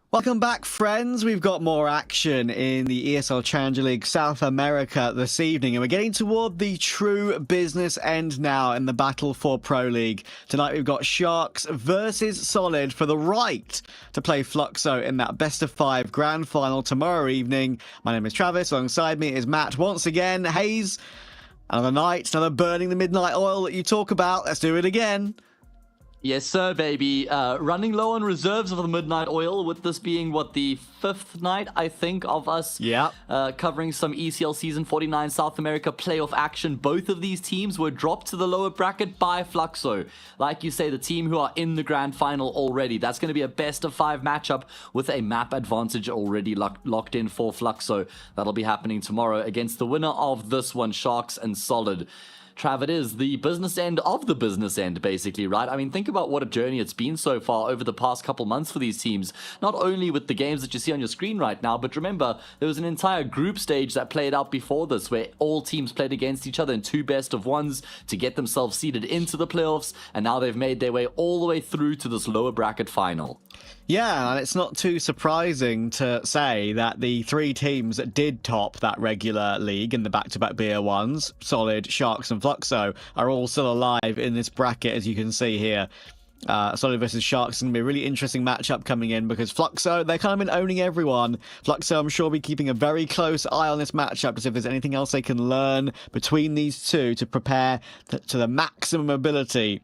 Welcome back, friends. We've got more action in the ESL Challenger League South America this evening, and we're getting toward the true business end now in the battle for Pro League. Tonight we've got Sharks versus Solid for the right to play Fluxo in that best-of-5 grand final tomorrow evening. My name is Travis. Alongside me is Matt once again. Hayes, another night, another burning the midnight oil that you talk about. Let's do it again. Yes, sir, baby. Running low on reserves of the Midnight Oil, with this being, the fifth night, I think, of us covering some ECL Season 49 South America playoff action. Both of these teams were dropped to the lower bracket by Fluxo. Like you say, the team who are in the grand final already. That's going to be a best-of-5 matchup with a map advantage already locked in for Fluxo. That'll be happening tomorrow against the winner of this one, Sharks and Solid. Trav, it is the business end of the business end, basically, right? I mean, think about what a journey it's been so far over the past couple months for these teams. Not only with the games that you see on your screen right now, but remember, there was an entire group stage that played out before this, where all teams played against each other in 2 best-of-1s to get themselves seeded into the playoffs, and now they've made their way all the way through to this lower bracket final. Yeah, and it's not too surprising to say that the 3 teams that did top that regular league in the back-to-back BO1s, Solid, Sharks and Fluxo, are all still alive in this bracket, as you can see here. Solid versus Sharks is going to be a really interesting matchup coming in because Fluxo, they've kind of been owning everyone. Fluxo, I'm sure, will be keeping a very close eye on this matchup to see if there's anything else they can learn between these two to prepare to the maximum ability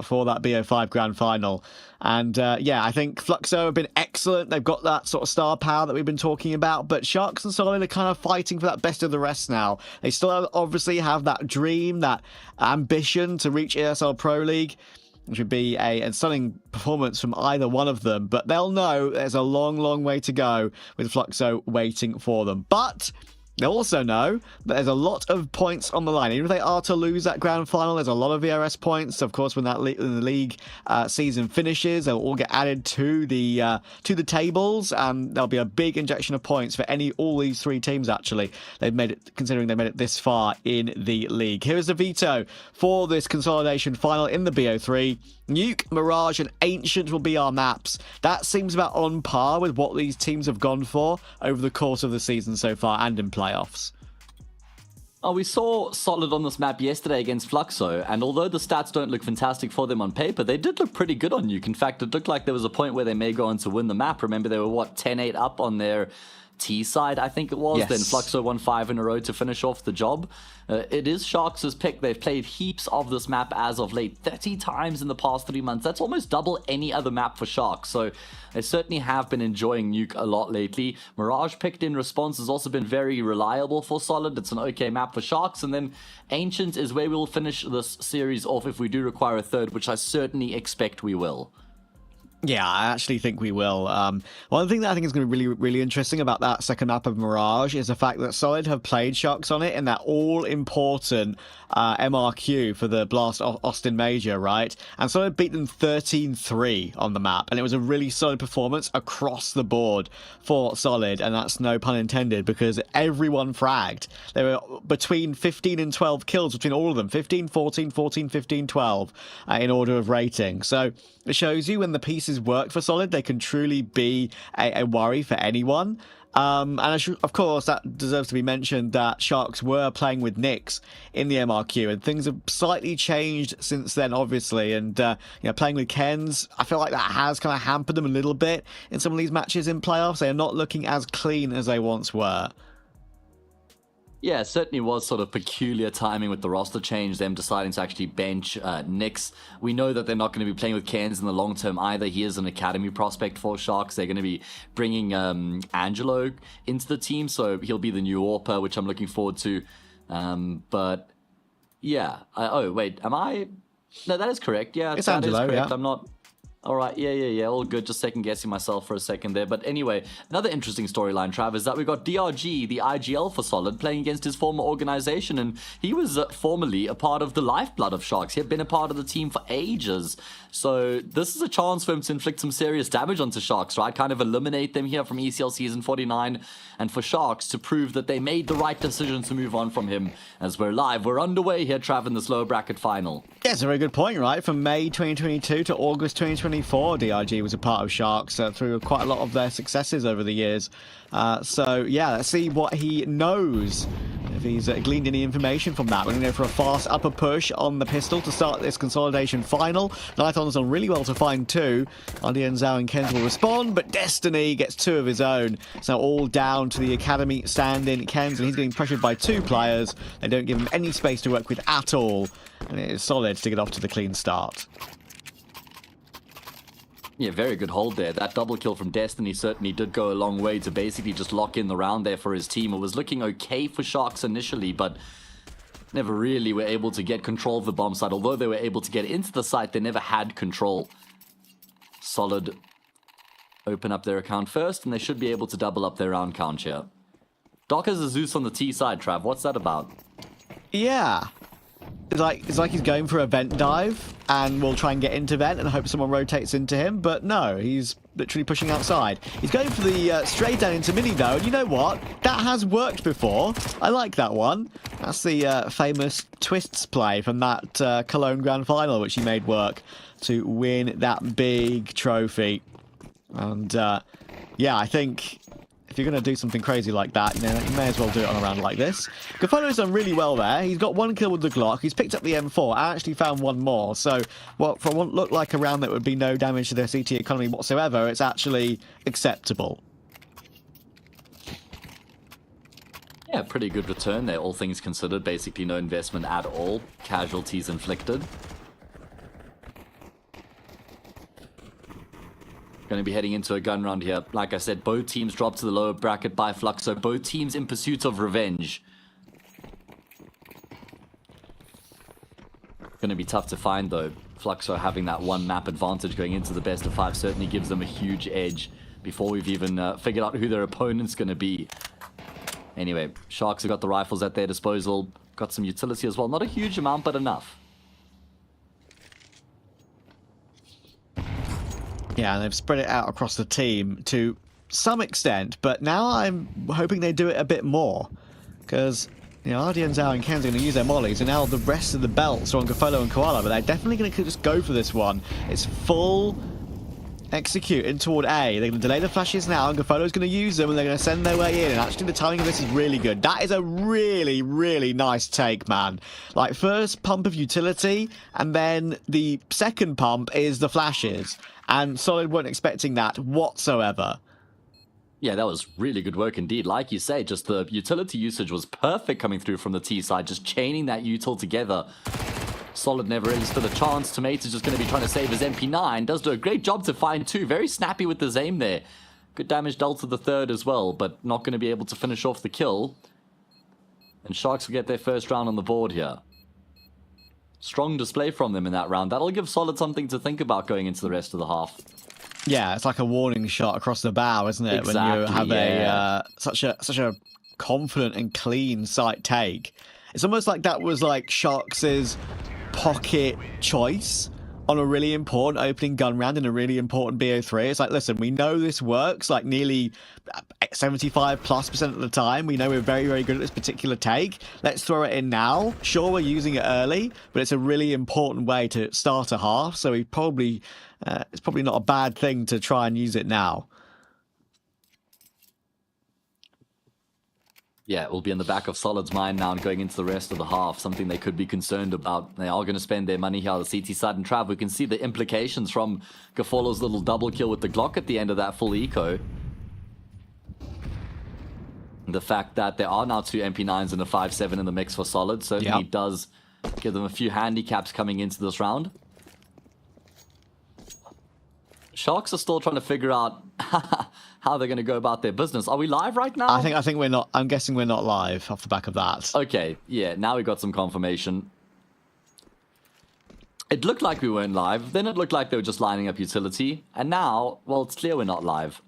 for that BO5 grand final. And yeah, I think Fluxo have been excellent. They've got that sort of star power that we've been talking about, but Sharks and Solid are kind of fighting for that best of the rest now. They still obviously have that dream, that ambition to reach ESL Pro League, which would be a stunning performance from either one of them, but they'll know there's a long, long way to go with Fluxo waiting for them. But they'll also know that there's a lot of points on the line. Even if they are to lose that grand final, there's a lot of VRS points. Of course, when that the league season finishes, they'll all get added to the tables, and there'll be a big injection of points for all these 3 teams. Actually, they've made it, considering they made it this far in the league. Here is the veto for this consolidation final in the BO3. Nuke, Mirage, and Ancient will be our maps. That seems about on par with what these teams have gone for over the course of the season so far and in playoffs. Oh, we saw Solid on this map yesterday against Fluxo, and although the stats don't look fantastic for them on paper, they did look pretty good on Nuke. In fact, it looked like there was a point where they may go on to win the map. Remember, they were, 10-8 up on their T side, I think it was. Yes. Then Fluxo won 5 in a row to finish off the job. It is Sharks' pick. They've played heaps of this map as of late, 30 times in the past 3 months. That's almost double any other map for Sharks, so they certainly have been enjoying Nuke a lot lately. Mirage picked in response has also been very reliable for Solid. It's an okay map for Sharks, and then Ancient is where we'll finish this series off if we do require a third, which I certainly expect we will. Yeah, I actually think we will. One thing that I think is going to be really, really interesting about that second map of Mirage is the fact that Solid have played Sharks on it in that all-important MRQ for the Blast Austin Major, right? And Solid beat them 13-3 on the map, and it was a really solid performance across the board for Solid, and that's no pun intended because everyone fragged. There were between 15 and 12 kills between all of them, 15, 14, 14, 15, 12 in order of rating. So it shows you when the pieces work for Solid, they can truly be a worry for anyone. And of course, that deserves to be mentioned that Sharks were playing with Nyx in the MRQ, and things have slightly changed since then, obviously. And you know, playing with Kens, I feel like that has kind of hampered them a little bit in some of these matches in playoffs. They are not looking as clean as they once were. Yeah, it certainly was sort of peculiar timing with the roster change, them deciding to actually bench Nyx. We know that they're not going to be playing with Cairns in the long term either. He is an academy prospect for Sharks. They're going to be bringing Angelo into the team, so he'll be the new AWPer, which I'm looking forward to. But yeah, oh wait, am I? No, that is correct. Yeah, it's that Angelo, is correct. yeah. I'm not. All right, yeah, all good. Just second guessing myself for a second there. But anyway, another interesting storyline, Trav, is that we got DRG, the IGL for Solid, playing against his former organization, and he was formerly a part of the lifeblood of Sharks. He had been a part of the team for ages. So this is a chance for him to inflict some serious damage onto Sharks, right? Kind of eliminate them here from ECL Season 49, and for Sharks to prove that they made the right decision to move on from him. As we're live, we're underway here, Trav, in this lower bracket final. Yeah, it's a very good point, right? From May 2022 to August 2023. 2024, DIG was a part of Sharks through quite a lot of their successes over the years. So yeah, let's see what he knows. If he's gleaned any information from that. We're going to go for a fast upper push on the pistol to start this consolidation final. Nighthon's done really well to find two. Ardian Zhao and Kens will respond, but Destiny gets two of his own. So all down to the Academy stand-in Kens, and he's getting pressured by two players. They don't give him any space to work with at all. And it is Solid to get off to the clean start. Yeah, very good hold there. That double kill from Destiny certainly did go a long way to basically just lock in the round there for his team. It was looking okay for Sharks initially, but never really were able to get control of the bomb site. Although they were able to get into the site, they never had control. Solid open up their account first, and they should be able to double up their round count here. Doc has a Zeus on the T side, Trav. What's that about? Yeah. It's like he's going for a vent dive and will try and get into vent and hope someone rotates into him, but no, he's literally pushing outside. He's going for the straight down into mini though, and you know what? That has worked before. I like that one. That's the famous twists play from that Cologne Grand Final, which he made work to win that big trophy. And yeah, I think if you're going to do something crazy like that, you may as well do it on a round like this. Gafolo's done really well there. He's got one kill with the Glock. He's picked up the M4. I actually found one more. So, well, for what looked like a round that would be no damage to their CT economy whatsoever, it's actually acceptable. Yeah, pretty good return there, all things considered. Basically no investment at all. Casualties inflicted. Going to be heading into a gun round here. Like I said, both teams dropped to the lower bracket by Fluxo. Both teams in pursuit of revenge. Going to be tough to find though. Fluxo having that one map advantage going into the best of 5 certainly gives them a huge edge before we've even figured out who their opponent's going to be. Anyway, Sharks have got the rifles at their disposal. Got some utility as well. Not a huge amount, but enough. Yeah, and they've spread it out across the team to some extent, but now I'm hoping they do it a bit more. Because, you know, Ardian Zhao and Ken's are going to use their mollies, and now the rest of the belts are on Gafolo and Koala, but they're definitely going to just go for this one. It's full execute in toward A. They're going to delay the flashes now, and Gafolo's going to use them, and they're going to send their way in. And actually, the timing of this is really good. That is a really, really nice take, man. Like, first pump of utility, and then the second pump is the flashes. And Solid weren't expecting that whatsoever. Yeah, that was really good work indeed. Like you say, just the utility usage was perfect coming through from the T side, just chaining that util together. Solid never really stood a chance. Tomato is just going to be trying to save his MP9. Does do a great job to find two. Very snappy with his aim there. Good damage dealt to the third as well, but not going to be able to finish off the kill. And Sharks will get their first round on the board here. Strong display from them in that round. That'll give Solid something to think about going into the rest of the half. Yeah, it's like a warning shot across the bow, isn't it? Exactly, when you have yeah. such a confident and clean sight take. It's almost like that was like Sharks' pocket choice on a really important opening gun round in a really important BO3. It's like, listen, we know this works like nearly 75+% of the time. We know we're very, very good at this particular take. Let's throw it in now. Sure, we're using it early, but it's a really important way to start a half. So we probably, it's probably not a bad thing to try and use it now. Yeah, it will be in the back of Solid's mind now and going into the rest of the half. Something they could be concerned about. They are going to spend their money here on the CT side. And Trav, we can see the implications from Gafolo's little double kill with the Glock at the end of that full eco. The fact that there are now two MP9s and a 5.7 in the mix for Solid certainly does give them a few handicaps coming into this round. Sharks are still trying to figure out how they're going to go about their business. Are we live right now? I think we're not. I'm guessing we're not live off the back of that. Okay, yeah, now we got some confirmation. It looked like we weren't live, then it looked like they were just lining up utility, and now, well, it's clear we're not live.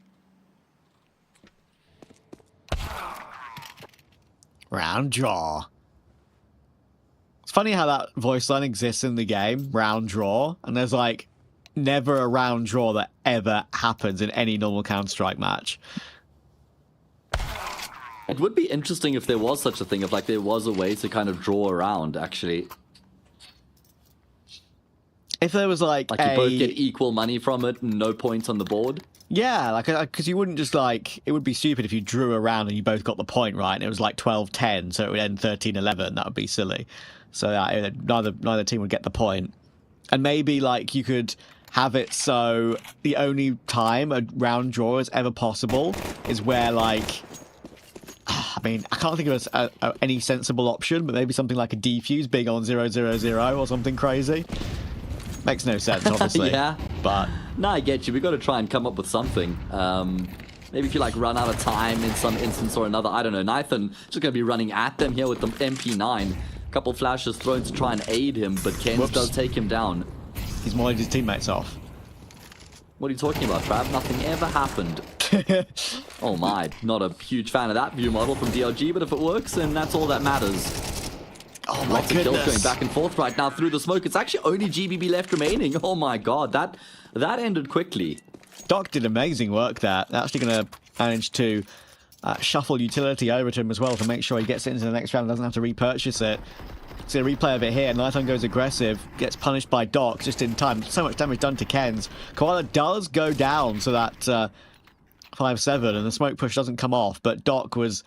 Round draw. It's funny how that voice line exists in the game, round draw, and there's like never a round draw that ever happens in any normal Counter-Strike match. It would be interesting if there was such a thing, if like there was a way to kind of draw around, actually. if there was like you both get equal money from it and no points on the board. Yeah, like, because you wouldn't just like, it would be stupid if you drew around and you both got the point right and it was like 12-10, so it would end 13-11. That would be silly. So neither team would get the point. And maybe like you could have it so the only time a round draw is ever possible is where like, I mean, I can't think of any sensible option, but maybe something like a defuse being on 0-0-0 or something crazy. Makes no sense, obviously. Yeah. But no, I get you. We've got to try and come up with something. Maybe if you like run out of time in some instance or another. I don't know. Nathan just going to be running at them here with the MP9. A couple flashes thrown to try and aid him, but Kenz does take him down. He's mollied his teammates off. What are you talking about, Trav? Nothing ever happened. Oh my, not a huge fan of that view model from DRG, but if it works, then that's all that matters. Oh my Lots of goodness. kills going back and forth right now through the smoke. It's actually only GBB left remaining. Oh my god, that ended quickly. Doc did amazing work there. They're actually going to manage to shuffle utility over to him as well to make sure he gets it into the next round and doesn't have to repurchase it. See a replay of it here. Nighthorn goes aggressive, gets punished by Doc just in time. So much damage done to Kenz. Koala does go down so that 5-7 and the smoke push doesn't come off, but Doc was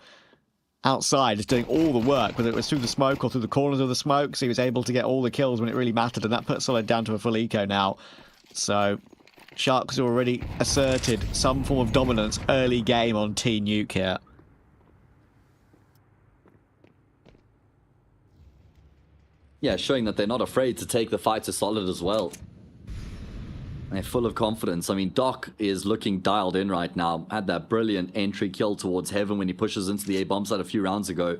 outside just doing all the work, whether it was through the smoke or through the corners of the smoke, so he was able to get all the kills when it really mattered, and that puts Solid down to a full eco now. So Sharks have already asserted some form of dominance early game on Team Nuke here. Yeah, showing that they're not afraid to take the fight to Solid as well. They're full of confidence. I mean, Doc is looking dialed in right now. Had that brilliant entry kill towards Heaven when he pushes into the A-bomb site a few rounds ago.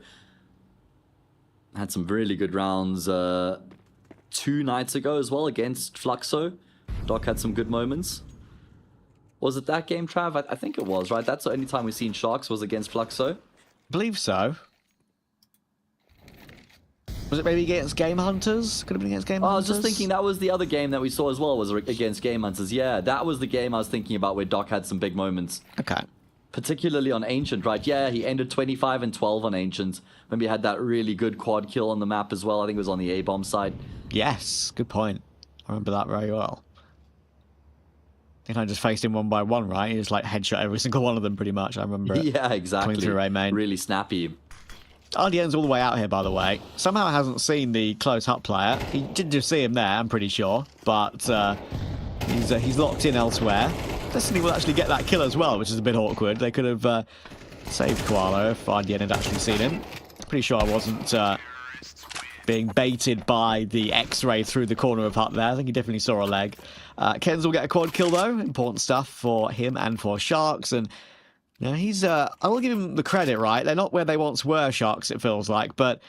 Had some really good rounds 2 nights ago as well against Fluxo. Doc had some good moments. Was it that game, Trav? I think it was, right? That's the only time we've seen Sharks was against Fluxo. I believe so. Was it maybe against Game Hunters? Could have been against Game Hunters? I was just thinking that was the other game that we saw as well, was against Game Hunters. Yeah, that was the game I was thinking about where Doc had some big moments. Okay. Particularly on Ancient, right? Yeah, he ended 25-12 on Ancient. Maybe he had that really good quad kill on the map as well. I think it was on the A-bomb side. Yes, good point. I remember that very well. I think I just faced him one by one, right? He just like headshot every single one of them pretty much. I remember it. Yeah, exactly. Coming through A main. Really snappy. RDN's all the way out here, by the way. Somehow hasn't seen the close-up player. He did just see him there, I'm pretty sure. But he's locked in elsewhere. Destiny will actually get that kill as well, which is a bit awkward. They could have saved Koala if RDN had actually seen him. Pretty sure I wasn't being baited by the X-ray through the corner of Hut there. I think he definitely saw a leg. Kenz will get a quad kill, though. Important stuff for him and for Sharks. And yeah, he's, I will give him the credit, right? They're not where they once were, Sharks, it feels like, but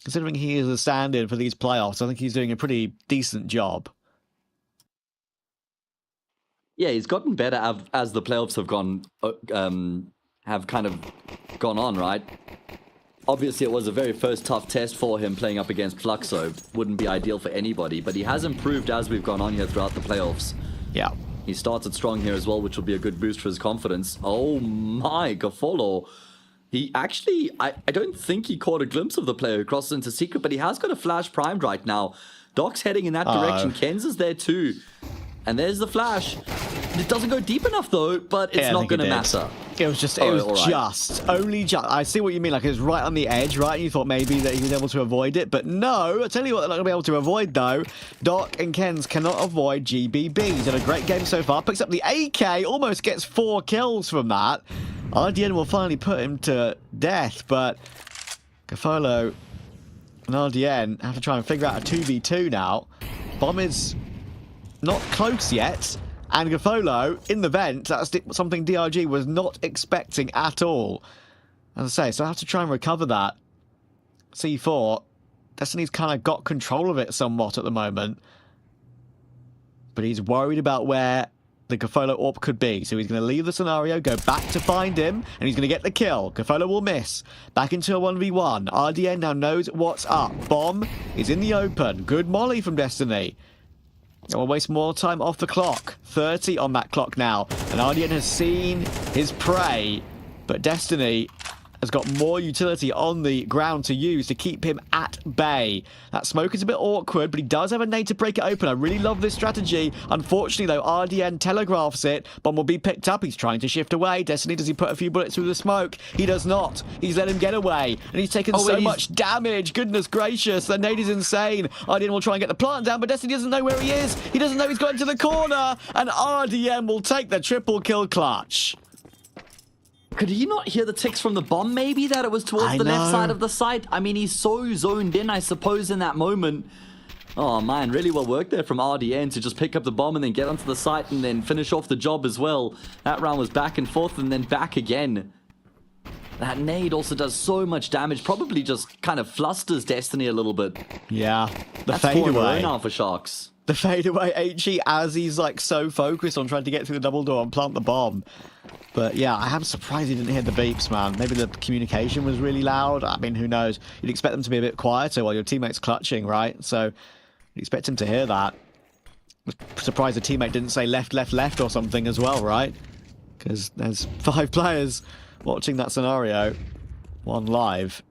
considering he is a stand-in for these playoffs, I think he's doing a pretty decent job. Yeah, he's gotten better as the playoffs have kind of gone on, right? Obviously, it was a very first tough test for him playing up against Fluxo. Wouldn't be ideal for anybody, but he has improved as we've gone on here throughout the playoffs. Yeah. He started strong here as well, which will be a good boost for his confidence. Oh my, Gafolo. He actually, I don't think he caught a glimpse of the player who crosses into Secret, but he has got a flash primed right now. Doc's heading in that direction. Kenz is there too. And there's the flash. It doesn't go deep enough though, but it's not going to matter. It was just, only just. I see what you mean. Like it was right on the edge, right? You thought maybe that he was able to avoid it, but no. I tell you what, they're not going to be able to avoid though. Doc and Kenz cannot avoid GBB. He's had a great game so far. Picks up the AK, almost gets 4 kills from that. RDN will finally put him to death, but Gafolo and RDN have to try and figure out a 2v2 now. Bomb is not close yet. And Gafolo in the vent, that's something DRG was not expecting at all. As I say, so I have to try and recover that. C4, Destiny's kind of got control of it somewhat at the moment. But he's worried about where the Gafolo AWP could be. So he's going to leave the scenario, go back to find him, and he's going to get the kill. Gafolo will miss. Back into a 1v1. RDN now knows what's up. Bomb is in the open. Good molly from Destiny. And we'll waste more time off the clock. 30 on that clock now. And RDN has seen his prey. But Destiny has got more utility on the ground to use to keep him at bay. That smoke is a bit awkward, but he does have a nade to break it open. I really love this strategy. Unfortunately, though, RDN telegraphs it. Bomb will be picked up. He's trying to shift away. Destiny, does he put a few bullets through the smoke? He does not. He's let him get away, and he's taken so much damage. Goodness gracious, the nade is insane. RDN will try and get the plant down, but Destiny doesn't know where he is. He doesn't know he's got into the corner, and RDN will take the triple kill clutch. Could he not hear the ticks from the bomb, maybe, that it was towards the left side of the site? I mean, he's so zoned in, I suppose, in that moment. Oh, man, really well worked there from RDN to just pick up the bomb and then get onto the site and then finish off the job as well. That round was back and forth and then back again. That nade also does so much damage, probably just kind of flusters Destiny a little bit. Yeah, the That's fadeaway now for Sharks. The fadeaway HE as he's like so focused on trying to get through the double door and plant the bomb. But yeah, I am surprised he didn't hear the beeps, man. Maybe the communication was really loud. I mean, who knows? You'd expect them to be a bit quieter while your teammate's clutching, right? So you'd expect him to hear that. I'm surprised the teammate didn't say left, left, left or something as well, right? Because there's 5 players watching that scenario. 1 live.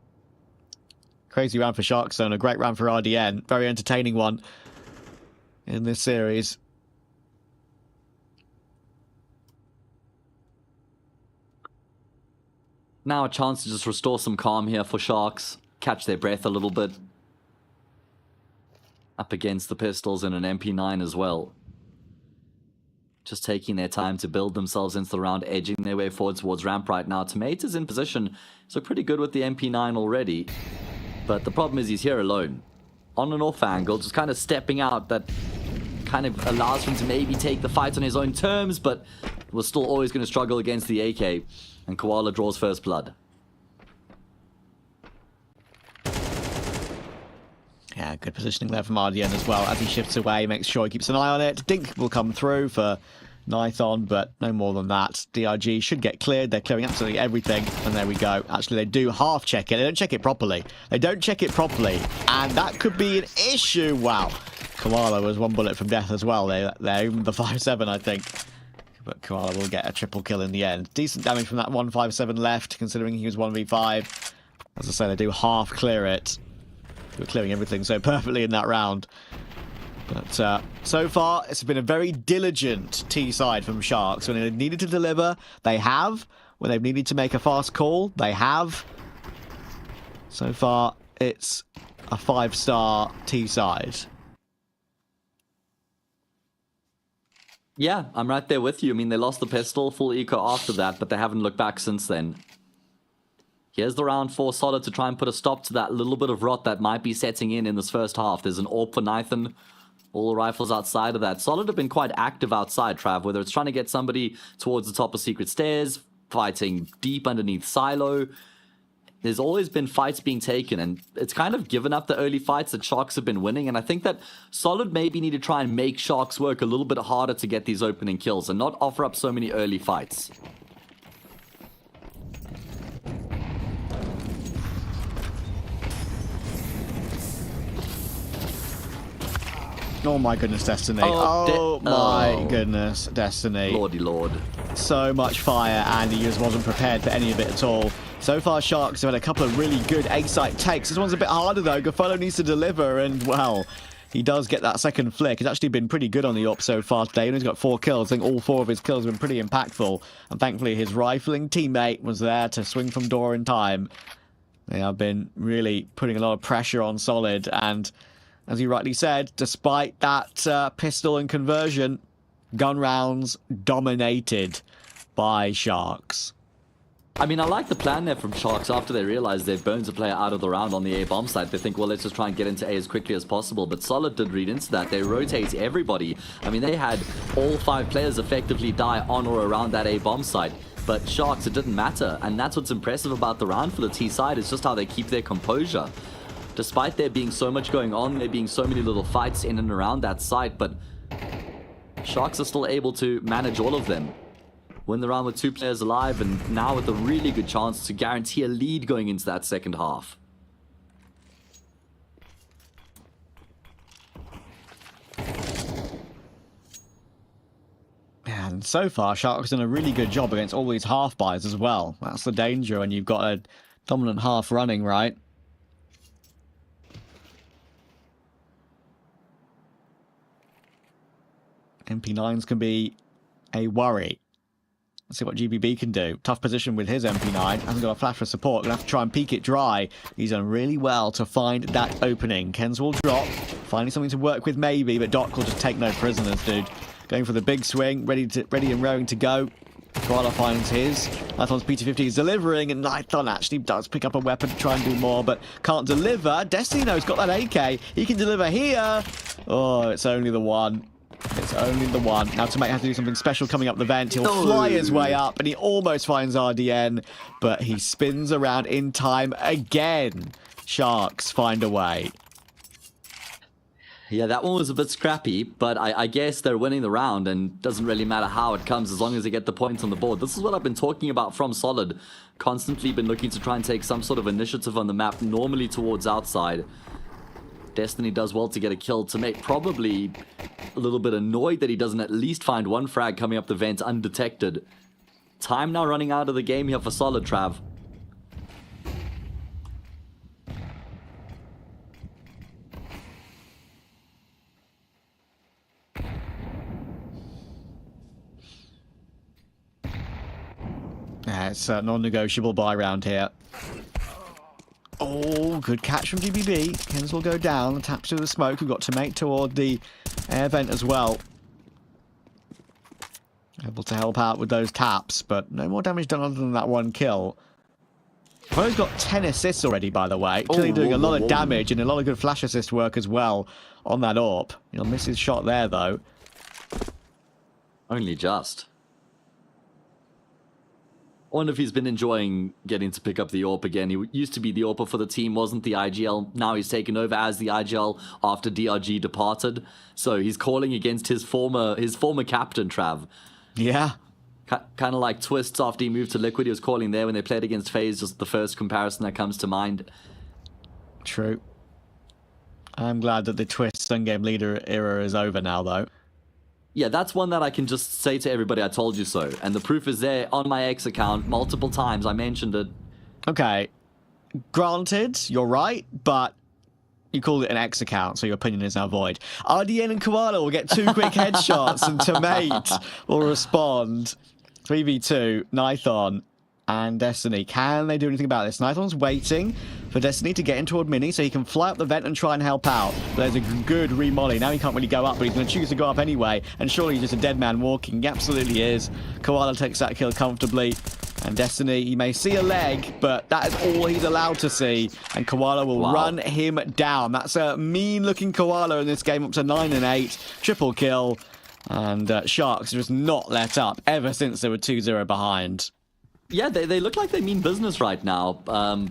Crazy round for Sharks Zone. A great round for RDN. Very entertaining one in this series. Now a chance to just restore some calm here for Sharks. Catch their breath a little bit. Up against the pistols and an MP9 as well. Just taking their time to build themselves into the round, edging their way forward towards ramp right now. Tomate is in position, so pretty good with the MP9 already. But the problem is he's here alone. On an off angle, just kind of stepping out. That kind of allows him to maybe take the fight on his own terms, but was still always going to struggle against the AK. And Koala draws first blood. Yeah, good positioning there from RDN as well. As he shifts away, makes sure he keeps an eye on it. Dink will come through for Nython, but no more than that. DRG should get cleared. They're clearing absolutely everything. And there we go. Actually, they do half check it. They don't check it properly. They don't check it properly. And that could be an issue. Wow. Koala was 1 bullet from death as well. They're even the 5-7, I think. But Koala will get a triple kill in the end. Decent damage from that 157 left, considering he was 1v5. As I say, they do half clear it. They were clearing everything so perfectly in that round. But so far, it's been a very diligent T-side from Sharks. When they needed to deliver, they have. When they've needed to make a fast call, they have. So far, it's a 5-star T-side. Yeah, I'm right there with you. I mean, they lost the pistol, full eco after that, but they haven't looked back since then. Here's the round 4 Solid to try and put a stop to that little bit of rot that might be setting in this first half. There's an AWP for Nython. All the rifles outside of that. Solid have been quite active outside, Trav, whether it's trying to get somebody towards the top of Secret Stairs, fighting deep underneath Silo. There's always been fights being taken, and it's kind of given up the early fights that Sharks have been winning, and I think that Solid maybe need to try and make Sharks work a little bit harder to get these opening kills and not offer up so many early fights. Oh my goodness, Destiny. Oh my goodness, Destiny. Lordy Lord. So much fire, and he just wasn't prepared for any of it at all. So far, Sharks have had a couple of really good A-site takes. This one's a bit harder, though. Gafolo needs to deliver, and, well, he does get that second flick. He's actually been pretty good on the AWP so far today, and he's got 4 kills. I think all 4 of his kills have been pretty impactful, and thankfully his rifling teammate was there to swing from door in time. They have been really putting a lot of pressure on Solid, and as you rightly said, despite that pistol and conversion, gun rounds dominated by Sharks. I mean, I like the plan there from Sharks after they realize they've burned a player out of the round on the A bomb site. They think, well, let's just try and get into A as quickly as possible. But Solid did read into that. They rotate everybody. I mean, they had all 5 players effectively die on or around that A bomb site. But Sharks, it didn't matter. And that's what's impressive about the round for the T side, is just how they keep their composure. Despite there being so much going on, there being so many little fights in and around that site, but Sharks are still able to manage all of them. Win the round with 2 players alive, and now with a really good chance to guarantee a lead going into that second half. Yeah, And so far, Shark's done a really good job against all these half buys as well. That's the danger when you've got a dominant half running, right? MP9s can be a worry. Let's see what GBB can do. Tough position with his MP9. Hasn't got a flash for support. Gonna have to try and peek it dry. He's done really well to find that opening. Kenz will drop. Finding something to work with maybe, but Doc will just take no prisoners, dude. Going for the big swing. Ready and raring to go. Koala finds his. Nithon's PT50 is delivering, and Nithon actually does pick up a weapon to try and do more, but can't deliver. Destino's got that AK. He can deliver here. Oh, it's only the one. It's only the one. Now Tomate has to do something special coming up the vent. He'll fly his way up, and he almost finds RDN, but he spins around in time again. Sharks find a way. Yeah, that one was a bit scrappy, but I guess they're winning the round, and doesn't really matter how it comes as long as they get the points on the board. This is what I've been talking about from Solid. Constantly been looking to try and take some sort of initiative on the map, normally towards outside. Destiny does well to get a kill. Tomate probably a little bit annoyed that he doesn't at least find one frag coming up the vent undetected. Time now running out of the game here for Solid, Trav. Yeah, it's a non-negotiable buy round here. Oh, good catch from GBB. Kenz will go down and taps through the smoke. We've got Tomate toward the air vent as well. Able to help out with those taps, but no more damage done other than that one kill. Pro's got 10 assists already, by the way. Clearly doing a lot of damage and a lot of good flash assist work as well on that AWP. He'll miss his shot there, though. Only just. I wonder if he's been enjoying getting to pick up the AWP again. He used to be the AWPer for the team, wasn't the IGL. Now he's taken over as the IGL after DRG departed. So he's calling against his former captain, Trav. Yeah. Kind of like Twists after he moved to Liquid. He was calling there when they played against FaZe, just the first comparison that comes to mind. True. I'm glad that the Twists Sun-Game Leader era is over now, though. Yeah, that's one that I can just say to everybody, I told you so. And the proof is there on my X account multiple times. I mentioned it. Okay. Granted, you're right, but you called it an X account, so your opinion is now void. RDN and Koala will get 2 quick headshots, and Tomate will respond. 3v2, Nithon and Destiny. Can they do anything about this? Nithon's waiting for Destiny to get in toward Mini so he can fly up the vent and try and help out. But there's a good re-molly. Now he can't really go up, but he's going to choose to go up anyway. And surely he's just a dead man walking. He absolutely is. Koala takes that kill comfortably. And Destiny, he may see a leg, but that is all he's allowed to see. And Koala will run him down. That's a mean-looking Koala in this game, up to 9 and 8. Triple kill. And Sharks just not let up ever since they were 2-0 behind. Yeah, they look like they mean business right now.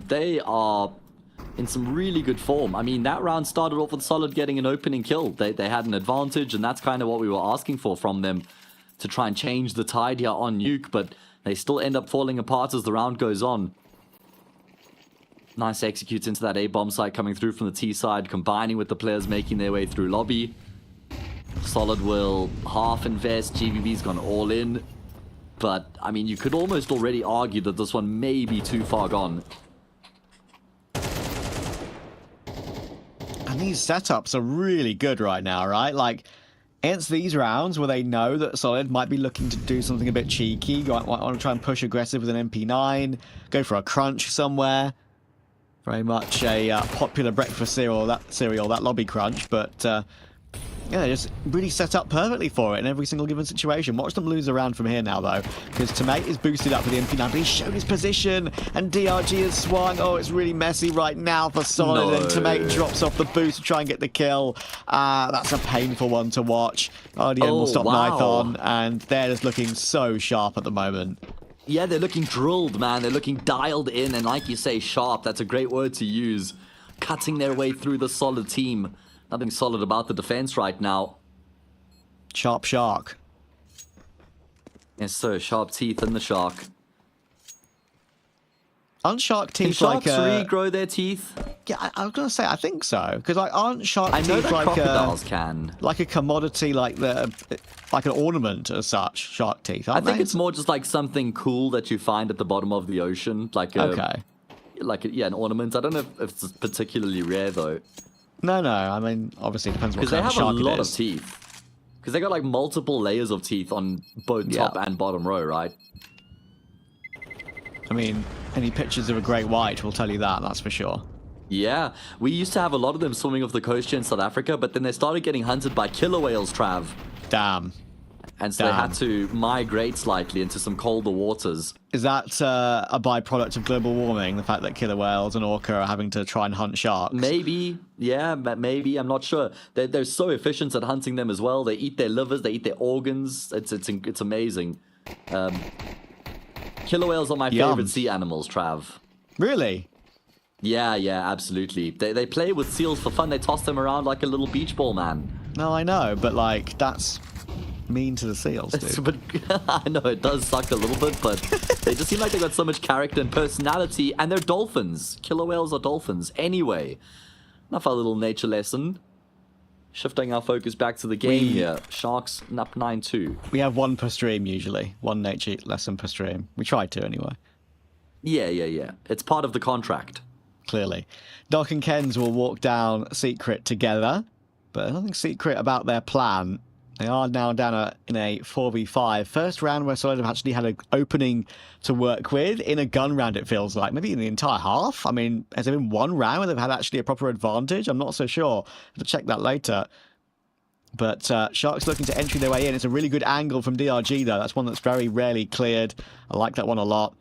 They are in some really good form. I mean, that round started off with Solid getting an opening kill. They had an advantage, and that's kind of what we were asking for from them, to try and change the tide here on Nuke, but they still end up falling apart as the round goes on. Nice executes into that A-bomb site coming through from the T side, combining with the players making their way through lobby. Solid will half invest. GBB's gone all in. But, I mean, you could almost already argue that this one may be too far gone. And these setups are really good right now, right? Like, it's these rounds where they know that Solid might be looking to do something a bit cheeky. Want to try and push aggressive with an MP9. Go for a crunch somewhere. Very much a popular breakfast cereal, that lobby crunch. But, yeah, they just really set up perfectly for it in every single given situation. Watch them lose around from here now, though, because Tomate is boosted up with the MP9, but he's shown his position, and DRG has swung. Oh, it's really messy right now for Solid, and Tomate drops off the boost to try and get the kill. That's a painful one to watch. RDN will stop Nithon, and they're just looking so sharp at the moment. Yeah, they're looking drilled, man. They're looking dialed in, and like you say, sharp. That's a great word to use. Cutting their way through the Solid team. Nothing solid about the defense right now. Sharp shark. Yes, sir. Sharp teeth in the shark. Aren't shark Can teeth sharks like regrow their teeth? Yeah, I was gonna say I think so because like aren't shark I know teeth that like crocodiles can. like a commodity, like like an ornament as such? Shark teeth. I Aren't think they? it's more just like something cool that you find at the bottom of the ocean, like an ornament. I don't know if it's particularly rare though. No. I mean, obviously it depends what Because they kind of have a shark it lot of is. teeth. Because they got like multiple layers of teeth on both top and bottom row, right? I mean, any pictures of a great white will tell you that. That's for sure. Yeah, we used to have a lot of them swimming off the coast here in South Africa, but then they started getting hunted by killer whales, Trav. Damn. And so they had to migrate slightly into some colder waters. Is that a byproduct of global warming? The fact that killer whales and orca are having to try and hunt sharks? Maybe, yeah, maybe. I'm not sure. They're so efficient at hunting them as well. They eat their livers, they eat their organs. It's amazing. Killer whales are my favorite sea animals, Trav. Really? Yeah, absolutely. They play with seals for fun. They toss them around like a little beach ball, man. No, I know, but like that's mean to the seals, dude. But I know it does suck a little bit, but they just seem like they got so much character and personality, and they're dolphins. Killer whales are dolphins. Anyway, enough our little nature lesson. Shifting our focus back to the game here. Sharks up 9-2. We have one per stream usually. One nature lesson per stream. We try to anyway. Yeah. It's part of the contract. Clearly. Doc and Kens will walk down Secret together, but nothing secret about their plan. They are now down in a 4v5. First round where Solid have actually had an opening to work with. In a gun round, it feels like. Maybe in the entire half. I mean, has there been one round where they've had actually a proper advantage? I'm not so sure. I'll have to check that later. But Sharks looking to entry their way in. It's a really good angle from DRG, though. That's one that's very rarely cleared. I like that one a lot.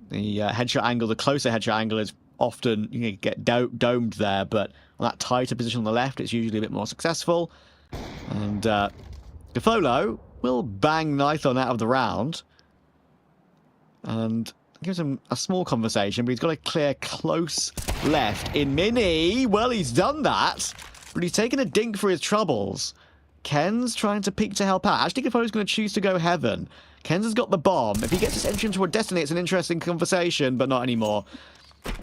The headshot angle, the closer headshot angle is often, you get domed there, but on that tighter position on the left, it's usually a bit more successful. And Gafolo will bang Nython out of the round and gives him a small conversation, but he's got a clear close left in Mini. Well, he's done that, but he's taken a dink for his troubles. Ken's trying to peek to help out. Actually, Gafolo's going to choose to go heaven. Ken's has got the bomb. If he gets his entry into a Destiny, it's an interesting conversation, but not anymore.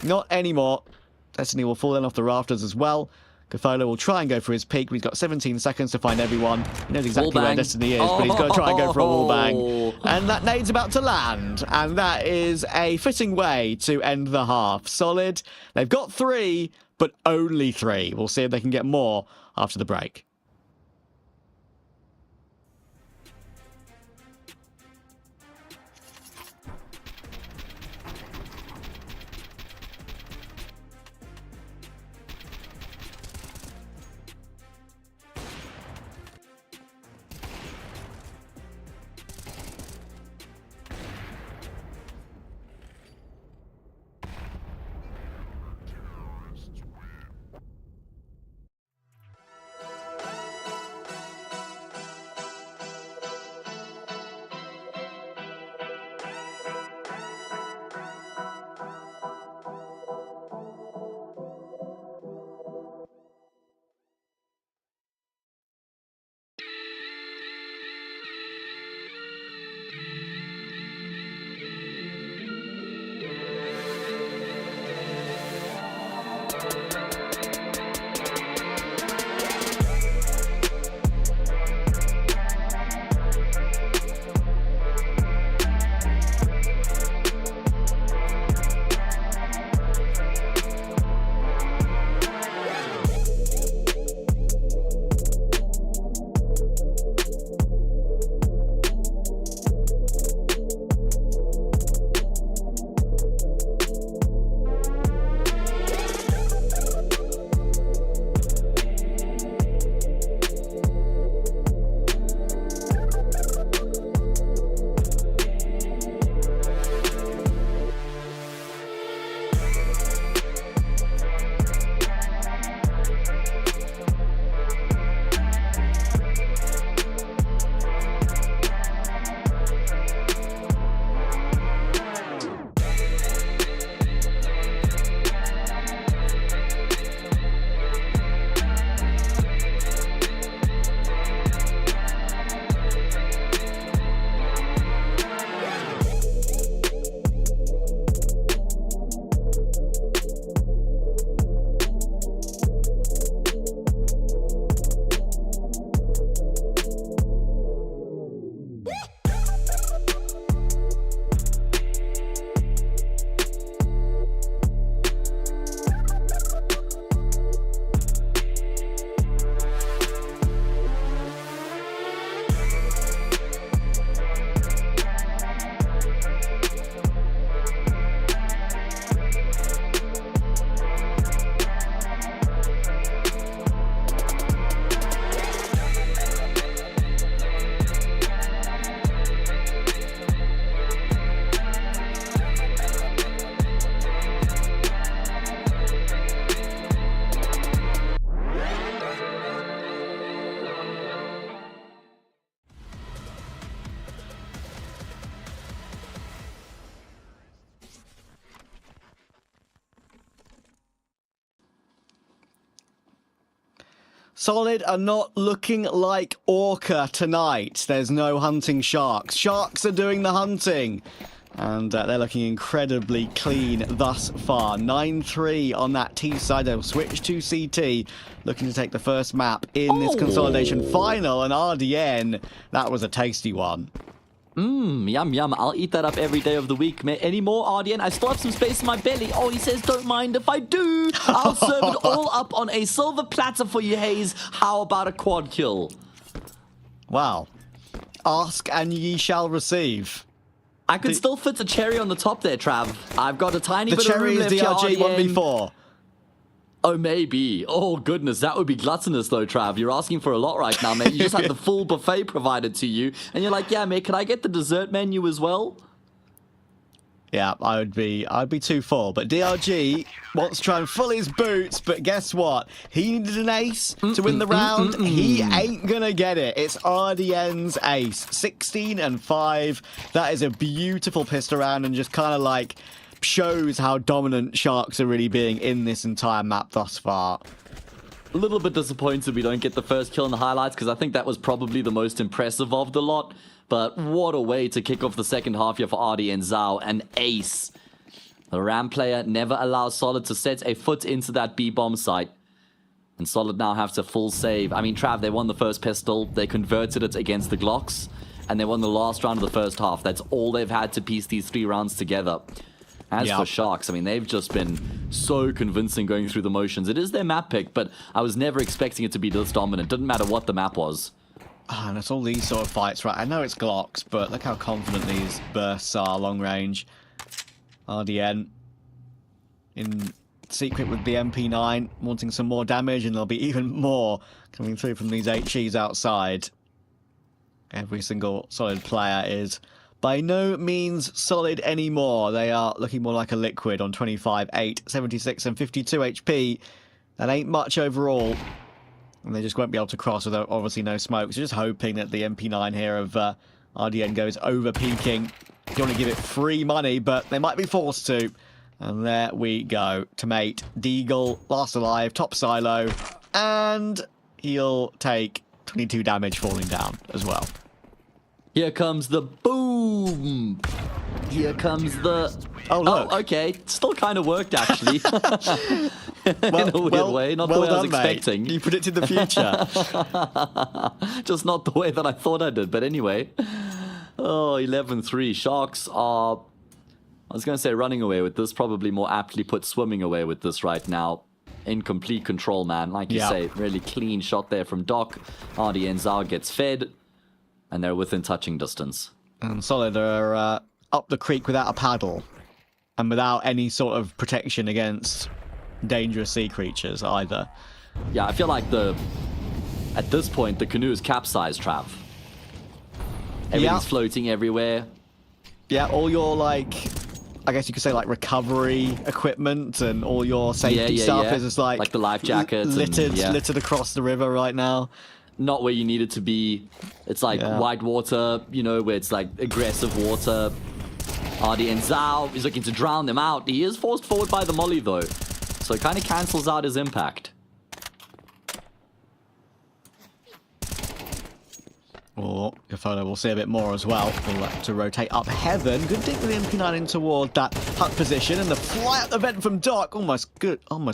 Not anymore. Destiny will fall in off the rafters as well. Gafolo will try and go for his peak, but he's got 17 seconds to find everyone. He knows exactly where Destiny is, but he's got to try and go for a wall bang. And that nade's about to land, and that is a fitting way to end the half. Solid. They've got 3, but only 3. We'll see if they can get more after the break. Solid are not looking like Orca tonight. There's no hunting Sharks. Sharks are doing the hunting. And they're looking incredibly clean thus far. 9-3 on that T side. They'll switch to CT, looking to take the first map in this consolidation final. And RDN, that was a tasty one. Yum, yum. I'll eat that up every day of the week. Any more, RDN? I still have some space in my belly. Oh, he says, don't mind if I do. I'll serve it all up on a silver platter for you, Hayes. How about a quad kill? Wow. Ask and ye shall receive. I could still fit a cherry on the top there, Trav. I've got a tiny bit of room left. The cherry is DRG 1v4. Oh, maybe. Oh, goodness. That would be gluttonous, though, Trav. You're asking for a lot right now, mate. You just had the full buffet provided to you. And you're like, yeah, mate, can I get the dessert menu as well? Yeah, I'd be too full. But DRG wants to try and fill his boots. But guess what? He needed an ace to win the round. He ain't going to get it. It's RDN's ace. 16-5. That is a beautiful pistol round and just kind of like shows how dominant Sharks are really being in this entire map thus far. A little bit disappointed we don't get the first kill in the highlights because I think that was probably the most impressive of the lot. But what a way to kick off the second half here for RD and Zhao. An ace. The Ram player never allows Solid to set a foot into that B-bomb site. And Solid now have to full save. I mean, Trav, they won the first pistol. They converted it against the Glocks. And they won the last round of the first half. That's all they've had to piece these 3 rounds together. As for Sharks, I mean, they've just been so convincing going through the motions. It is their map pick, but I was never expecting it to be this dominant. Didn't matter what the map was. And it's all these sort of fights, right? I know it's Glocks, but look how confident these bursts are long range. RDN in secret with the MP9, wanting some more damage, and there'll be even more coming through from these HEs outside. Every single Solid player is by no means solid anymore. They are looking more like a liquid on 25, 8, 76, and 52 HP. That ain't much overall. And they just won't be able to cross with obviously no smoke. So just hoping that the MP9 here of RDN goes over peaking. You want to give it free money, but they might be forced to. And there we go. Tomate, Deagle, last alive, top silo. And he'll take 22 damage falling down as well. Here comes the boom. Here comes the... Oh, look. Oh, okay. Still kind of worked, actually. In a weird way. Not the way I was expecting. Mate. You predicted the future. Just not the way that I thought I did. But anyway. Oh, 11-3. Sharks are... I was going to say running away with this. Probably more aptly put swimming away with this right now. In complete control, man. Like you say, really clean shot there from Doc. RDN Zhao gets fed. And they're within touching distance. And Solid are up the creek without a paddle. And without any sort of protection against dangerous sea creatures either. Yeah, I feel like at this point, the canoe is capsized, Trav. Everything's floating everywhere. Yeah, all your, like, I guess you could say, like, recovery equipment and all your safety stuff is just, like the life jackets. Littered across the river right now. Not where you need it to be. It's like white water, you know, where it's like aggressive water. RDN Zhao is looking to drown them out. He is forced forward by the molly, though. So it kind of cancels out his impact. Or Yafolo will see a bit more as well. We'll have to rotate up heaven. Good dig with the MP9 in toward that hut position. And the fly up the vent from Doc. Almost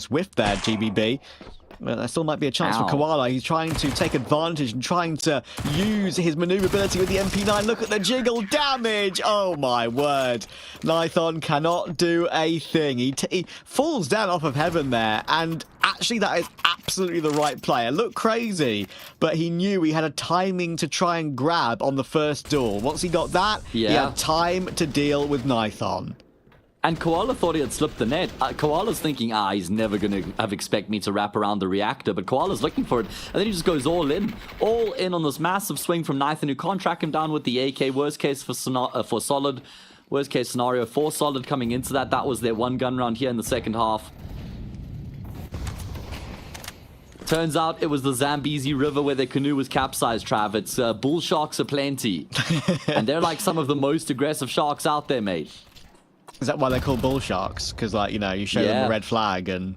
whiffed there, GBB. There still might be a chance for Koala. He's trying to take advantage and trying to use his maneuverability with the MP9. Look at the jiggle damage. Oh, my word. Nython cannot do a thing. He falls down off of heaven there. And actually, that is absolutely the right play. It looked crazy, but he knew he had a timing to try and grab on the first duel. Once he got that, he had time to deal with Nython. And Koala thought he had slipped the net. Koala's thinking, he's never going to expect me to wrap around the reactor. But Koala's looking for it. And then he just goes all in on this massive swing from Nython, who can't track him down with the AK. Worst case for Solid. Worst case scenario for Solid coming into that. That was their one gun round here in the second half. Turns out it was the Zambezi River where their canoe was capsized, Trav. It's bull sharks aplenty. And they're like some of the most aggressive sharks out there, mate. Is that why they're called bull sharks? Because, like, you know, you show them a red flag and...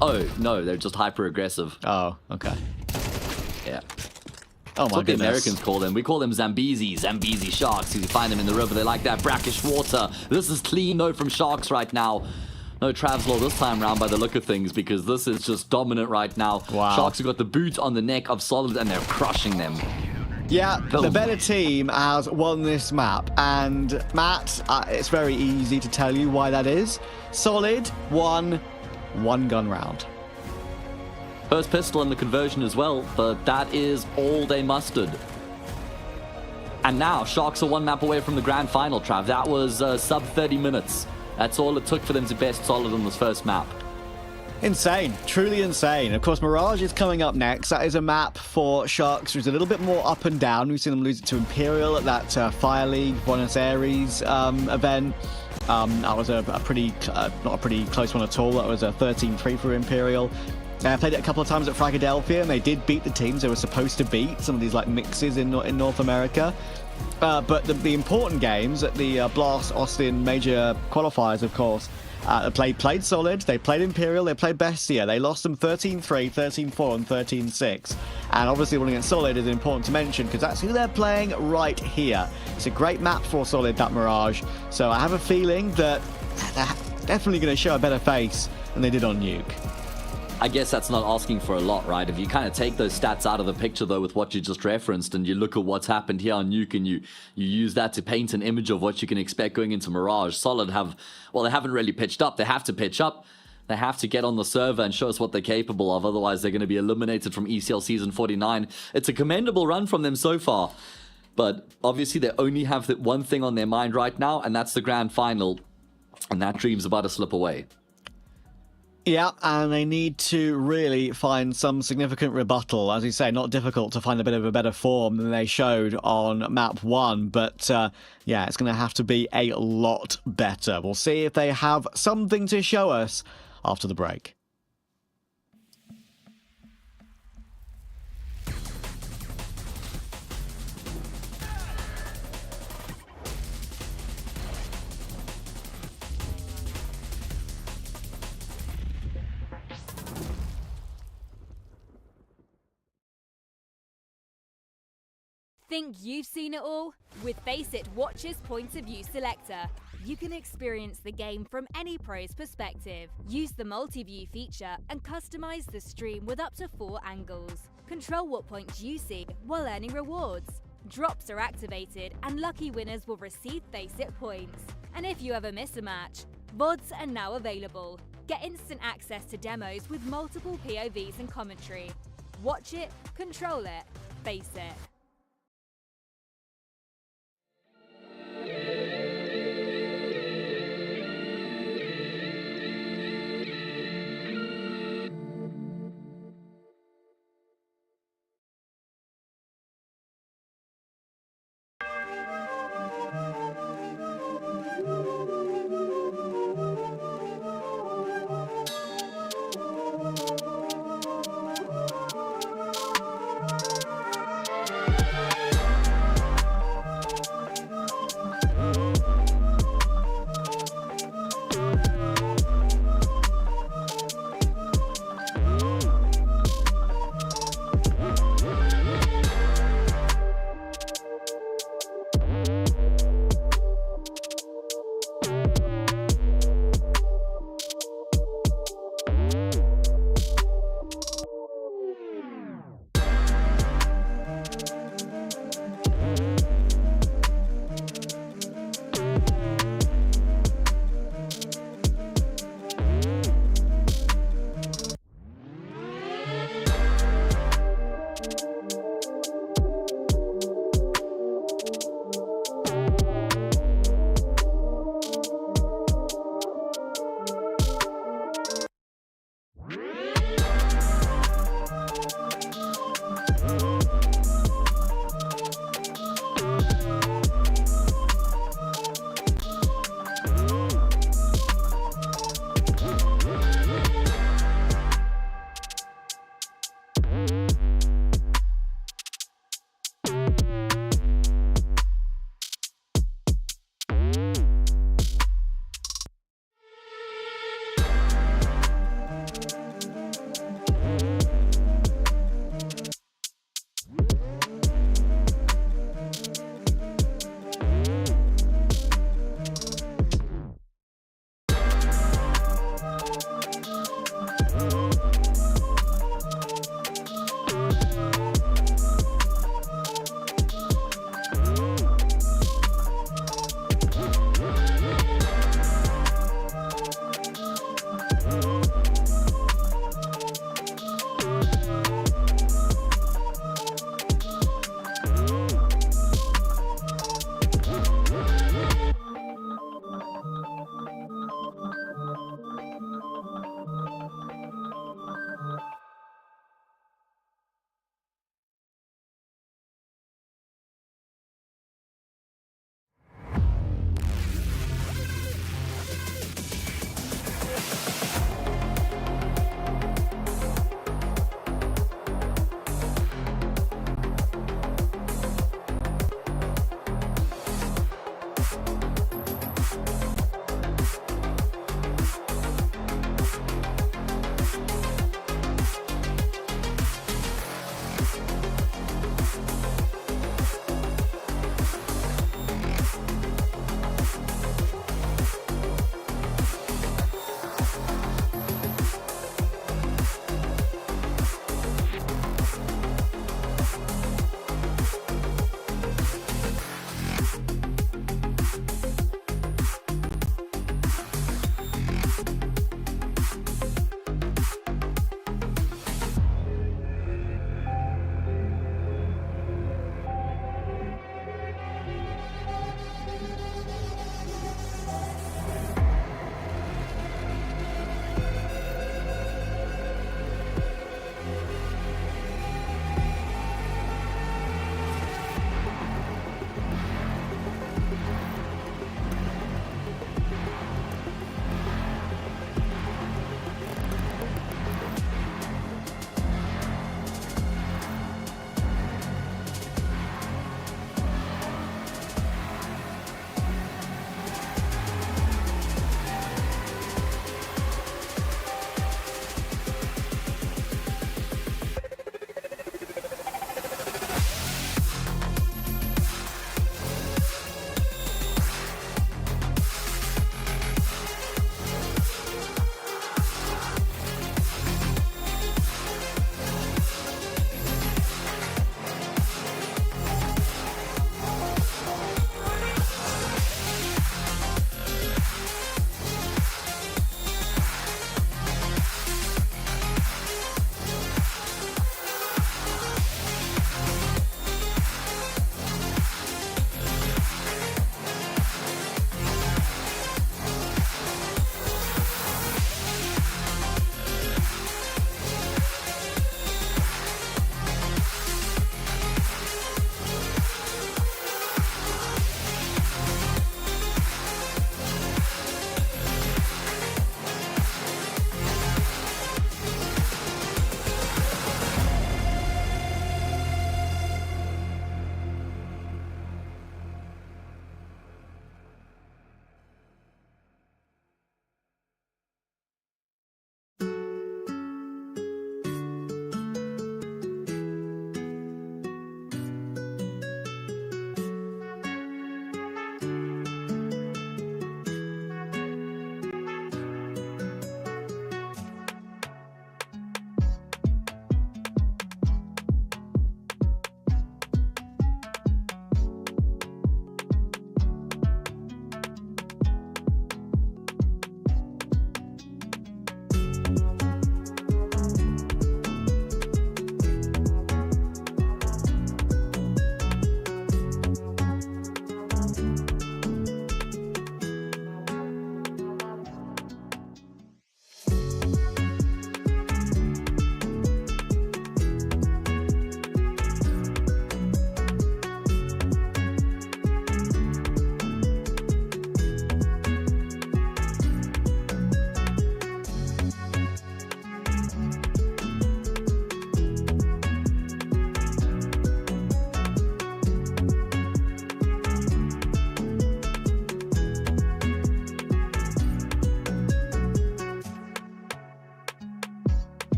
Oh, no, they're just hyper-aggressive. Oh, okay. Yeah. Oh, my That's what goodness. the Americans call them. We call them Zambezi sharks. You find them in the river. They like that brackish water. This is clean, though, from sharks right now. No Travslaw this time round by the look of things, because this is just dominant right now. Wow. Sharks have got the boot on the neck of Solid, and they're crushing them. Yeah, Boom. the better team has won this map. And, Matt, it's very easy to tell you why that is. Solid won one gun round. First pistol and the conversion as well, but that is all they mustered. And now, Sharks are one map away from the grand final, Trav. That was sub 30 minutes. That's all it took for them to best Solid on this first map. Insane, truly insane. Of course, Mirage is coming up next. That is a map for Sharks who's a little bit more up and down. We've seen them lose it to Imperial at that Fire League Buenos Aires event. That was a pretty, not a pretty close one at all. That was a 13-3 for Imperial. Played it a couple of times at Philadelphia, and they did beat the teams they were supposed to beat, some of these like mixes in North America. But the important games at the Blast Austin major qualifiers, of course, played Solid, they played Imperial, they played Bestia. They lost them 13-3, 13-4, and 13-6. And obviously winning against Solid is important to mention because that's who they're playing right here. It's a great map for Solid, that Mirage. So I have a feeling that they're definitely going to show a better face than they did on Nuke. I guess that's not asking for a lot, right? If you kind of take those stats out of the picture, though, with what you just referenced, and you look at what's happened here on Nuke, and you use that to paint an image of what you can expect going into Mirage, Solid they haven't really pitched up. They have to pitch up. They have to get on the server and show us what they're capable of. Otherwise, they're going to be eliminated from ECL Season 49. It's a commendable run from them so far. But obviously, they only have one thing on their mind right now, and that's the grand final. And that dream's about to slip away. Yeah, and they need to really find some significant rebuttal. As you say, not difficult to find a bit of a better form than they showed on map 1, but yeah, it's going to have to be a lot better. We'll see if they have something to show us after the break. Think you've seen it all? With Faceit Watch's Point of View Selector, you can experience the game from any pro's perspective. Use the multi-view feature and customize the stream with up to 4 angles. Control what points you see while earning rewards. Drops are activated and lucky winners will receive Faceit points. And if you ever miss a match, VODs are now available. Get instant access to demos with multiple POVs and commentary. Watch it, control it, Faceit.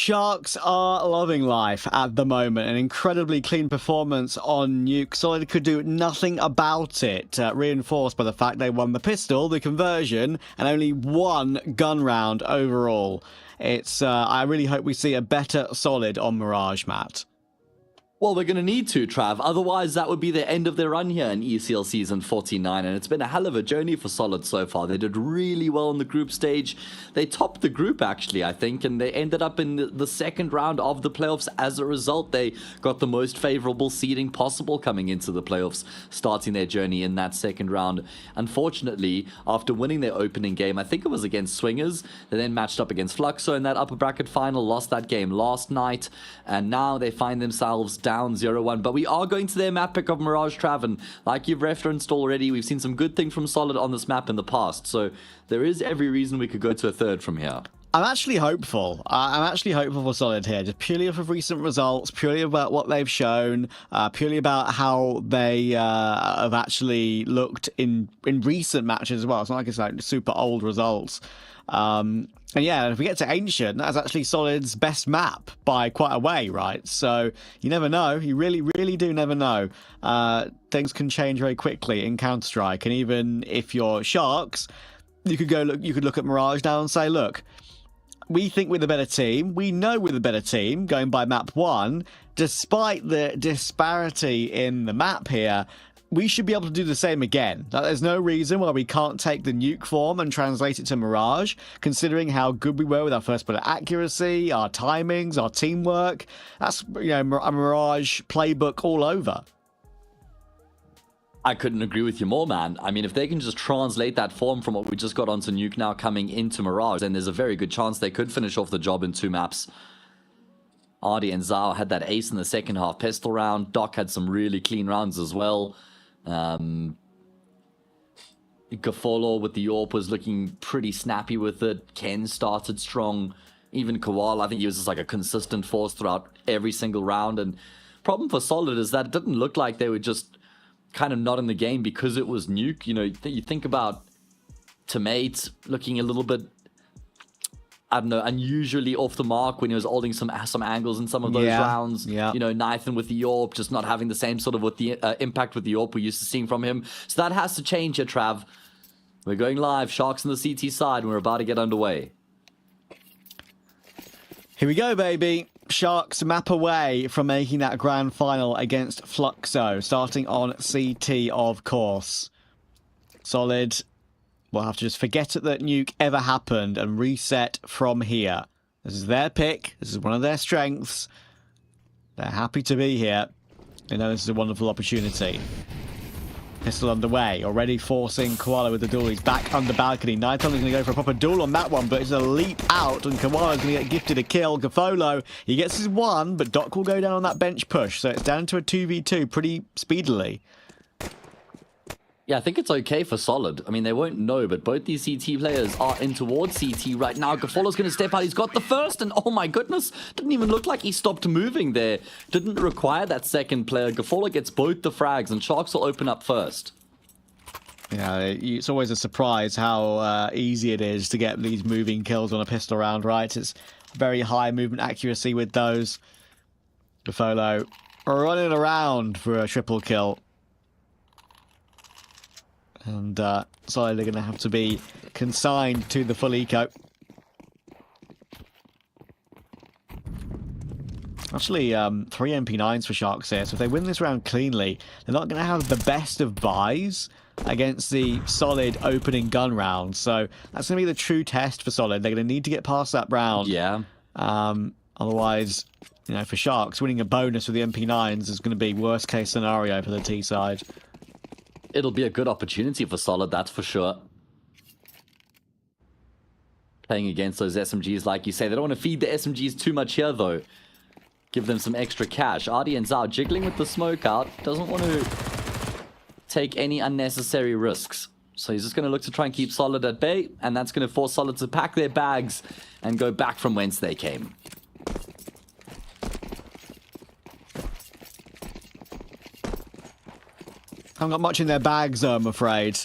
Sharks are loving life at the moment. An incredibly clean performance on Nuke. Solid could do nothing about it, reinforced by the fact they won the pistol, the conversion, and only one gun round overall. It's. I really hope we see a better Solid on Mirage, Matt. Well, we're going to need to, Trav. Otherwise, that would be the end of their run here in ESL Season 49. And it's been a hell of a journey for Solid so far. They did really well in the group stage. They topped the group, actually, I think. And they ended up in the second round of the playoffs. As a result, they got the most favorable seeding possible coming into the playoffs, starting their journey in that second round. Unfortunately, after winning their opening game, I think it was against Swingers, they then matched up against Fluxo in that upper bracket final, lost that game last night. And now they find themselves down 0-1, but we are going to their map pick of Mirage, Trav, and like you've referenced already, we've seen some good things from Solid on this map in the past, so there is every reason we could go to a third from here. I'm actually hopeful. I'm actually hopeful for Solid here, just purely off of recent results, purely about what they've shown, purely about how they have actually looked in recent matches as well. It's not like it's like super old results. And yeah, if we get to Ancient, that's actually Solid's best map by quite a way, right? So you never know. You really, really do never know. Things can change very quickly in Counter-Strike, and even if you're Sharks, you could look at Mirage now and say, look, we think we're the better team. We know we're the better team going by map 1. Despite the disparity in the map here, we should be able to do the same again. There's no reason why we can't take the Nuke form and translate it to Mirage, considering how good we were with our first bullet accuracy, our timings, our teamwork. That's, you know, a Mirage playbook all over. I couldn't agree with you more, man. I mean, if they can just translate that form from what we just got onto Nuke now coming into Mirage, then there's a very good chance they could finish off the job in 2 maps. Ardi and Zhao had that ace in the second half pistol round. Doc had some really clean rounds as well. Gafolo with the AWP was looking pretty snappy with it. Ken started strong. Even Kowal, I think he was just like a consistent force throughout every single round. And problem for Solid is that it didn't look like they were just kind of not in the game because it was Nuke. You know, you think about Tomate looking a little bit, I don't know, unusually off the mark when he was holding some angles in some of those rounds. Yeah. You know, Nathan with the AWP just not having the same sort of with the impact with the AWP we're used to seeing from him. So that has to change here, Trav. We're going live. Sharks on the CT side, and we're about to get underway. Here we go, baby. Sharks map away from making that grand final against Fluxo, starting on CT, of course. Solid. We'll have to just forget that Nuke ever happened and reset from here. This is their pick. This is one of their strengths. They're happy to be here. They know this is a wonderful opportunity. Pistol underway. Already forcing Koala with the duel. He's back under balcony. Nighton is going to go for a proper duel on that one, but it's a leap out, and Koala's going to get gifted a kill. Gafolo, he gets his 1, but Doc will go down on that bench push, so it's down to a 2v2 pretty speedily. Yeah, I think it's okay for Solid. I mean, they won't know, but both these CT players are in towards CT right now. Gafolo's going to step out. He's got the first, and oh my goodness, didn't even look like he stopped moving there. Didn't require that second player. Gafolo gets both the frags, and Sharks will open up first. Yeah, it's always a surprise how easy it is to get these moving kills on a pistol round, right? It's very high movement accuracy with those. Gafolo running around for a triple kill. And Solid are going to have to be consigned to the full eco. Actually, 3 MP9s for Sharks here, so if they win this round cleanly, they're not going to have the best of buys against the Solid opening gun round. So that's going to be the true test for Solid. They're going to need to get past that round. Yeah. Otherwise, you know, for Sharks, winning a bonus with the MP9s is going to be worst case scenario for the T side. It'll be a good opportunity for Solid, that's for sure. Playing against those SMGs, like you say. They don't want to feed the SMGs too much here, though. Give them some extra cash. Ardi and Zhao jiggling with the smoke out. Doesn't want to take any unnecessary risks. So he's just going to look to try and keep Solid at bay. And that's going to force Solid to pack their bags and go back from whence they came. Haven't got much in their bags, though, I'm afraid.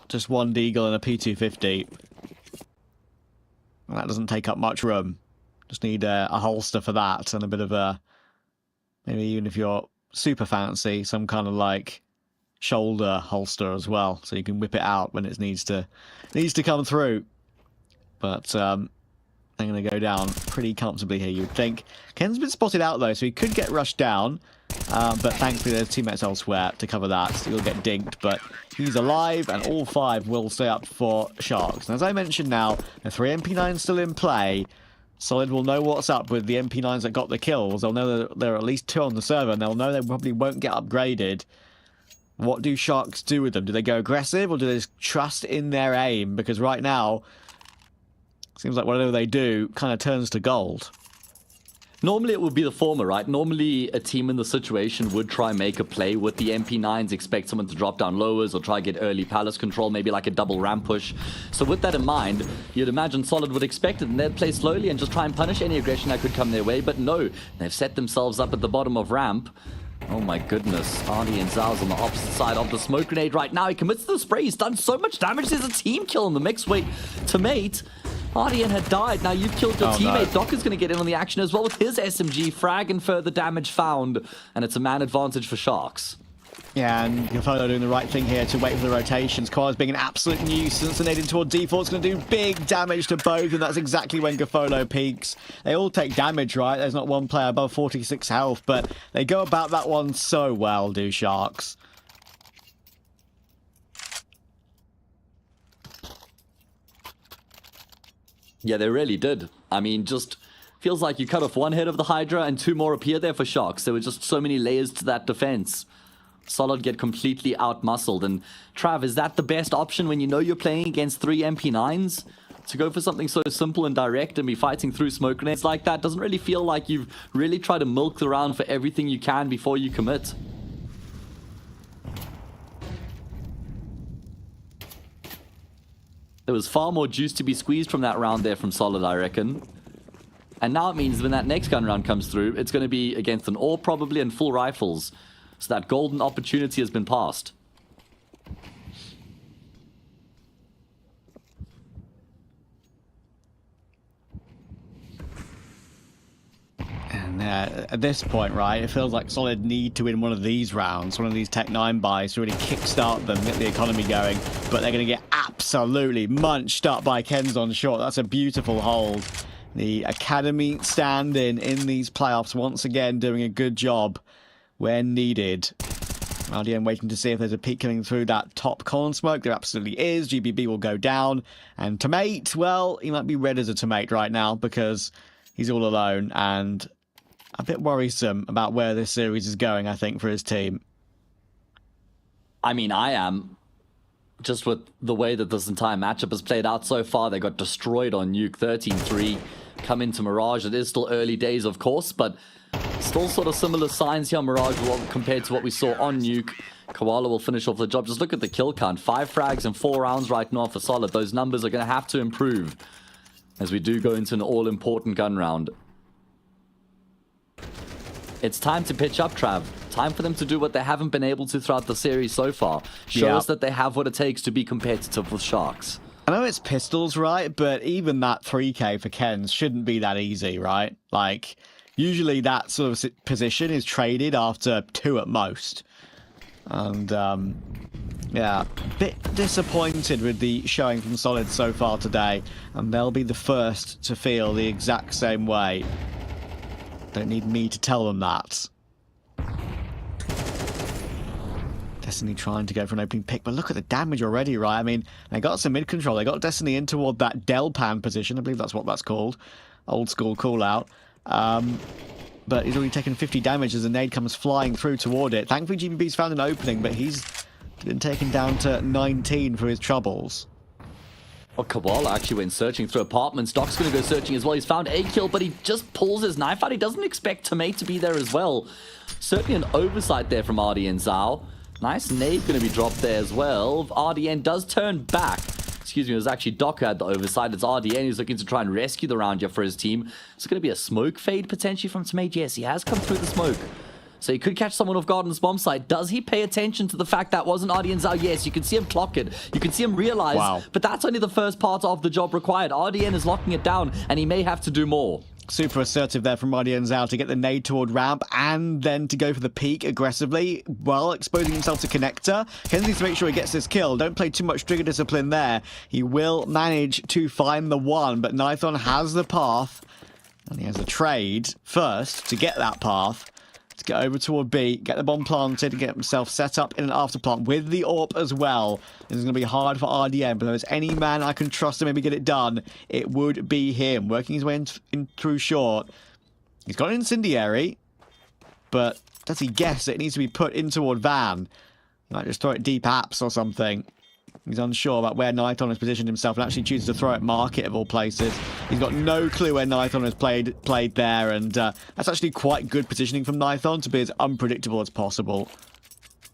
Just 1 Deagle and a P250. Well, that doesn't take up much room. Just need a holster for that and a bit of a, maybe even if you're super fancy, some kind of like shoulder holster as well, so you can whip it out when it needs to come through. But they're going to go down pretty comfortably here, you would think. Ken's been spotted out though, so he could get rushed down, but thankfully there's teammates elsewhere to cover that. So he'll get dinked, but he's alive, and all 5 will stay up for Sharks. And as I mentioned now, the 3 MP9s still in play. Solid will know what's up with the MP9s that got the kills. They'll know that there are at least 2 on the server, and they'll know they probably won't get upgraded. What do Sharks do with them? Do they go aggressive, or do they just trust in their aim? Because right now, it seems like whatever they do kind of turns to gold. Normally it would be the former, right? Normally a team in the situation would try and make a play with the MP9s, expect someone to drop down lowers or try and get early palace control, maybe like a double ramp push. So with that in mind, you'd imagine Solid would expect it, and they'd play slowly and just try and punish any aggression that could come their way. But no, they've set themselves up at the bottom of ramp. Oh my goodness, Arnie and Zhao's on the opposite side of the smoke grenade right now. He commits to the spray, he's done so much damage, there's a team kill in the mix. Wait, to mate. Ardian had died. Now you've killed your teammate. No. Doc is going to get in on the action as well with his SMG. Frag and further damage found. And it's a man advantage for Sharks. Yeah, and Gafolo doing the right thing here to wait for the rotations. Quaz being an absolute nuisance and heading toward default. It's going to do big damage to both, and that's exactly when Gafolo peaks. They all take damage, right? There's not one player above 46 health, but they go about that one so well, do Sharks. Yeah, they really did. I mean, just feels like you cut off one head of the Hydra and 2 more appear there for Sharks. There were just so many layers to that defense. Solid get completely out-muscled. And Trav, is that the best option when you know you're playing against 3 MP9s? To go for something so simple and direct and be fighting through smoke grenades like that doesn't really feel like you've really tried to milk the round for everything you can before you commit. There was far more juice to be squeezed from that round there from Solid, I reckon. And now it means when that next gun round comes through, it's going to be against an AWP probably and full rifles. So that golden opportunity has been passed. And at this point, right, it feels like Solid need to win one of these rounds, one of these Tech 9 buys to really kickstart them, get the economy going. But they're going to get absolutely munched up by Ken's on short. That's a beautiful hold. The Academy stand-in these playoffs, once again doing a good job when needed. RDM waiting to see if there's a peek coming through that top column smoke. There absolutely is. GBB will go down. And Tomate, well, he might be red as a Tomate right now because he's all alone and a bit worrisome about where this series is going, I think, for his team. I mean, I am. Just with the way that this entire matchup has played out so far, they got destroyed on Nuke 13-3. Come into Mirage. It is still early days, of course, but still sort of similar signs here on Mirage compared to what we saw on Nuke. Koala will finish off the job. Just look at the kill count. 5 frags and 4 rounds right now for Solid. Those numbers are going to have to improve as we do go into an all-important gun round. It's time to pitch up, Trav. Time for them to do what they haven't been able to throughout the series so far. Show us that they have what it takes to be competitive with Sharks. I know it's pistols, right? But even that 3k for Ken's shouldn't be that easy, right? Like, usually that sort of position is traded after 2 at most. And, yeah, a bit disappointed with the showing from Solid so far today. And they'll be the first to feel the exact same way. Don't need me to tell them that. Destiny trying to go for an opening pick, but look at the damage already, right? I mean, they got some mid control. They got Destiny in toward that Delpan position. I believe that's what that's called. Old school call out. But he's already taken 50 damage as a nade comes flying through toward it. Thankfully, GBB's found an opening, but he's been taken down to 19 for his troubles. Oh, Koala actually went searching through apartments. Doc's going to go searching as well. He's found a kill, but he just pulls his knife out. He doesn't expect Tomate to be there as well. Certainly an oversight there from RDN Zhao. Nice nade going to be dropped there as well. RDN does turn back. Excuse me, it was actually Doc who had the oversight. It's RDN who's looking to try and rescue the round here for his team. It's going to be a smoke fade potentially from Tomate. Yes, he has come through the smoke. So he could catch someone off guard on this bomb site. Does he pay attention to the fact that wasn't RDN Zhao? Yes, you can see him clock it. You can see him realize. Wow. But that's only the first part of the job required. RDN is locking it down, and he may have to do more. Super assertive there from RDN Zhao to get the nade toward ramp and then to go for the peak aggressively while exposing himself to connector. Kenz needs to make sure he gets this kill. Don't play too much trigger discipline there. He will manage to find the one, but Nithon has the path and he has a trade first to get that path. To get over toward B, get the bomb planted, and get himself set up in an afterplant with the AWP as well. This is going to be hard for RDN, but if there's any man I can trust to maybe get it done, it would be him. Working his way in through short. He's got an incendiary, but does he guess it needs to be put in toward Van? He might just throw it deep apps or something. He's unsure about where Nithon has positioned himself and actually chooses to throw it market of all places. He's got no clue where Nithon has played there, and that's actually quite good positioning from Nithon to be as unpredictable as possible.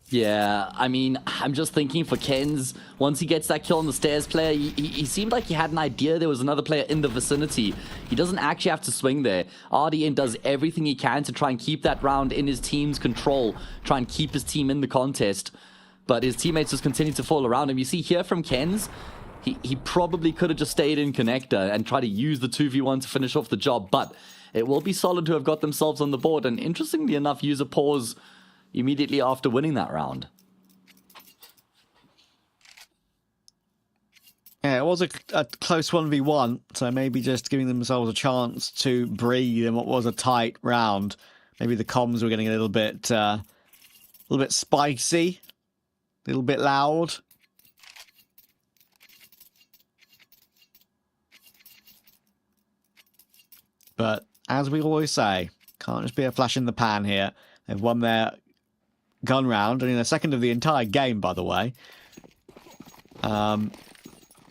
Yeah, I mean, I'm just thinking for Kenz, once he gets that kill on the stairs player, he seemed like he had an idea there was another player in the vicinity. He doesn't actually have to swing there. RDN does everything he can to try and keep that round in his team's control, try and keep his team in the contest. But his teammates just continue to fall around him. You see here from Kenz, he probably could have just stayed in connector and tried to use the 2v1 to finish off the job. But it will be solid to have got themselves on the board. And interestingly enough, use a pause immediately after winning that round. Yeah, it was a close 1v1, so maybe just giving themselves a chance to breathe in what was a tight round. Maybe the comms were getting a little bit spicy. A little bit loud. But as we always say, can't just be a flash in the pan here. They've won their gun round, and in the second of the entire game, by the way.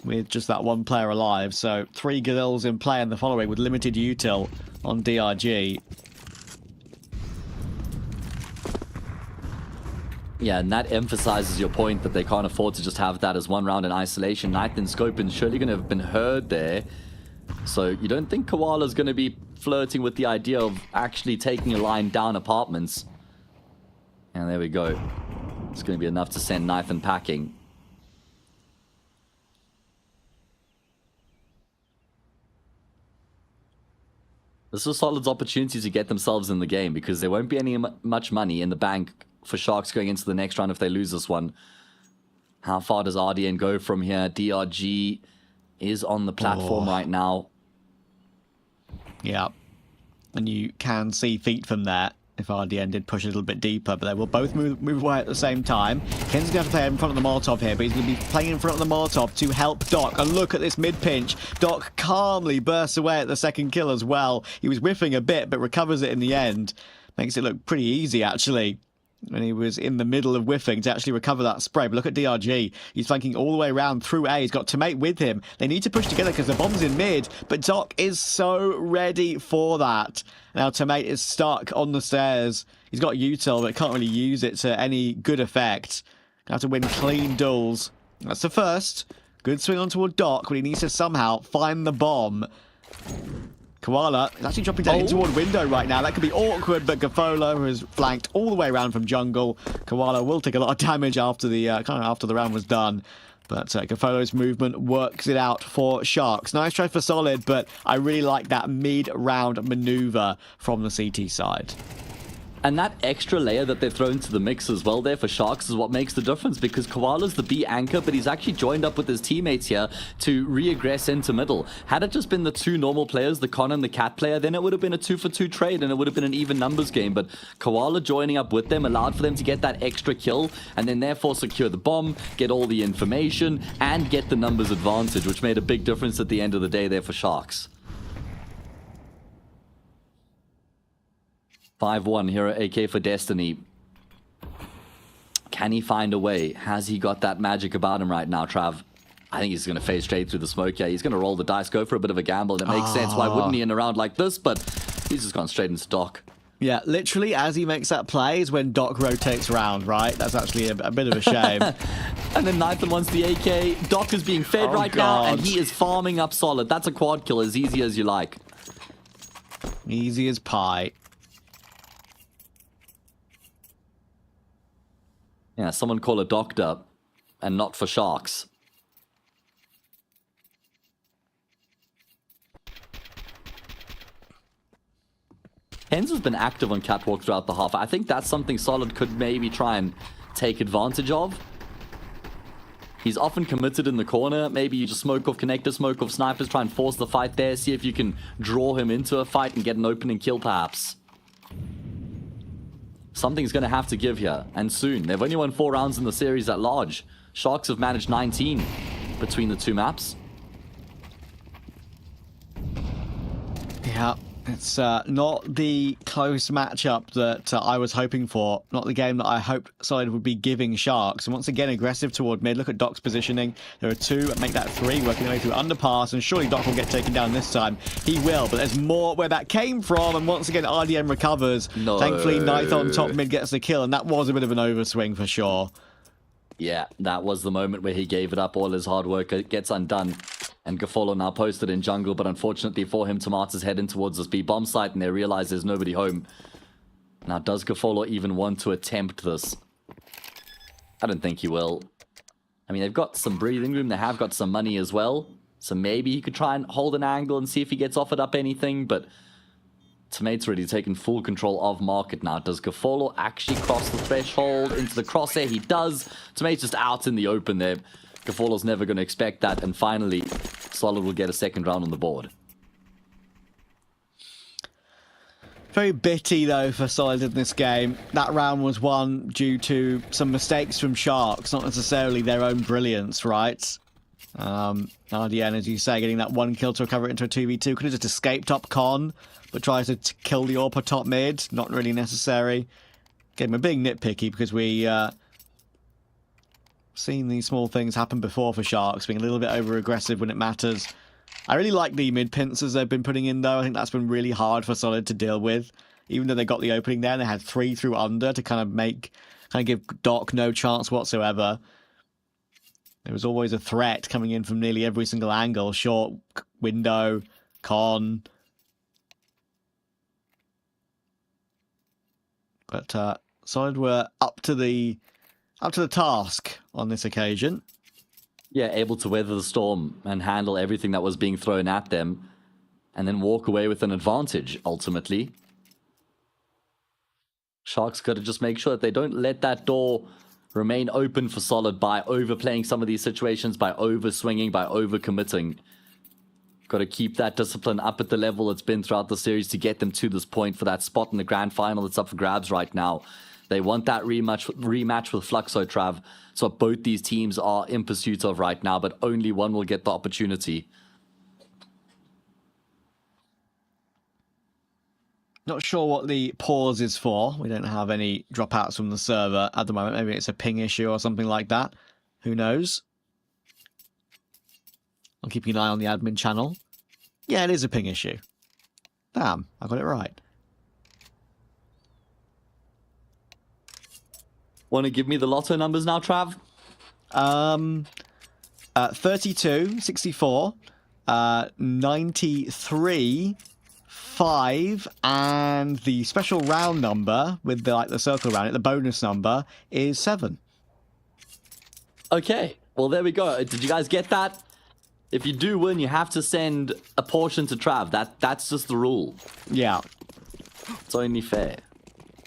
With just that one player alive. So 3 Galils in play in the following with limited util on DRG. Yeah, and that emphasizes your point that they can't afford to just have that as one round in isolation. Ninth in scope is surely going to have been heard there. So you don't think Koala's going to be flirting with the idea of actually taking a line down apartments. And there we go. It's going to be enough to send Nathan packing. This is Solid's opportunity to get themselves in the game because there won't be any much money in the bank for Sharks going into the next round if they lose this one. How far does RDN go from here? DRG is on the platform right now. Yeah. And you can see feet from there if RDN did push a little bit deeper, but they will both move away at the same time. Ken's going to have to play in front of the Molotov here, but he's going to be playing in front of the Molotov to help Doc. And look at this mid-pinch. Doc calmly bursts away at the second kill as well. He was whiffing a bit, but recovers it in the end. Makes it look pretty easy, actually, when he was in the middle of whiffing to actually recover that spray. But look at DRG. He's flanking all the way around through A. He's got Tomate with him. They need to push together because the bomb's in mid. But Doc is so ready for that. Now Tomate is stuck on the stairs. He's got util, but can't really use it to any good effect. Gonna have to win clean duels. That's the first. Good swing on toward Doc, but he needs to somehow find the bomb. Koala is actually dropping down toward window right now. That could be awkward, but Gafolo has flanked all the way around from jungle. Koala will take a lot of damage after the after the round was done. But Gafolo's movement works it out for Sharks. Nice try for Solid, but I really like that mid-round maneuver from the CT side. And that extra layer that they've thrown to the mix as well there for Sharks is what makes the difference, because Koala's the B anchor, but he's actually joined up with his teammates here to re-aggress into middle. Had it just been the two normal players, the Con and the Cat player, then it would have been a 2-for-2 trade and it would have been an even numbers game. But Koala joining up with them allowed for them to get that extra kill and then therefore secure the bomb, get all the information, and get the numbers advantage, which made a big difference at the end of the day there for Sharks. 5-1 here at AK for Destiny. Can he find a way? Has he got that magic about him right now, Trav? I think he's going to fade straight through the smoke here. He's going to roll the dice, go for a bit of a gamble, and it makes sense. Why wouldn't he in a round like this? But he's just gone straight into Doc. Yeah, literally as he makes that play is when Doc rotates round, right? That's actually a bit of a shame. And then Nathan wants the AK. Doc is being fed right now, and he is farming up Solid. That's a quad kill, as easy as you like. Easy as pie. Yeah, someone call a doctor, and not for Sharks. Hens has been active on Catwalk throughout the half. I think that's something Solid could maybe try and take advantage of. He's often committed in the corner. Maybe you just smoke off connector, smoke off snipers, try and force the fight there. See if you can draw him into a fight and get an opening kill, perhaps. Something's going to have to give here, and soon. They've only won 4 rounds in the series at large. Sharks have managed 19 between the 2 maps. Yeah, it's not the close matchup that I was hoping for. Not the game that I hoped Solid would be giving Sharks. And once again, aggressive toward mid. Look at Doc's positioning. There are 2, make that 3, working their way through underpass. And surely Doc will get taken down this time. He will, but there's more where that came from. And once again, RDM recovers. No. Thankfully, Ninth on top mid gets the kill. And that was a bit of an overswing for sure. Yeah, that was the moment where he gave it up. All his hard work gets undone. And Gafolo now posted in jungle, but unfortunately for him, Tomato's heading towards this B-bomb site, and they realize there's nobody home. Now, does Gafolo even want to attempt this? I don't think he will. I mean, they've got some breathing room. They have got some money as well. So maybe he could try and hold an angle and see if he gets offered up anything, but Tomato's already taken full control of market now. Does Gafolo actually cross the threshold into the crosshair? He does. Tomato's just out in the open there. Gafolo's never going to expect that, and finally, Solid will get a second round on the board. Very bitty, though, for Solid in this game. That round was won due to some mistakes from Sharks, not necessarily their own brilliance, right? RDN, as you say, getting that 1 kill to recover it into a 2v2. Could have just escaped up Con, but tries to kill the AWP top mid. Not really necessary. Again, we're being nitpicky because we... seen these small things happen before for Sharks, being a little bit over-aggressive when it matters. I really like the mid-pincers they've been putting in, though. I think that's been really hard for Solid to deal with. Even though they got the opening there, and they had 3 through under to kind of give Doc no chance whatsoever. There was always a threat coming in from nearly every single angle. Short, window, con. But Solid were up to the task on this occasion. Yeah, able to weather the storm and handle everything that was being thrown at them, and then walk away with an advantage, ultimately. Sharks got to just make sure that they don't let that door remain open for Solid by overplaying some of these situations, by over-swinging, by over-committing. Got to keep that discipline up at the level it's been throughout the series to get them to this point for that spot in the grand final that's up for grabs right now. They want that rematch with Fluxo, Trav. It's what both these teams are in pursuit of right now, but only one will get the opportunity. Not sure what the pause is for. We don't have any dropouts from the server at the moment. Maybe it's a ping issue or something like that. Who knows? I'm keeping an eye on the admin channel. Yeah, it is a ping issue. Damn, I got it right. Want to give me the lotto numbers now, Trav? 32, 64, 93, 5, and the special round number with the circle around it, the bonus number, is 7. Okay, well, there we go. Did you guys get that? If you do win, you have to send a portion to Trav. That's just the rule. Yeah. It's only fair.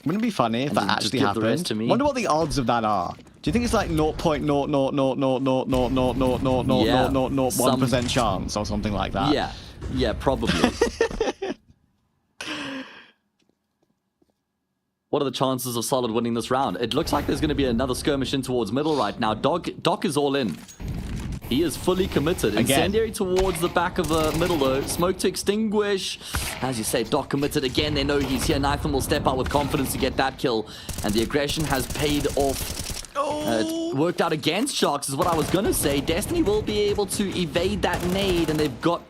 Wouldn't it be funny if that actually happened? To me. Wonder what the odds of that are. Do you think it's like 0.000000001% chance or something like that? Yeah, probably. What are the chances of Solid winning this round? It looks like there's going to be another skirmish in towards middle right now. Doc is all in. He is fully committed. Incendiary towards the back of the middle, though. Smoke to extinguish. As you say, Doc committed again. They know he's here. Nathan will step out with confidence to get that kill. And the aggression has paid off. It worked out against Sharks, is what I was going to say. Destiny will be able to evade that nade, and they've got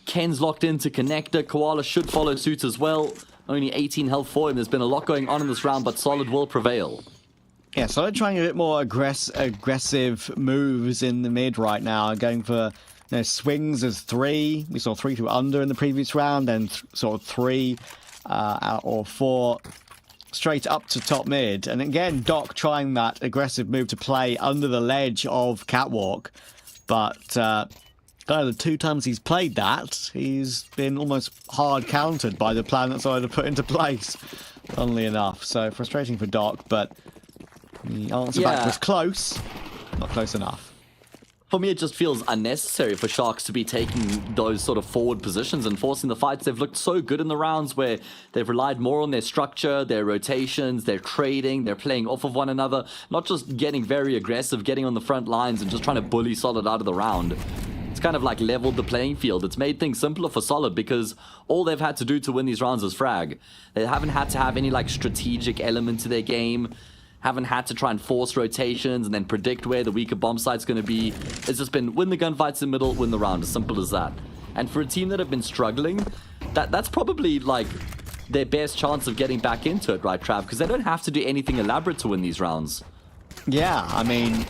Ken's locked into connector. Koala should follow suit as well. Only 18 health for him. There's been a lot going on in this round, but Solid will prevail. Yeah, Solid trying a bit more aggressive moves in the mid right now, going for swings as 3. We saw 3 through under in the previous round, then sort of 3 out or 4 straight up to top mid. And again, Doc trying that aggressive move to play under the ledge of Catwalk, but kind of the 2 times he's played that, he's been almost hard countered by the plan that's already put into place, funnily enough. So frustrating for Doc, but the answer back was close, not close enough. For me, it just feels unnecessary for Sharks to be taking those sort of forward positions and forcing the fights. They've looked so good in the rounds where they've relied more on their structure, their rotations, their trading, they're playing off of one another, not just getting very aggressive, getting on the front lines and just trying to bully Solid out of the round. It's kind of like leveled the playing field. It's made things simpler for Solid because all they've had to do to win these rounds is frag. They haven't had to have any like strategic element to their game. Haven't had to try and force rotations and then predict where the weaker bomb site's going to be. It's just been win the gunfights in the middle, win the round. As simple as that. And for a team that have been struggling, that's probably like their best chance of getting back into it, right, Trav? Because they don't have to do anything elaborate to win these rounds. Yeah, I mean,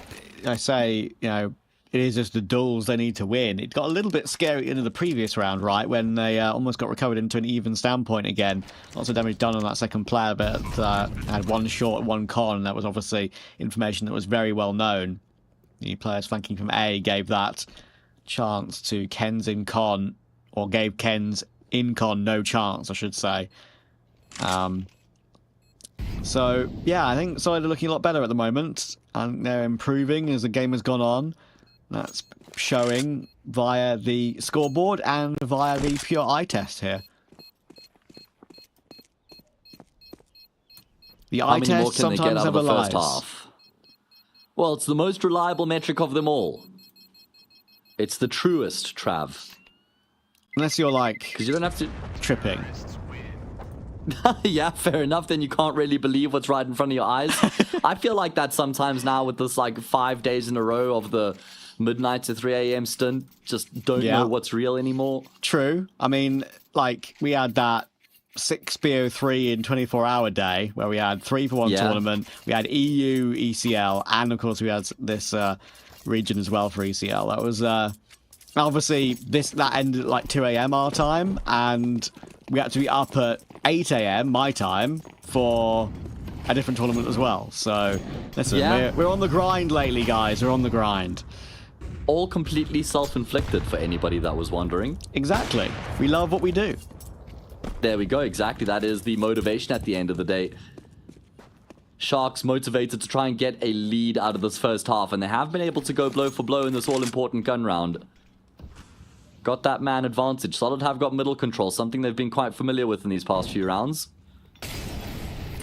I say, you know, it is just the duels they need to win. It got a little bit scary into the previous round, right, when they almost got recovered into an even standpoint again. Lots of damage done on that second player, but had 1 short, 1 con. That was obviously information that was very well known. The players flanking from A gave that chance to Ken's in con, or gave Ken's in con no chance, I should say. So, yeah, I think Solid are looking a lot better at the moment. And they're improving as the game has gone on. That's showing via the scoreboard and via the pure eye test here. The eye test sometimes never lies. Well, it's the most reliable metric of them all. It's the truest, Trav. Unless you're like... Because you don't have to... tripping. Yeah, fair enough. Then you can't really believe what's right in front of your eyes. I feel like that sometimes now with this like 5 days in a row of the midnight to 3 a.m. stint. Just don't know what's real anymore. True. I mean, like we had that 6 BO3 in 24-hour day where we had 3 for 1 tournament. We had EU, ECL, and of course we had this region as well for ECL. That was obviously that ended at like 2 a.m. our time, and we had to be up at 8 a.m. my time for a different tournament as well. So listen, we're on the grind lately, guys. We're on the grind. All completely self-inflicted for anybody that was wondering. Exactly. We love what we do. There we go. Exactly. That is the motivation at the end of the day. Sharks motivated to try and get a lead out of this first half, and they have been able to go blow for blow in this all-important gun round. Got that man advantage. Solid have got middle control, something they've been quite familiar with in these past few rounds.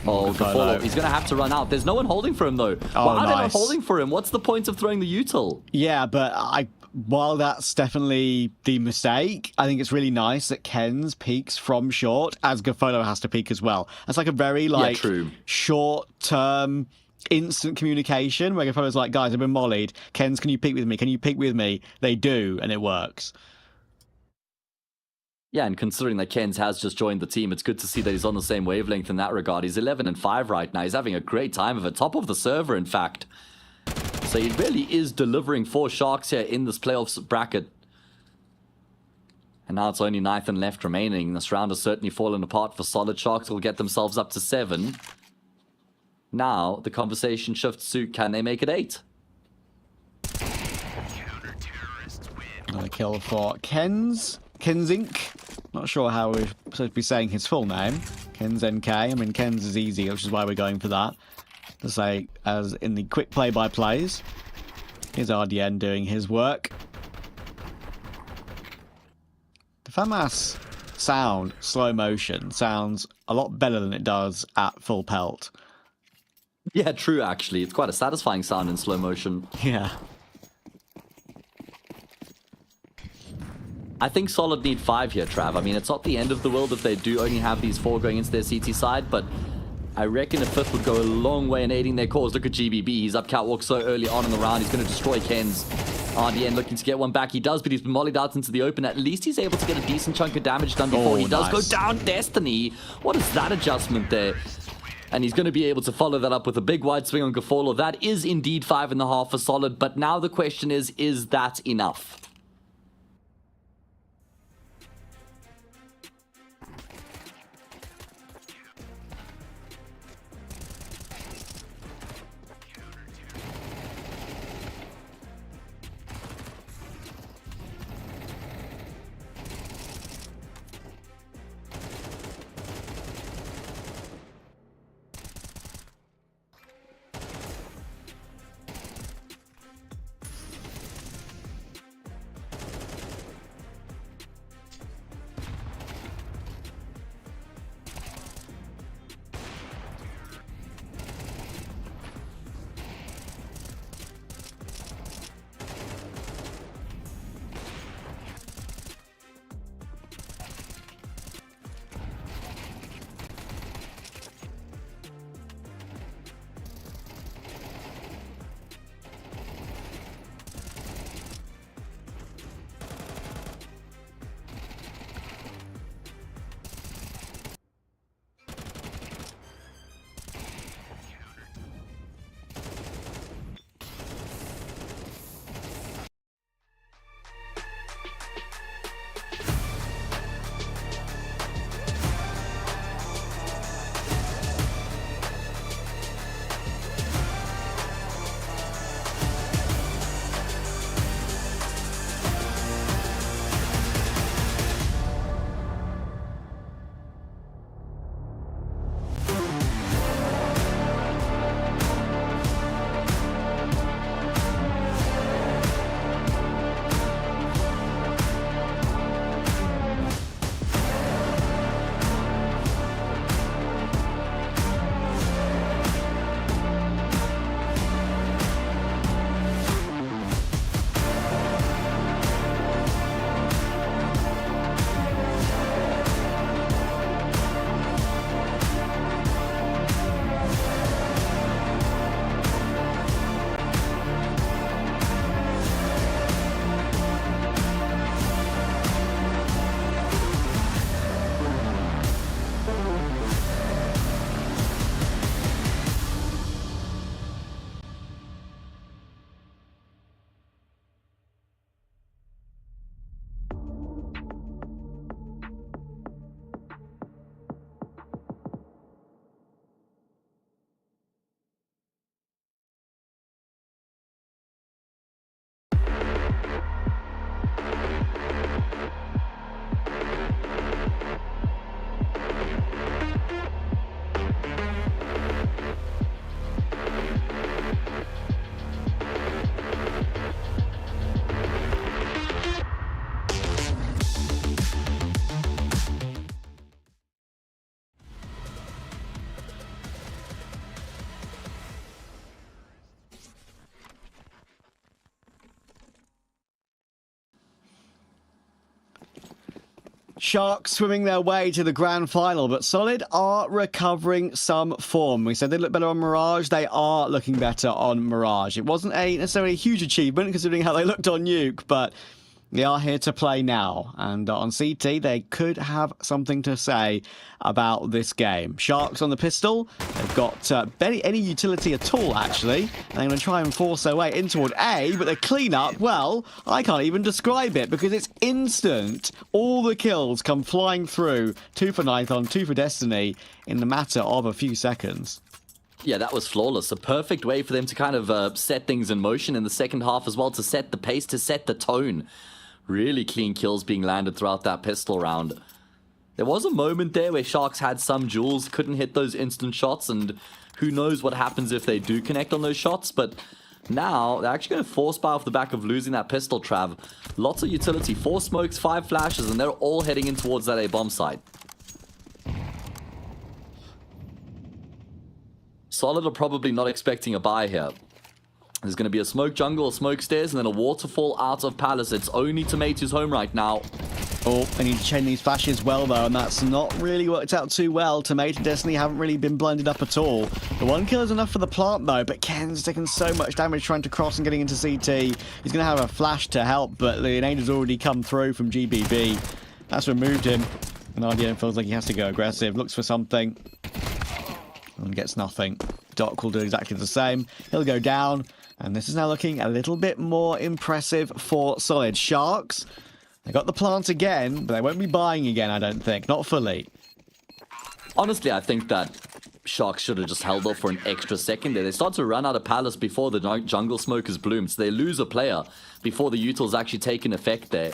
Oh, Gafolo. He's going to have to run out. There's no one holding for him, though. Oh, Why are they not holding for him? What's the point of throwing the util? Yeah, but while that's definitely the mistake, I think it's really nice that Ken's peeks from short, as Gafolo has to peek as well. That's like a very, like, short-term, instant communication, where Gafolo's like, guys, I've been mollied. Ken's, can you peek with me? Can you peek with me? They do, and it works. Yeah, and considering that Ken's has just joined the team, it's good to see that he's on the same wavelength in that regard. He's 11-5 right now. He's having a great time of it. Top of the server, in fact. So he really is delivering for Sharks here in this playoffs bracket. And now it's only Nathan left remaining. This round has certainly fallen apart for Solid. Sharks will get themselves up to 7. Now, the conversation shifts to, can they make it 8? Another kill for Ken's. Kenzink. Not sure how we're supposed to be saying his full name. Ken's NK. I mean, Ken's is easy, which is why we're going for that. To say, as in the quick play-by-plays. Here's RDN doing his work. The FAMAS sound, slow motion, sounds a lot better than it does at full pelt. Yeah, true, actually. It's quite a satisfying sound in slow motion. Yeah. I think Solid need 5 here, Trav. I mean, it's not the end of the world if they do only have these 4 going into their CT side, but I reckon a 5th would go a long way in aiding their cause. Look at GBB. He's up catwalk so early on in the round. He's going to destroy Ken's. RDN looking to get one back. He does, but he's been mollied out into the open. At least he's able to get a decent chunk of damage done before he does go down. Destiny. What is that adjustment there? And he's going to be able to follow that up with a big wide swing on Gafolo. That is indeed 5.5 for Solid, but now the question is that enough? Sharks swimming their way to the grand final, but Solid are recovering some form. We said they look better on Mirage. They are looking better on Mirage. It wasn't necessarily a huge achievement considering how they looked on Nuke, but they are here to play now. And on CT, they could have something to say about this game. Sharks on the pistol. They've got any utility at all, actually. They're going to try and force their way in toward A, but the cleanup, well, I can't even describe it because it's instant. All the kills come flying through. 2 for Nython, 2 for Destiny in the matter of a few seconds. Yeah, that was flawless. A perfect way for them to kind of set things in motion in the second half as well, to set the pace, to set the tone. Really clean kills being landed throughout that pistol round. There was a moment there where Sharks had some jewels, couldn't hit those instant shots, and who knows what happens if they do connect on those shots, but now they're actually going to force buy off the back of losing that pistol, Trav. Lots of utility, 4 smokes, 5 flashes, and they're all heading in towards that A bomb site. Solid are probably not expecting a buy here. There's going to be a smoke jungle, a smoke stairs, and then a waterfall out of Palace. It's only Tomato's home right now. Oh, they need to chain these flashes well, though, and that's not really worked out too well. Tomato and Destiny haven't really been blinded up at all. The 1 kill is enough for the plant, though, but Ken's taking so much damage trying to cross and getting into CT. He's going to have a flash to help, but the nade has already come through from GBB. That's removed him, and RDN feels like he has to go aggressive. Looks for something, and gets nothing. Doc will do exactly the same. He'll go down. And this is now looking a little bit more impressive for Solid. Sharks, they got the plant again, but they won't be buying again, I don't think. Not fully. Honestly, I think that Sharks should have just held off for an extra second there. They start to run out of Palace before the jungle smoke has bloomed, so they lose a player before the utils actually take an effect there.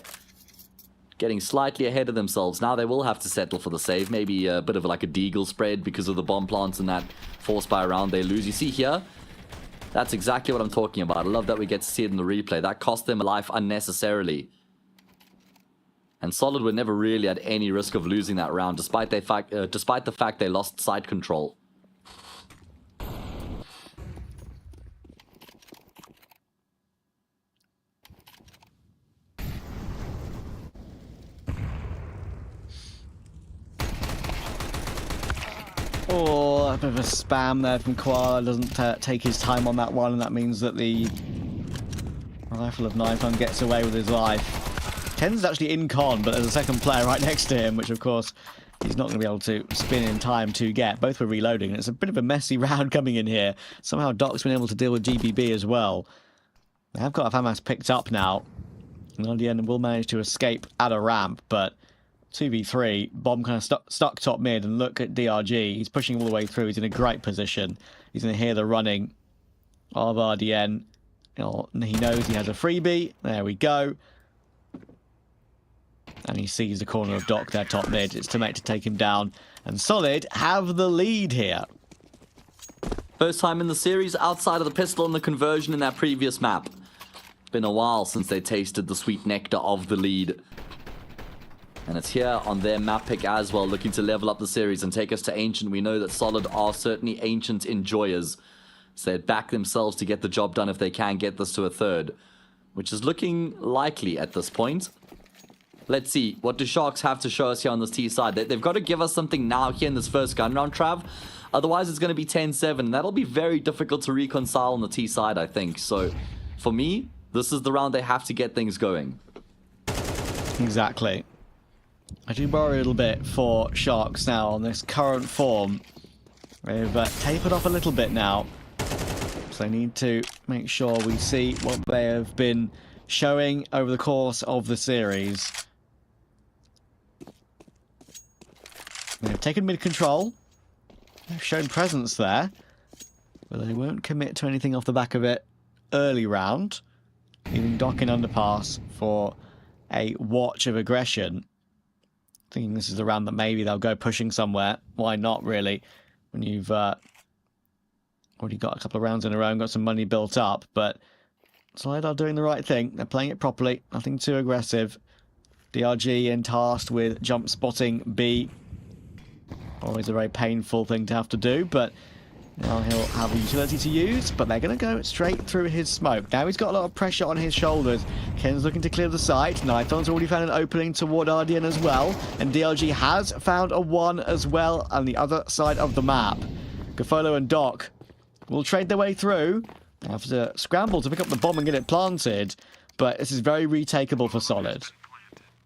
Getting slightly ahead of themselves. Now they will have to settle for the save. Maybe a bit of like a deagle spread because of the bomb plants and that force buy round they lose. You see here? That's exactly what I'm talking about. I love that we get to see it in the replay. That cost them a life unnecessarily. And Solid were never really at any risk of losing that round, despite the fact they lost side control. Oh, a bit of a spam there from Koala. Doesn't take his time on that one, and that means that the rifle of Nython gets away with his life. Ken's actually in con, but there's a second player right next to him, which of course he's not going to be able to spin in time to get. Both were reloading, and it's a bit of a messy round coming in here. Somehow Doc's been able to deal with GBB as well. They have got a FAMAS picked up now, and RDN will manage to escape at a ramp, but 2v3, Bomb kind of stuck top mid, and look at DRG. He's pushing all the way through. He's in a great position. He's going to hear the running of RDN. He knows he has a freebie. There we go. And he sees the corner of Doc there top mid. It's Tomato to take him down. And Solid have the lead here. First time in the series outside of the pistol and the conversion in that previous map. Been a while since they tasted the sweet nectar of the lead. And it's here on their map pick as well, looking to level up the series and take us to Ancient. We know that Solid are certainly Ancient enjoyers. So they'd back themselves to get the job done if they can get this to a third, which is looking likely at this point. Let's see, what do Sharks have to show us here on this T side? They've got to give us something now here in this first gun round, Trav. Otherwise, it's going to be 10-7, and that'll be very difficult to reconcile on the T side, I think. So, for me, this is the round they have to get things going. Exactly. I do worry a little bit for Sharks now on this current form. They've tapered off a little bit now. So they need to make sure we see what they have been showing over the course of the series. They've taken mid-control. They've shown presence there. But they won't commit to anything off the back of it early round. Leaving Doc in underpass for a watch of aggression. Thinking this is the round that maybe they'll go pushing somewhere. Why not, really? When you've already got a couple of rounds in a row and got some money built up. But Solid are doing the right thing. They're playing it properly. Nothing too aggressive. DRG tasked with jump spotting B. Always a very painful thing to have to do, but Well, he'll have a utility to use, but they're going to go straight through his smoke. Now he's got a lot of pressure on his shoulders. Ken's looking to clear the site. Nithon's already found an opening toward RDN as well. And DRG has found a 1 as well on the other side of the map. Gafolo and Doc will trade their way through. They have to scramble to pick up the bomb and get it planted. But this is very retakeable for Solid.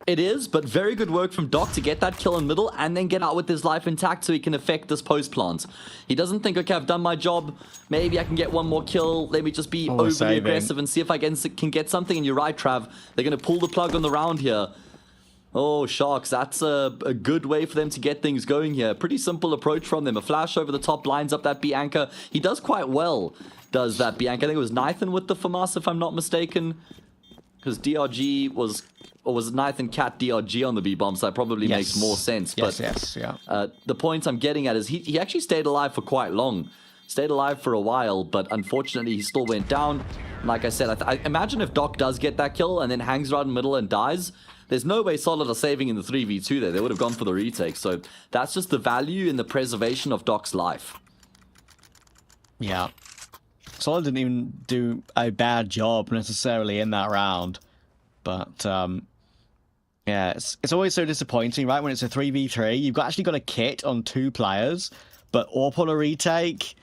It is, but very good work from Doc to get that kill in middle and then get out with his life intact so he can affect this post plant. He doesn't think, okay, I've done my job. Maybe I can get one more kill. Let me just be overly aggressive and see if I can get something. And you're right, Trav. They're going to pull the plug on the round here. Oh, Sharks, that's a good way for them to get things going here. Pretty simple approach from them. A flash over the top lines up that Bianca. He does quite well, does that Bianca. I think it was Nithan with the FAMAS, if I'm not mistaken. Because DRG was... Or was it Nathan Cat DRG on the B-bomb side? Probably makes more sense. But, the point I'm getting at is he actually stayed alive for quite long. Stayed alive for a while, but unfortunately he still went down. Like I said, I imagine if Doc does get that kill and then hangs around in the middle and dies, there's no way Solid are saving in the 3v2 there. They would have gone for the retake. So that's just the value in the preservation of Doc's life. Yeah. Solid didn't even do a bad job necessarily in that round. But, yeah, it's always so disappointing, right? When it's a 3v3, you've actually got a kit on 2 players, but AWP on a retake.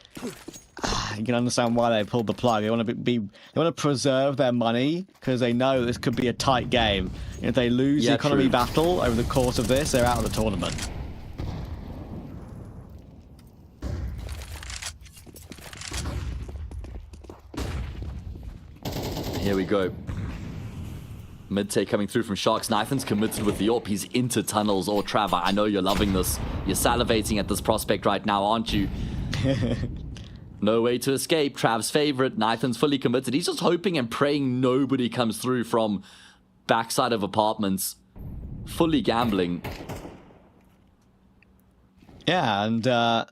You can understand why they pulled the plug. They want to preserve their money because they know this could be a tight game. If they lose the economy battle over the course of this, they're out of the tournament. Here we go. Mid-take coming through from Sharks. Nathan's committed with the AWP. He's into tunnels. Oh, Trav, I know you're loving this. You're salivating at this prospect right now, aren't you? No way to escape. Trav's favorite. Nathan's fully committed. He's just hoping and praying nobody comes through from backside of apartments. Fully gambling. Yeah, and,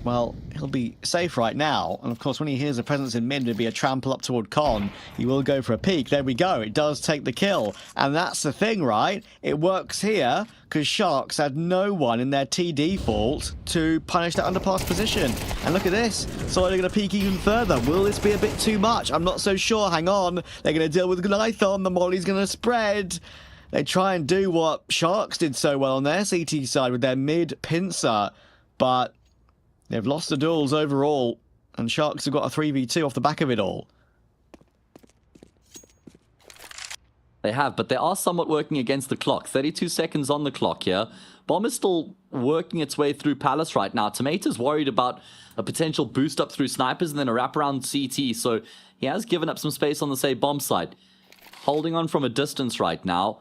well, he'll be safe right now. And of course, when he hears a presence in mid, it'd be a trample up toward Con. He will go for a peek. There we go. It does take the kill. And that's the thing, right? It works here because Sharks had no one in their T default to punish that underpass position. And look at this. So they're going to peek even further. Will this be a bit too much? I'm not so sure. Hang on. They're going to deal with Glython. The molly's going to spread. They try and do what Sharks did so well on their CT side with their mid pincer. But they've lost the duels overall, and Sharks have got a 3v2 off the back of it all. They have, but they are somewhat working against the clock. 32 seconds on the clock here. Bomb is still working its way through Palace right now. Tomato's worried about a potential boost up through snipers and then a wraparound CT, so he has given up some space on the, say, bomb side. Holding on from a distance right now.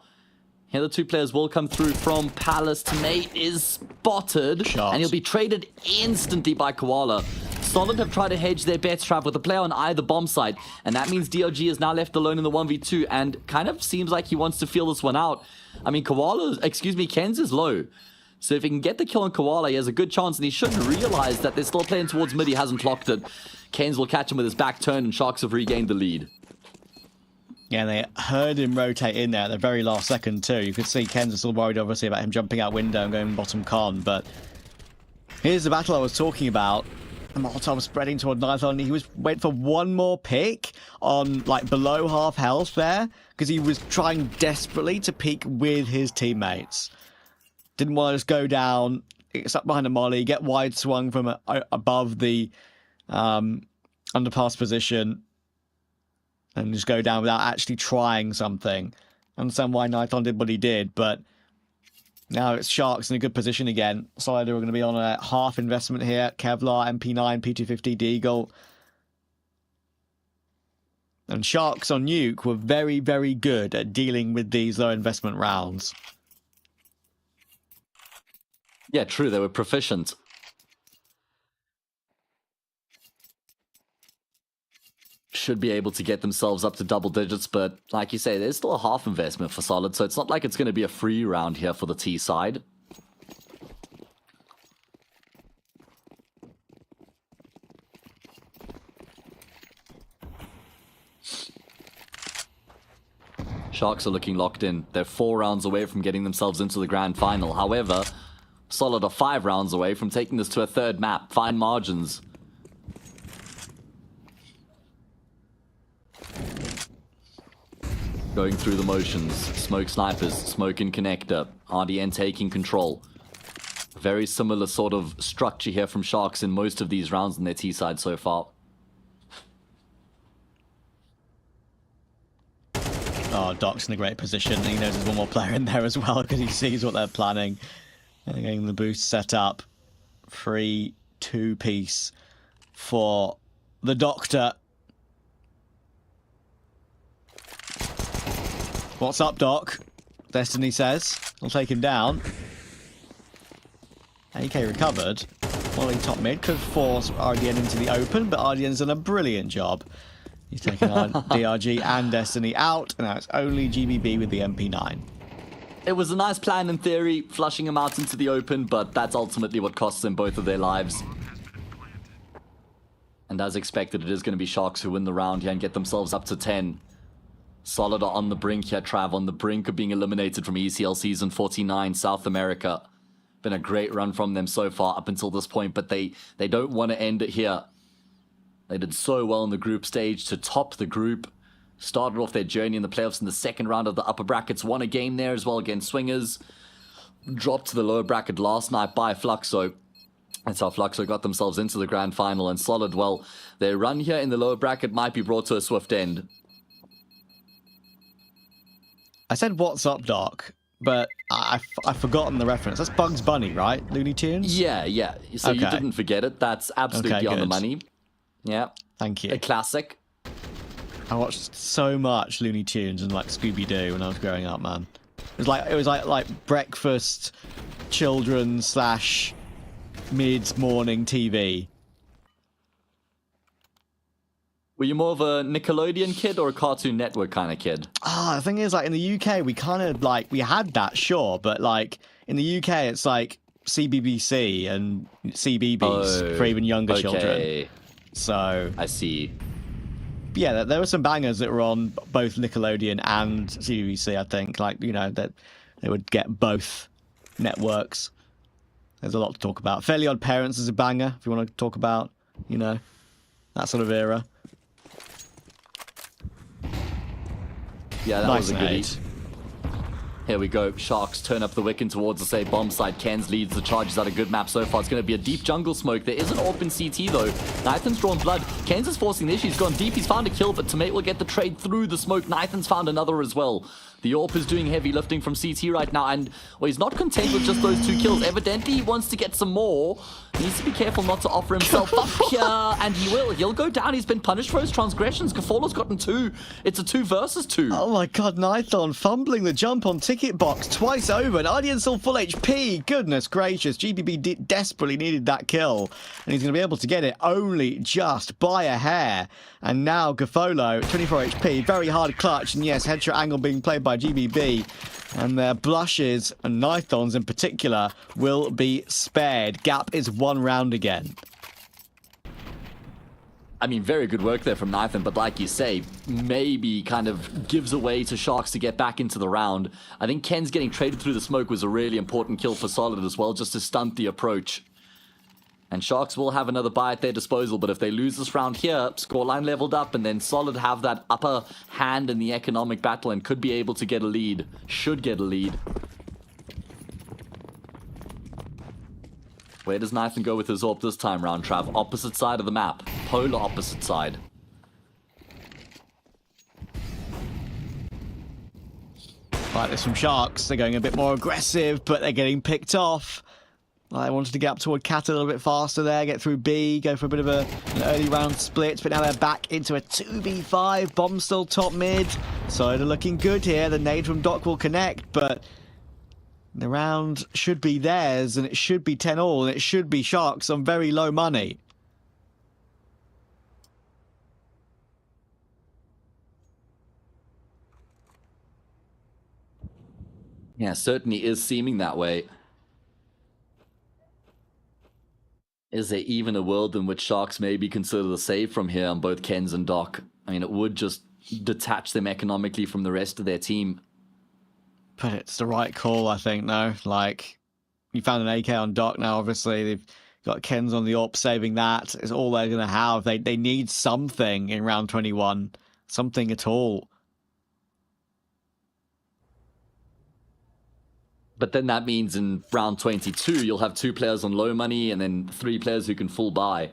Here the 2 players will come through from Palace. Tomate is spotted, and he'll be traded instantly by Koala. Solid have tried to hedge their bets, Trav, with a player on either bomb side, and that means DRG is now left alone in the 1v2, and kind of seems like he wants to feel this one out. I mean, Ken's is low, so if he can get the kill on Koala, he has a good chance, and he should realize that they're still playing towards mid. He hasn't clocked it. Ken's will catch him with his back turn, and Sharks have regained the lead. Yeah, they heard him rotate in there at the very last second too. You could see Ken's still worried obviously about him jumping out window and going bottom con, but here's the battle I was talking about. The Molotov spreading toward Nithon. He went for one more pick on like below half health there because he was trying desperately to peek with his teammates. Didn't want to just go down, get stuck behind a molly, get wide swung from above the underpass position, and just go down without actually trying something. I understand why Nithon did what he did, but now it's Sharks in a good position again. Solid are going to be on a half investment here. Kevlar, MP9, P250, Deagle. And Sharks on Nuke were very, very good at dealing with these low investment rounds. Yeah, true. They were proficient. Should be able to get themselves up to double digits, but like you say, there's still a half investment for Solid, so it's not like it's going to be a free round here for the T side. Sharks are looking locked in. They're 4 rounds away from getting themselves into the grand final. However, Solid are 5 rounds away from taking this to a third map. Fine margins. Going through the motions. Smoke snipers, smoke and connector. RDN taking control. Very similar sort of structure here from Sharks in most of these rounds on their T side so far. Oh, Doc's in a great position. He knows there's one more player in there as well because he sees what they're planning. And getting the boost set up. 3-2 piece for the Doctor. What's up, Doc? Destiny says. I'll take him down. AK recovered. Molly top mid could force RDN into the open, but RDN's done a brilliant job. He's taken on DRG and Destiny out, and now it's only GBB with the MP9. It was a nice plan in theory, flushing him out into the open, but that's ultimately what costs them both of their lives. And as expected, it is going to be Sharks who win the round here and get themselves up to 10. Solid are on the brink here, Trav, on the brink of being eliminated from ECL Season 49 South America. Been a great run from them so far up until this point, but they don't want to end it here. They did so well in the group stage to top the group. Started off their journey in the playoffs in the second round of the upper brackets. Won a game there as well against Swingers. Dropped to the lower bracket last night by Fluxo. That's how Fluxo got themselves into the grand final. And Solid, well, their run here in the lower bracket might be brought to a swift end. I said, what's up, Doc? But I've forgotten the reference. That's Bugs Bunny, right? Looney Tunes? Yeah. So okay. You didn't forget it. That's absolutely on the money. Yeah. Thank you. A classic. I watched so much Looney Tunes and like Scooby-Doo when I was growing up, man. It was like breakfast, children / mid-morning TV. Were you more of a Nickelodeon kid or a Cartoon Network kind of kid? The thing is, like in the UK, we kind of like we had that, sure, but like in the UK, it's like CBBC and CBeebies for even younger children. So I see. Yeah, there were some bangers that were on both Nickelodeon and CBBC, I think. Like, you know, that they would get both networks. There's a lot to talk about. Fairly Odd Parents is a banger, if you want to talk about, you know, that sort of era. Yeah, that nice was a goodie. Here we go. Sharks turn up the wicket towards the safe bomb side. Ken's leads the charges out a good map so far. It's going to be a deep jungle smoke. There is an AWP in CT though. Nathan's drawn blood. Ken's is forcing the issue. He's gone deep. He's found a kill, but Tomate will get the trade through the smoke. Nathan's found another as well. The AWP is doing heavy lifting from CT right now, and well, he's not content with just those 2 kills. Evidently, he wants to get some more. He needs to be careful not to offer himself up here, and he will. He'll go down. He's been punished for his transgressions. Kafola's gotten 2. It's a 2 versus 2. Oh my god, Nithon fumbling the jump on ticket box twice over, and Ardian still full HP. Goodness gracious, GBB desperately needed that kill, and he's going to be able to get it only just by a hair. And now Gafolo, 24 HP, very hard clutch, and yes, headshot angle being played by GBB, and their blushes, and Nithons in particular, will be spared. Gap is 1 round again. I mean, very good work there from Nathan, but like you say, maybe kind of gives away to Sharks to get back into the round. I think Ken's getting traded through the smoke was a really important kill for Solid as well, just to stunt the approach. And Sharks will have another buy at their disposal, but if they lose this round here, scoreline leveled up, and then Solid have that upper hand in the economic battle and could be able to get a lead. Should get a lead. Where does Nathan go with his AWP this time round, Trav? Opposite side of the map. Polar opposite side. Like this from Sharks. They're going a bit more aggressive, but they're getting picked off. I wanted to get up toward Cat a little bit faster there, get through B, go for a bit of an early round split, but now they're back into a 2v5. Bomb still top mid. So they're looking good here. The nade from Doc will connect, but the round should be theirs, and it should be 10-all, and it should be Sharks on very low money. Yeah, certainly is seeming that way. Is there even a world in which Sharks may be considered a save from here on both Kens and Doc? I mean, it would just detach them economically from the rest of their team. But it's the right call, I think, though. Like, you found an AK on Doc now, obviously. They've got Ken's on the AWP saving that. It's all they're going to have. They need something in round 21. Something at all. But then that means in round 22, you'll have 2 players on low money and then 3 players who can full buy.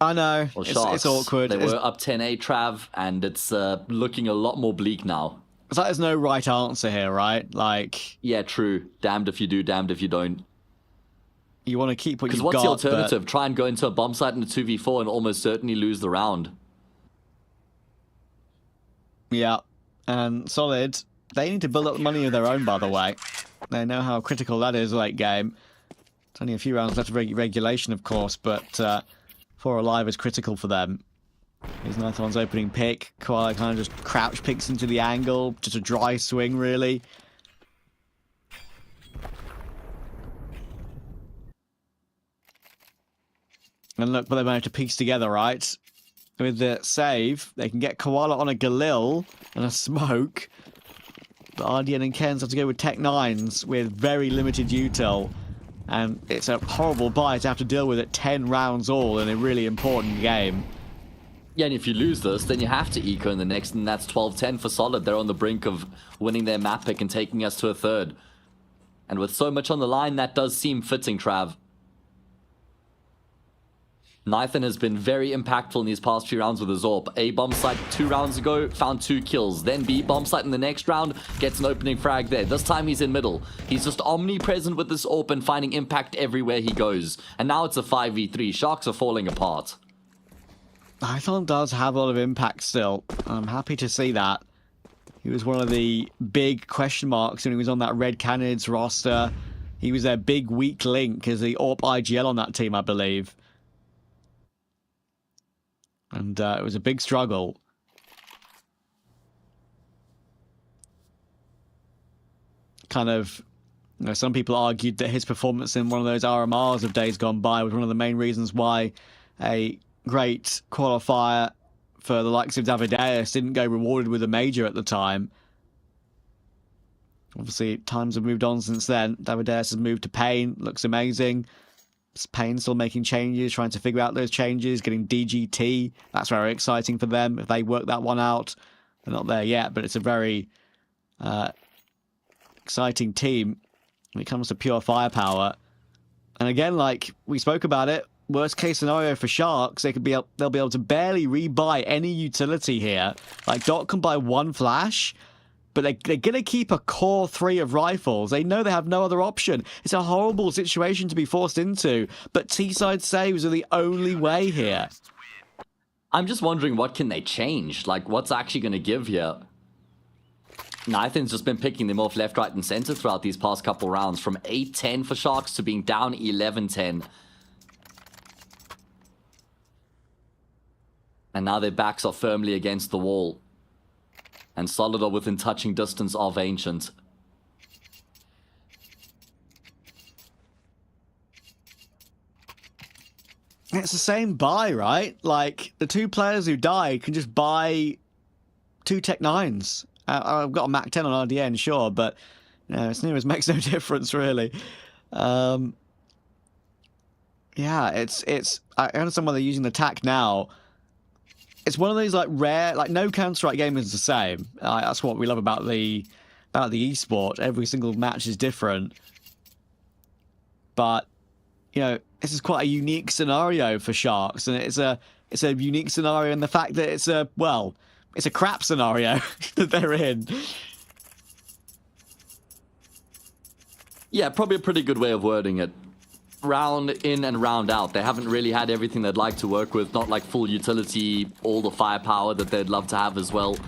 I know. Well, it's awkward. They were up 10-8, Trav, and it's looking a lot more bleak now. It's like there's no right answer here, right? Like... Yeah, true. Damned if you do, damned if you don't. You want to keep what you've got, because what's the alternative? Try and go into a bomb site in a 2v4 and almost certainly lose the round. Yeah. And Solid, they need to build up the money of their own, by the way. They know how critical that is late game. There's only a few rounds left of regulation, of course, but 4 alive is critical for them. Here's Nathan's opening pick. Koala kind of just crouch picks into the angle. Just a dry swing, really. And look what they managed to piece together, right? With the save, they can get Koala on a Galil and a smoke. But RDN and Kens have to go with Tech 9s with very limited util. And it's a horrible buy to have to deal with at 10 rounds all in a really important game. Yeah, and if you lose this, then you have to eco in the next, and that's 12-10 for Solid. They're on the brink of winning their map pick and taking us to a third. And with so much on the line, that does seem fitting, Trav. Nathan has been very impactful in these past few rounds with his AWP. A bomb site 2 rounds ago, found 2 kills. Then B bomb site in the next round, gets an opening frag there. This time he's in middle. He's just omnipresent with this AWP and finding impact everywhere he goes. And now it's a 5v3. Sharks are falling apart. Python does have a lot of impact still. I'm happy to see that. He was one of the big question marks when he was on that Red Canids roster. He was their big weak link as the AWP IGL on that team, I believe. And it was a big struggle. Kind of, you know, some people argued that his performance in one of those RMRs of days gone by was one of the main reasons why a great qualifier for the likes of Davideus didn't go rewarded with a major at the time. Obviously, times have moved on since then. Davideus has moved to Pain, looks amazing. Pain still making changes, trying to figure out those changes, getting DGT. That's very exciting for them if they work that one out. They're not there yet, but it's a very exciting team when it comes to pure firepower. And again, like we spoke about it, worst case scenario for Sharks, they'll be able to barely rebuy any utility here. Like Doc can buy 1 flash, but they're going to keep a core 3 of rifles. They know they have no other option. It's a horrible situation to be forced into, but T-side saves are the only way here. I'm just wondering, what can they change? Like, what's actually going to give here? Nathan's just been picking them off left, right, and center throughout these past couple rounds, from 8-10 for Sharks to being down 11-10. And now their backs are firmly against the wall. And Solid are within touching distance of Ancient. It's the same buy, right? Like, the 2 players who die can just buy 2 Tech 9s. I've got a Mac 10 on RDN, sure, but you know, it's near as makes no difference, really. Yeah, it's. I understand why they're using the TAC now. It's one of those like rare, like no Counter-Strike game is the same. That's what we love about the esport. Every single match is different. But you know, this is quite a unique scenario for Sharks, and it's a unique scenario in the fact that it's a crap scenario that they're in. Yeah, probably a pretty good way of wording it. Round in and round out, they haven't really had everything they'd like to work with. Not like full utility, all the firepower that they'd love to have as well.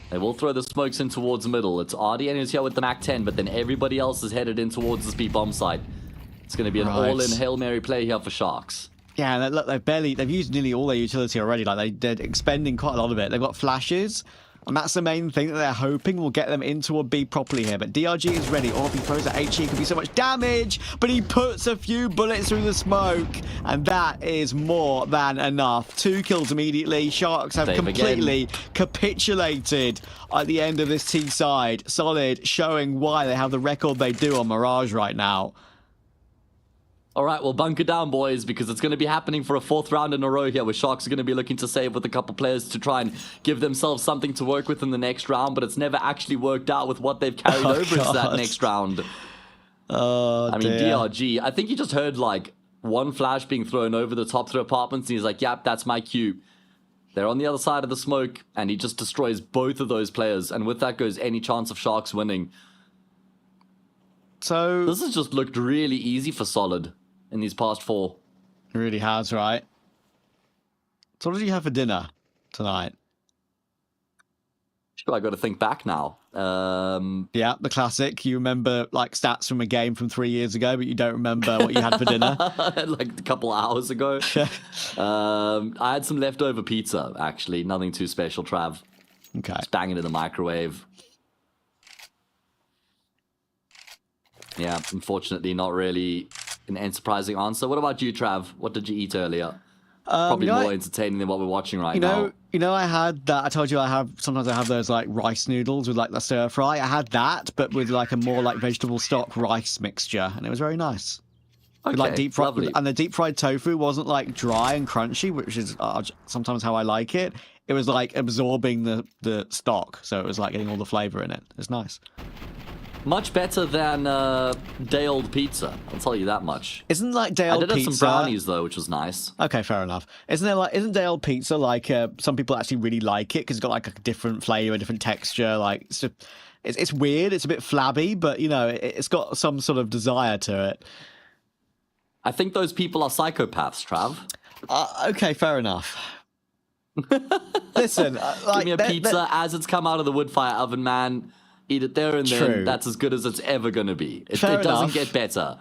They will throw the smokes in towards the middle. It's RDN who's here with the Mac 10, but then everybody else is headed in towards the B bomb site. It's going to be an all-in Hail Mary play here for Sharks. Yeah, and look, they've used nearly all their utility already. Like they're expending quite a lot of it. They've got flashes, And that's the main thing that they're hoping will get them into a B properly here. But DRG is ready. Or if he throws at HE, could be so much damage. But he puts a few bullets through the smoke. And that is more than enough. 2 kills immediately. Sharks have completely capitulated at the end of this T side. Solid showing why they have the record they do on Mirage right now. All right, well, bunker down, boys, because it's going to be happening for a 4th round in a row here, where Sharks are going to be looking to save with a couple players to try and give themselves something to work with in the next round, but it's never actually worked out with what they've carried over into that next round. I mean, DRG, I think you just heard, like, one flash being thrown over the top through apartments, and he's like, yep, that's my cue. They're on the other side of the smoke, and he just destroys both of those players, and with that goes any chance of Sharks winning. So this has just looked really easy for Solid in these past 4. It really has, right? So what did you have for dinner tonight? Sure, I got to think back now. Yeah, the classic. You remember like stats from a game from 3 years ago, but you don't remember what you had for dinner. Like a couple hours ago. I had some leftover pizza, actually. Nothing too special, Trav. Okay. Just bang it in the microwave. Yeah, unfortunately, not really an enterprising answer. What about you, Trav? What did you eat earlier? Probably more entertaining than what we're watching right now. You know, I had that. I told you sometimes I have those like rice noodles with like the stir fry. I had that, but with like a more like vegetable stock rice mixture, and it was very nice. Okay, with, like deep fried, lovely. And the deep fried tofu wasn't like dry and crunchy, which is sometimes how I like it. It was like absorbing the stock, so it was like getting all the flavor in it. It's nice. Much better than day old pizza. I'll tell you that much. Isn't like day old pizza? I did have some brownies though, which was nice. Okay, fair enough. Isn't day old pizza like some people actually really like it because it's got like a different flavor, a different texture. Like it's weird. It's a bit flabby, but you know it's got some sort of desire to it. I think those people are psychopaths, Trav. Okay, fair enough. Listen, give me a pizza as it's come out of the wood fire oven, man. Eat it there and then. That's as good as it's ever going to be. It doesn't get better.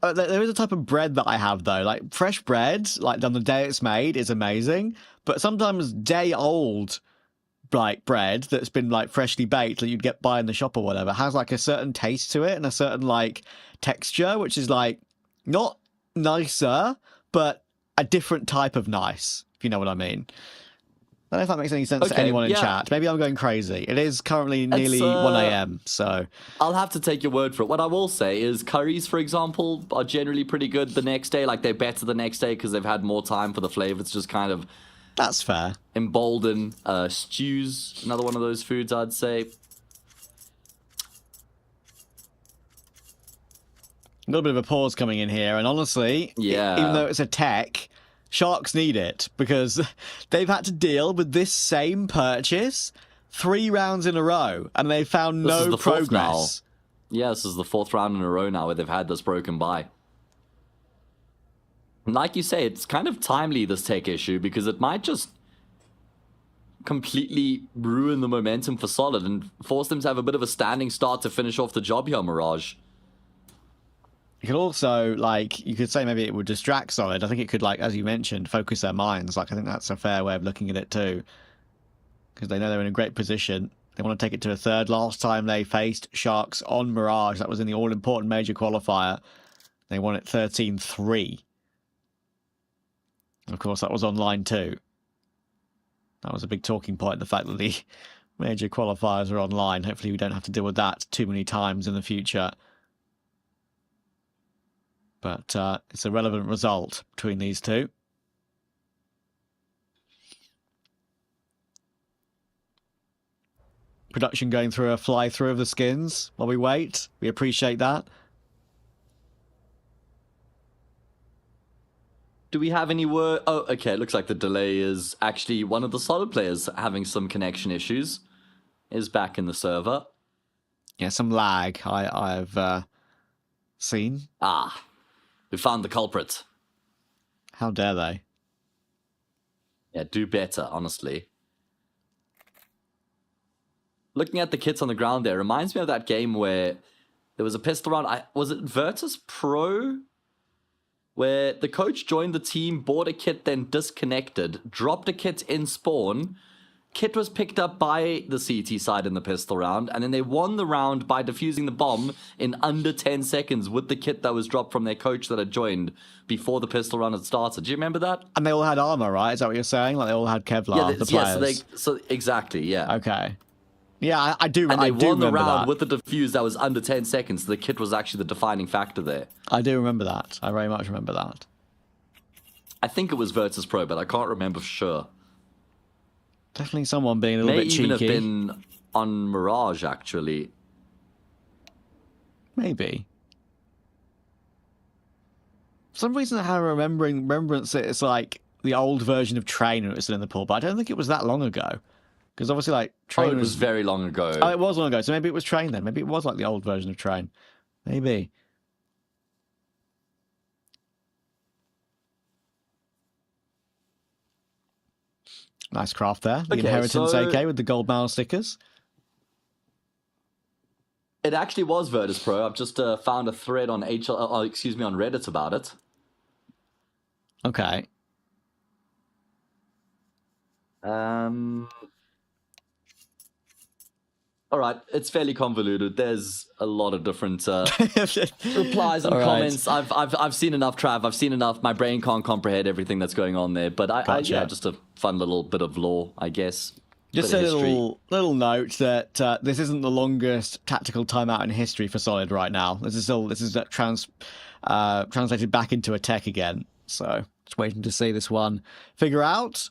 There is a type of bread that I have, though. Like, fresh bread, like, on the day it's made, is amazing. But sometimes day-old, like, bread that's been, like, freshly baked that you'd get by in the shop or whatever has, like, a certain taste to it and a certain, like, texture, which is, like, not nicer, but a different type of nice, if you know what I mean. I don't know if that makes any sense to anyone in chat. Maybe I'm going crazy. It is currently nearly 1 a.m, so... I'll have to take your word for it. What I will say is curries, for example, are generally pretty good the next day. Like, they're better the next day because they've had more time for the flavors. Just kind of... That's fair. Embolden. Stews, another one of those foods, I'd say. A little bit of a pause coming in here, and honestly, even though it's a tech... Sharks need it because they've had to deal with this same purchase 3 rounds in a row and they've found no progress. Yeah, this is the 4th round in a row now where they've had this broken by. And like you say, it's kind of timely, this tech issue, because it might just completely ruin the momentum for Solid and force them to have a bit of a standing start to finish off the job here, Mirage. You could also, like, you could say maybe it would distract Solid. I think it could, like, as you mentioned, focus their minds. Like, I think that's a fair way of looking at it too. Because they know they're in a great position. They want to take it to a 3rd. Last time they faced Sharks on Mirage, that was in the all-important major qualifier. They won it 13-3. Of course, that was online too. That was a big talking point, the fact that the major qualifiers are online. Hopefully we don't have to deal with that too many times in the future. But it's a relevant result between these two. Production going through a fly-through of the skins while we wait. We appreciate that. Do we have any word? Oh, okay. It looks like the delay is actually one of the Solid players having some connection issues. Is back in the server. Yeah, some lag I've seen. Ah. We found the culprit. How dare they? Yeah, do better, honestly. Looking at the kits on the ground there reminds me of that game where there was a pistol round. Was it Virtus Pro? Where the coach joined the team, bought a kit, then disconnected, dropped a kit in spawn, kit was picked up by the CT side in the pistol round, and then they won the round by defusing the bomb in under 10 seconds with the kit that was dropped from their coach that had joined before the pistol round had started. Do you remember that? And they all had armor, right? Is that what you're saying? Like they all had Kevlar, the players? So exactly, yeah. Okay. Yeah, I do. And they won the round that. with the defuse that was under 10 seconds. So the kit was actually the defining factor there. I do remember that. I very much remember that. I think it was Virtus Pro, but I can't remember for sure. Definitely someone being a little bit cheeky. May even have been on Mirage, actually. Maybe. For some reason I have a remembrance that it's like the old version of Train when it was still in the pool, but I don't think it was that long ago. Because obviously, like, Train it was very long ago. Oh, it was long ago. So maybe it was Train then. Maybe it was like the old version of Train. Maybe. Nice craft there. The Inheritance AK with the gold mouse stickers. It actually was Virtus Pro. I've just found a thread on on Reddit about it. Okay. All right, it's fairly convoluted. There's a lot of different replies and comments. I've seen enough, Trav. I've seen enough. My brain can't comprehend everything that's going on there. But yeah, just a fun little bit of lore, I guess. Just a little note that this isn't the longest tactical timeout in history for Solid right now. This is translated back into a tech again. So just waiting to see this one figure out.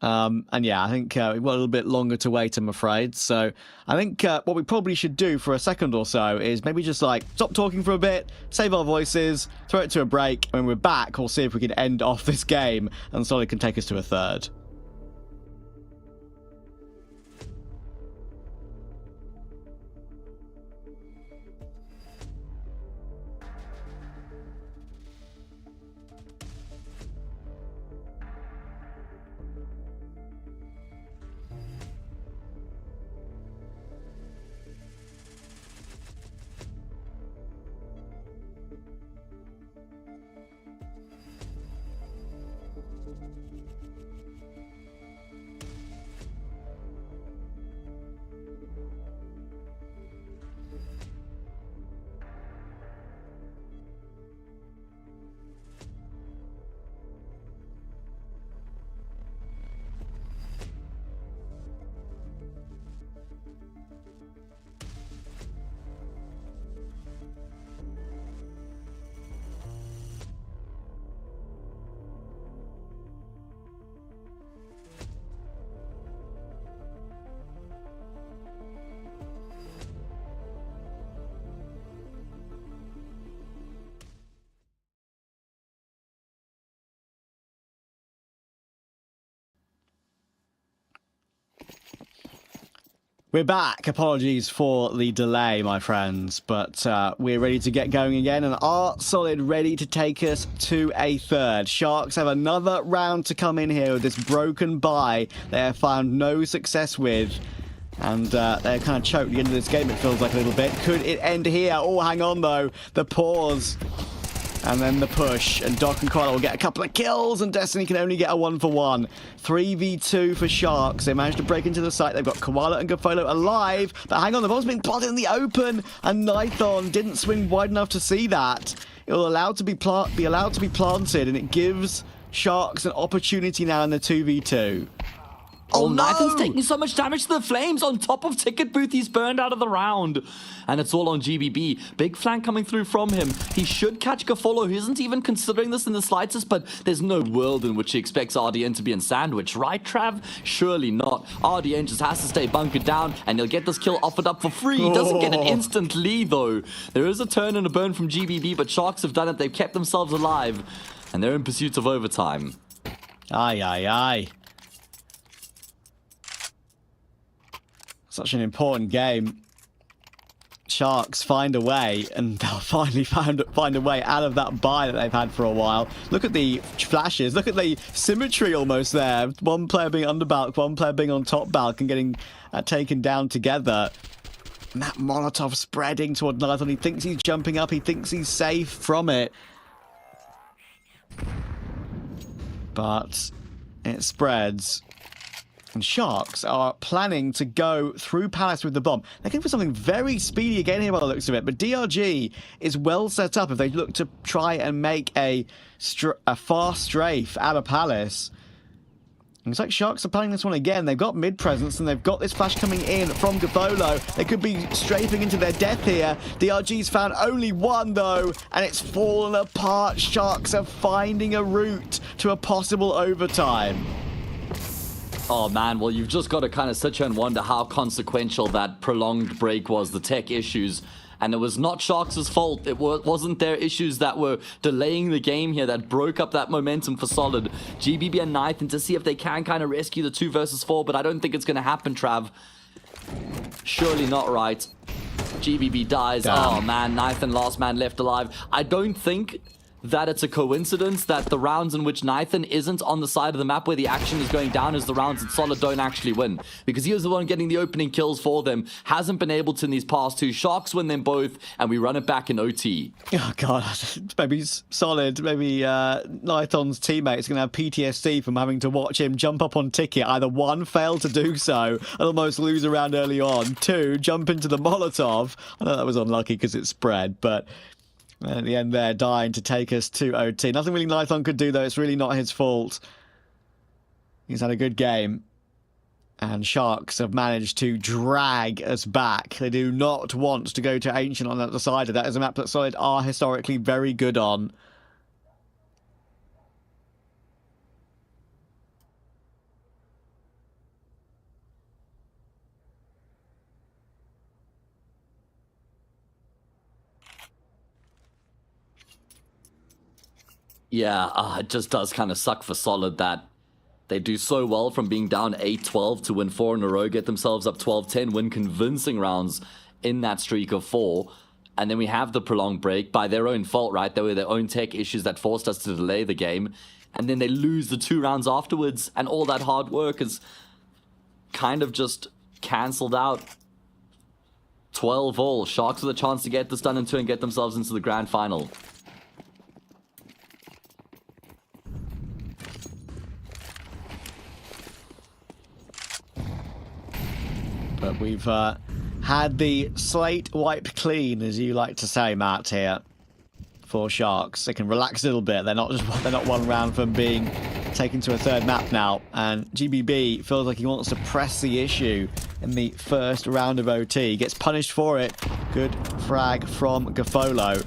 And yeah, I think we've got a little bit longer to wait, I'm afraid. So I think what we probably should do for a second or so is maybe just like stop talking for a bit, save our voices, throw it to a break, and when we're back, we'll see if we can end off this game and Solid can take us to a third. We're back. Apologies for the delay, my friends, but we're ready to get going again, and are Solid ready to take us to a third. Sharks have another round to come in here with this broken bye they have found no success with, and they're kind of choked at the end of this game, it feels like a little bit. Could it end here? Oh, hang on, though. The pause. And then the push, and Doc and Koala will get a couple of kills, and Destiny can only get a 1-for-1. 3v2 for Sharks. They managed to break into the site. They've got Koala and Gafolo alive, but hang on, the bomb's being planted in the open, and Nithon didn't swing wide enough to see that. It will be allowed to be planted, and it gives Sharks an opportunity now in the 2v2. Oh, no! Nithon's taking so much damage to the flames on top of Ticket Booth. He's burned out of the round. And it's all on GBB. Big flank coming through from him. He should catch Gafolo. He isn't even considering this in the slightest, but there's no world in which he expects RDN to be in sandwich, right, Trav? Surely not. RDN just has to stay bunkered down, and he'll get this kill offered up for free. He doesn't get an instant lead, though. There is a turn and a burn from GBB, but Sharks have done it. They've kept themselves alive, and they're in pursuit of overtime. Aye, aye, aye. Such an important game. Sharks find a way, and they'll finally find a way out of that bye that they've had for a while. Look at the flashes. Look at the symmetry almost there. One player being under balk, one player being on top balk and getting taken down together. And that Molotov spreading toward Nithon. He thinks he's jumping up. He thinks he's safe from it. But it spreads. And Sharks are planning to go through Palace with the bomb. They're going for something very speedy again here by the looks of it. But DRG is well set up if they look to try and make a fast strafe out of Palace. Looks like Sharks are playing this one again. They've got mid presence and they've got this flash coming in from Gafolo. They could be strafing into their death here. DRG's found only one though, and it's fallen apart. Sharks are finding a route to a possible overtime. Oh man, well you've just got to kind of sit here and wonder how consequential that prolonged break was, the tech issues. And it was not Sharks' fault. It wasn't their issues that were delaying the game here that broke up that momentum for Solid. GBB and Nathan to see if they can kind of rescue the 2 versus 4, but I don't think it's going to happen, Trav. Surely not right. GBB dies. Damn. Oh man, Nathan last man left alive. I don't think that it's a coincidence that the rounds in which Nathan isn't on the side of the map where the action is going down is the rounds that Solid don't actually win. Because he was the one getting the opening kills for them. Hasn't been able to in these past 2. Sharks win them both, and we run it back in OT. Oh, God. Maybe Solid, maybe Lython's teammates going to have PTSD from having to watch him jump up on ticket. Either 1, fail to do so, and almost lose a round early on. 2, jump into the Molotov. I know that was unlucky because it spread, but at the end there, dying to take us to OT. Nothing really Lython could do, though. It's really not his fault. He's had a good game. And Sharks have managed to drag us back. They do not want to go to Ancient on the other side of that. Is a map that Solid are historically very good on. Yeah, it just does kind of suck for Solid that they do so well from being down 8-12 to win 4 in a row, get themselves up 12-10, win convincing rounds in that streak of 4. And then we have the prolonged break by their own fault, right? There were their own tech issues that forced us to delay the game. And then they lose the 2 rounds afterwards, and all that hard work is kind of just cancelled out. 12 all. Sharks with a chance to get this done in 2 and get themselves into the grand final. But we've had the slate wiped clean, as you like to say, Matt, here for Sharks. They can relax a little bit. They're not 1 round from being taken to a 3rd map now. And GBB feels like he wants to press the issue in the first round of OT. He gets punished for it. Good frag from Gafolo.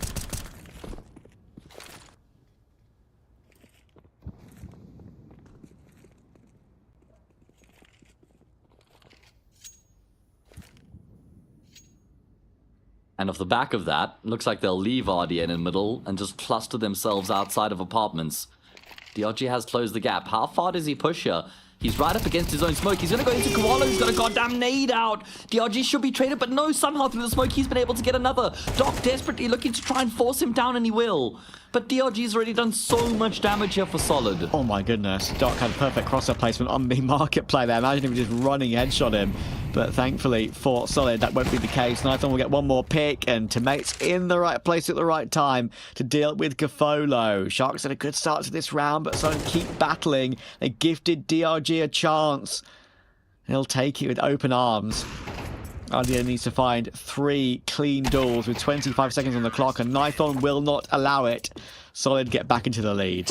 And off the back of that, looks like they'll leave RDN in middle and just cluster themselves outside of apartments. DRG has closed the gap. How far does he push here? He's right up against his own smoke. He's going to go into Koala. He's got a goddamn nade out. DRG should be traded, but no, somehow through the smoke, he's been able to get another. Doc desperately looking to try and force him down, and he will. But DRG's already done so much damage here for Solid. Oh my goodness. Doc had perfect crosser placement on the market play there. Imagine him just running headshot him. But thankfully for Solid, that won't be the case. Nathan will get 1 more pick, and Teammates in the right place at the right time to deal with Gafolo. Sharks had a good start to this round, but Solid keep battling. They gifted DRG a chance. He'll take it with open arms. RDN needs to find 3 clean duels with 25 seconds on the clock, and Nathan will not allow it. Solid get back into the lead.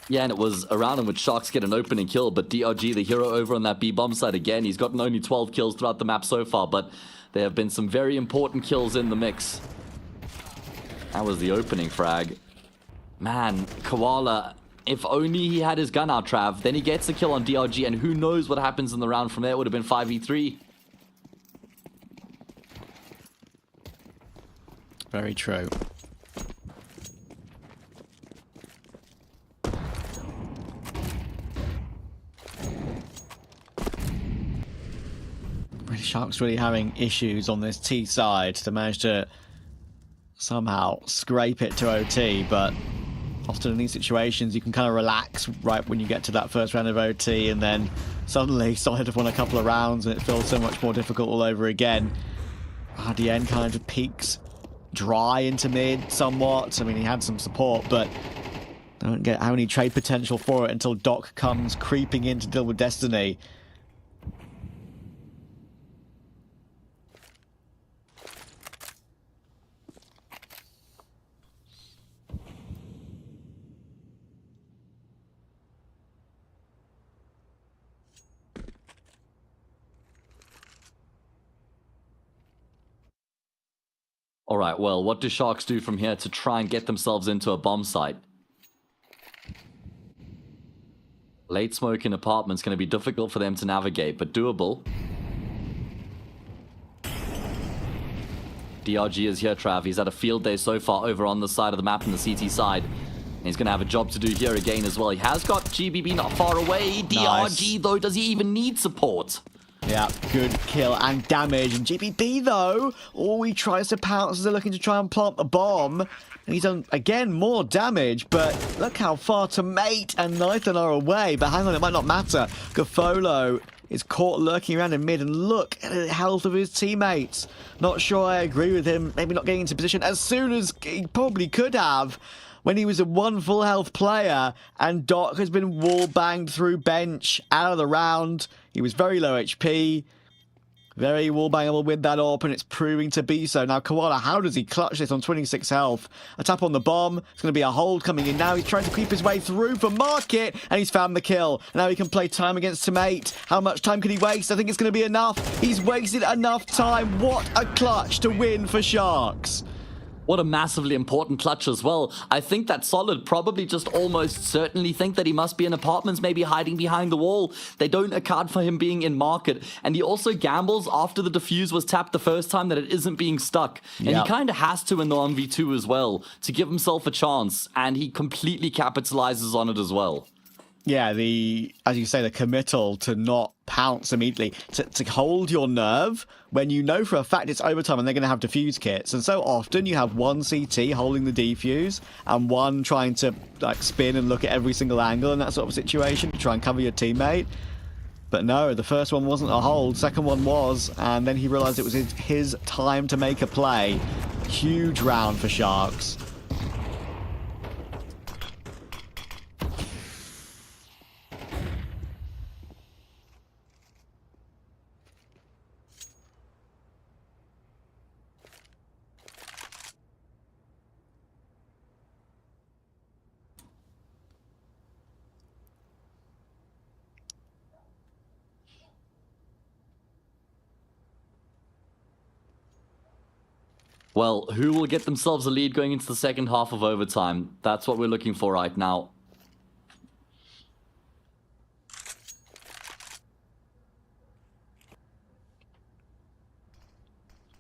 Yeah, and it was a round in which Sharks get an opening kill, but DRG, the hero over on that B-bomb side again, he's gotten only 12 kills throughout the map so far, but there have been some very important kills in the mix. That was the opening frag. Man, Koala, if only he had his gun out, Trav, then he gets a kill on DRG, and who knows what happens in the round from there. It would have been 5v3. Very true. Sharks really having issues on this T side to manage to somehow scrape it to OT, but often in these situations you can kind of relax right when you get to that first round of OT, and then suddenly Solid have won a couple of rounds and it feels so much more difficult all over again. RDN kind of peaks dry into mid somewhat. I mean, he had some support, but Don't get any trade potential for it until Doc comes creeping in to deal with Destiny. All right, well, what do Sharks do from here to try and get themselves into a bomb site? Late smoke in apartments going to be difficult for them to navigate, but doable. DRG is here, Trav. He's had a field day so far over on the side of the map in the CT side. And he's going to have a job to do here again as well. He has got GBB not far away. DRG, though, does he even need support? Yeah, good kill and damage. And GBB, though, he tries to pounce as they're looking to try and plant the bomb. And he's done, again, more damage, but look how far Tomate and Nathan are away. But hang on, it might not matter. Gafolo is caught lurking around in mid, and look at the health of his teammates. Not sure I agree with him, maybe not getting into position as soon as he probably could have when he was a one full health player, and Doc has been wall banged through bench out of the round. He was very low HP, very wall bangable with that AWP, and it's proving to be so. Now, Koala, how does he clutch this on 26 health? A tap on the bomb. It's going to be a hold coming in now. He's trying to creep his way through for Market, and he's found the kill. Now he can play time against Tomate. How much time can he waste? I think it's going to be enough. He's wasted enough time. What a clutch to win for Sharks. What a massively important clutch as well. I think that Solid probably just almost certainly think that he must be in apartments, maybe hiding behind the wall. They don't account for him being in market. And he also gambles after the defuse was tapped the first time that it isn't being stuck. And he kind of has to in the 1v2 as well to give himself a chance. And he completely capitalizes on it as well. Yeah, as you say, the committal to not pounce immediately, to hold your nerve when you know for a fact it's overtime and they're going to have defuse kits. And so often you have one CT holding the defuse and one trying to like spin and look at every single angle in that sort of situation to try and cover your teammate. But no, the first one wasn't a hold, second one was, and then he realized it was his time to make a play. Huge round for Sharks. Well, who will get themselves a lead going into the second half of overtime? That's what we're looking for right now.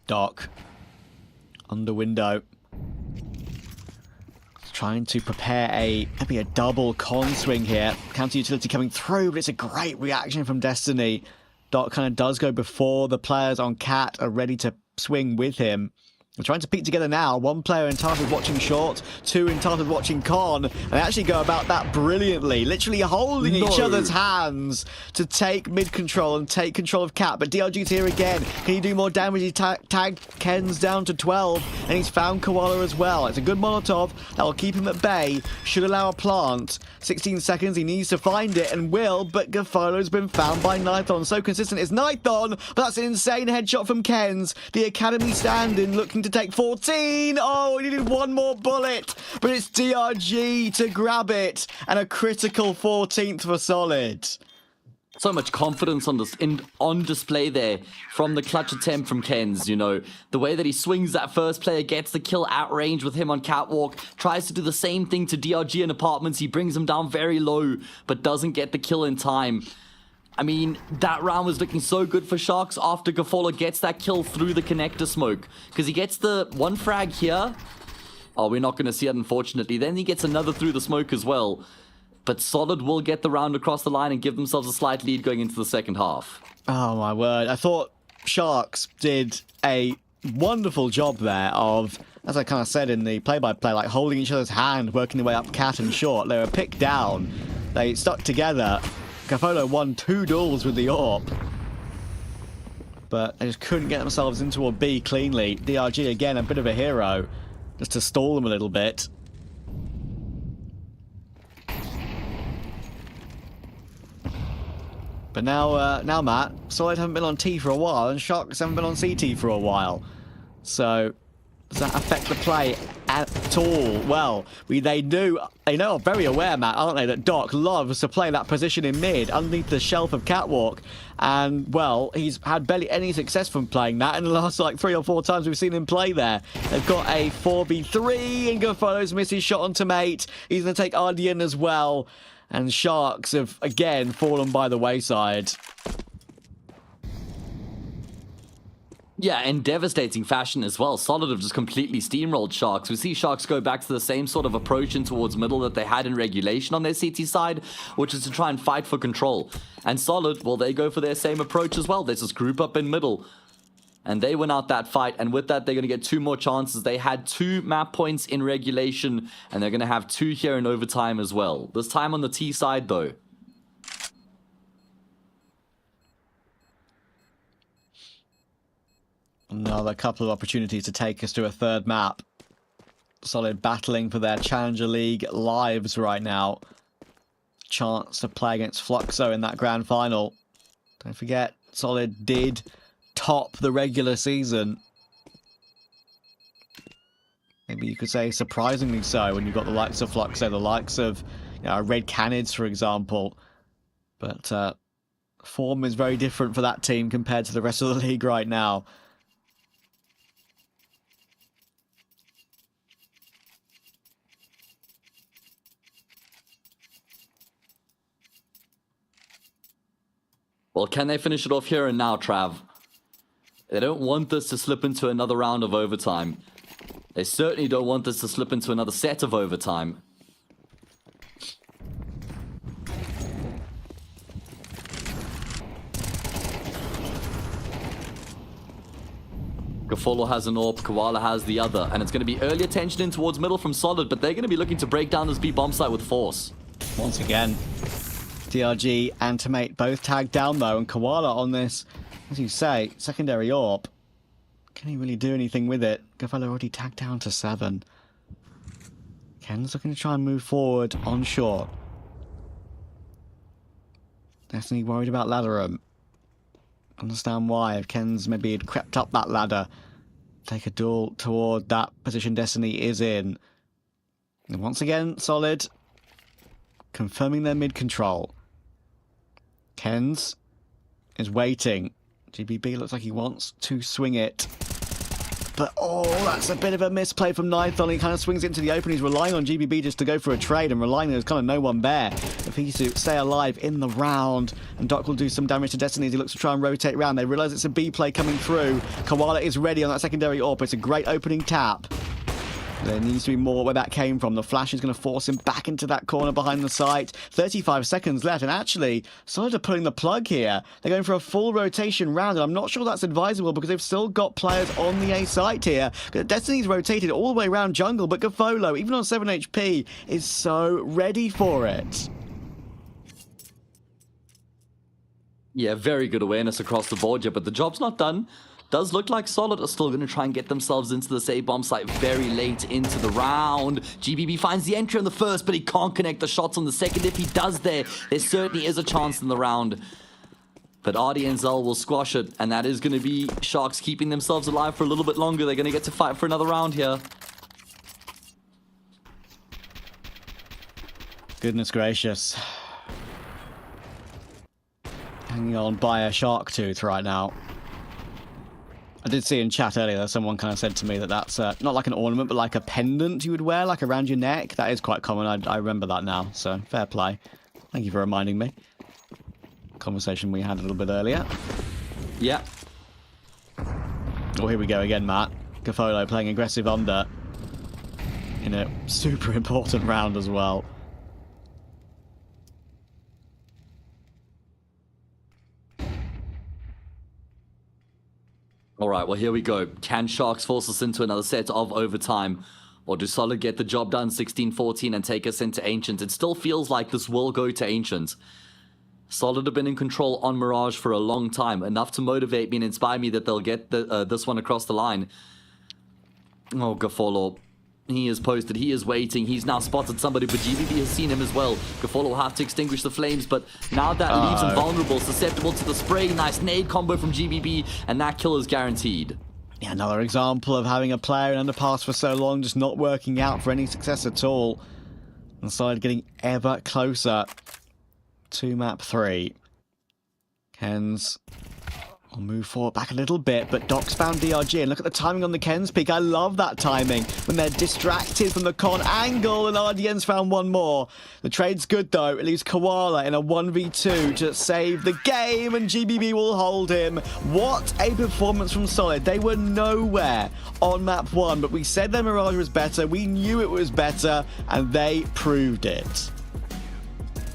Doc. Under window. Trying to prepare maybe a double con swing here. Counter utility coming through, but it's a great reaction from Destiny. Doc kind of does go before the players on Cat are ready to swing with him. They're trying to piece together now. One player entitled watching short, two entitled watching con, and they actually go about that brilliantly, literally holding each other's hands to take mid control and take control of Cat. But DRG's here again. Can he do more damage? He tagged Ken's down to 12, and he's found Koala as well. It's a good Molotov that will keep him at bay, should allow a plant. 16 seconds, he needs to find it and will, but Gafolo's been found by Nithon. So consistent is Nithon, but that's an insane headshot from Kens. The Academy stand-in looking to take 14. Oh, he needed one more bullet, but it's DRG to grab it, and a critical 14th for Solid. So much confidence on display there from the clutch attempt from Kens, you know. The way that he swings that first player, gets the kill at range with him on catwalk, tries to do the same thing to DRG in apartments. He brings him down very low, but doesn't get the kill in time. I mean, that round was looking so good for Sharks after Gafolo gets that kill through the connector smoke. Because he gets the one frag here. Oh, we're not going to see it, unfortunately. Then he gets another through the smoke as well. But Solid will get the round across the line and give themselves a slight lead going into the second half. Oh, my word. I thought Sharks did a wonderful job there of, as I kind of said in the play-by-play, like holding each other's hand, working their way up Cat and short. They were picked down. They stuck together. Gafolo won 2 duels with the AWP. But they just couldn't get themselves into a B cleanly. DRG, again, a bit of a hero, just to stall them a little bit. But now Matt, Solid haven't been on T for a while, and Sharks haven't been on CT for a while. So does that affect the play at all? Well, they know, are very aware, Matt, aren't they, that Doc loves to play that position in mid, underneath the shelf of Catwalk. And, well, he's had barely any success from playing that in the last, like, 3 or 4 times we've seen him play there. They've got a 4v3, and Gofolo's missed his shot onto Mate. He's going to take Ardian as well. And Sharks have, again, fallen by the wayside. Yeah, in devastating fashion as well. Solid have just completely steamrolled Sharks. We see Sharks go back to the same sort of approach in towards middle that they had in regulation on their CT side, which is to try and fight for control. And Solid, well, they go for their same approach as well. They just group up in middle. And they win out that fight, and with that, they're going to get 2 more chances. They had 2 map points in regulation, and they're going to have 2 here in overtime as well. This time on the T side, though. Another couple of opportunities to take us to a 3rd map. Solid battling for their Challenger League lives right now. Chance to play against Fluxo in that grand final. Don't forget, Solid did top the regular season. Maybe you could say surprisingly so when you've got the likes of Fluxo, the likes of Red Canids, for example. But form is very different for that team compared to the rest of the league right now. Well, can they finish it off here and now, Trav? They don't want this to slip into another round of overtime. They certainly don't want this to slip into another set of overtime. Gafolo has an AWP, Koala has the other, and it's going to be early attention in towards middle from Solid, but they're going to be looking to break down this B bomb site with force. Once again, DRG and Tomate both tagged down though, and Koala on this, as you say, secondary AWP. Can he really do anything with it? Gafolo already tagged down to 7. Ken's looking to try and move forward on short. Definitely worried about ladder room. Understand why. If Ken's maybe had crept up that ladder, take a duel toward that position Destiny is in. And once again, Solid confirming their mid control. Ken's is waiting. GBB looks like he wants to swing it. But, oh, that's a bit of a misplay from Nithon. He kind of swings it into the open. He's relying on GBB just to go for a trade, and relying there's kind of no one there. If he's to stay alive in the round, and Doc will do some damage to Destiny as he looks to try and rotate around. They realise it's a B play coming through. Koala is ready on that secondary AWP. It's a great opening tap. There needs to be more where that came from. The flash is going to force him back into that corner behind the site. 35 seconds left, and actually, Solid are pulling the plug here. They're going for a full rotation round, and I'm not sure that's advisable because they've still got players on the A site here. Destiny's rotated all the way around jungle, but Gafolo, even on 7 HP, is so ready for it. Yeah, very good awareness across the board here, but the job's not done. Does look like Solid are still going to try and get themselves into the A bomb site very late into the round. GBB finds the entry on the first, but he can't connect the shots on the second. If he does there certainly is a chance in the round. But Ardi and Zell will squash it, and that is going to be Sharks keeping themselves alive for a little bit longer. They're going to get to fight for another round here. Goodness gracious. Hanging on by a shark tooth right now. I did see in chat earlier that someone kind of said to me that that's not like an ornament, but like a pendant you would wear, like around your neck. That is quite common. I remember that now, so fair play. Thank you for reminding me. Conversation we had a little bit earlier. Yeah. Oh, here we go again, Matt. Gafolo playing aggressive under in a super important round as well. All right, well, here we go. Can Sharks force us into another set of overtime? Or do Solid get the job done 16-14 and take us into Ancient? It still feels like this will go to Ancient. Solid have been in control on Mirage for a long time, enough to motivate me and inspire me that they'll get this one across the line. Oh, Gafolo. He is posted, he is waiting, he's now spotted somebody, but GBB has seen him as well. Gafolo will have to extinguish the flames, but now that leaves him vulnerable, susceptible to the spray. Nice nade combo from GBB, and that kill is guaranteed. Yeah, another example of having a player in underpass for so long just not working out for any success at all. And Solid getting ever closer to map 3. Kens will move forward back a little bit, but Doc's found DRG, and look at the timing on the Kens pick. I love that timing when they're distracted from the con angle, and RDN's found one more. The trade's good though. It leaves Koala in a 1v2 to save the game, and GBB will hold him. What a performance from Solid. They were nowhere on map 1, but we said their Mirage was better. We knew it was better, and they proved it.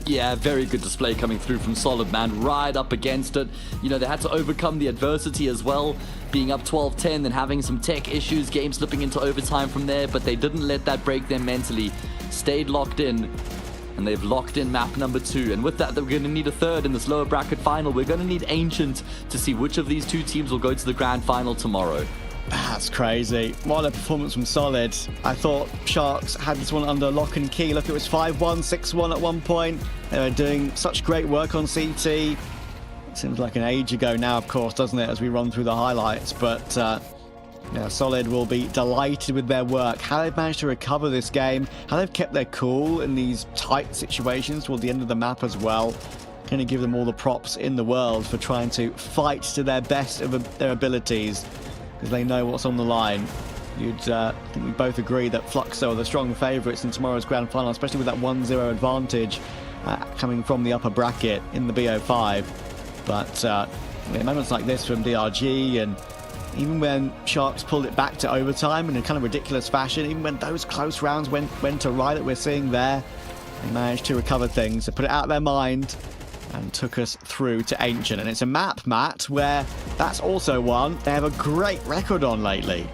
Yeah, very good display coming through from Solid, man. Right up against it. You know, they had to overcome the adversity as well, being up 12-10, then having some tech issues, game slipping into overtime from there, but they didn't let that break them mentally. Stayed locked in, and they've locked in map number 2. And with that, we're going to need a third in this lower bracket final. We're going to need Ancient to see which of these two teams will go to the grand final tomorrow. That's crazy. What a performance from Solid. I thought Sharks had this one under lock and key. Look, it was 5-1, 6-1 at one point. They were doing such great work on CT. It seems like an age ago now, of course, doesn't it, as we run through the highlights. But yeah, Solid will be delighted with their work. How they've managed to recover this game, how they've kept their cool in these tight situations toward the end of the map as well. Going to give them all the props in the world for trying to fight to their best of their abilities, because they know what's on the line. I think we both agree that Fluxo are the strong favourites in tomorrow's grand final, especially with that 1-0 advantage coming from the upper bracket in the BO5. But moments like this from DRG, and even when Sharks pulled it back to overtime in a kind of ridiculous fashion, even when those close rounds went to right that we're seeing there, they managed to recover things, to put it out of their mind, and took us through to Ancient. And it's a map, Matt, where that's also one they have a great record on lately.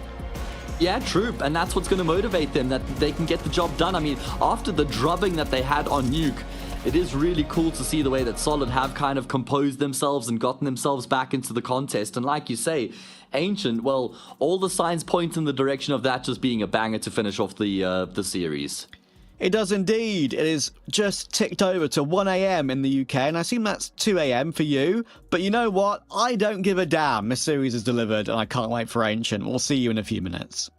Yeah, true, and that's what's going to motivate them, that they can get the job done. I mean, after the drubbing that they had on Nuke, it is really cool to see the way that Solid have kind of composed themselves and gotten themselves back into the contest. And like you say, Ancient, well, all the signs point in the direction of that just being a banger to finish off the series. It does indeed. It is just ticked over to 1 AM in the UK, and I assume that's 2 AM for you. But you know what? I don't give a damn. This series is delivered, and I can't wait for Ancient. We'll see you in a few minutes.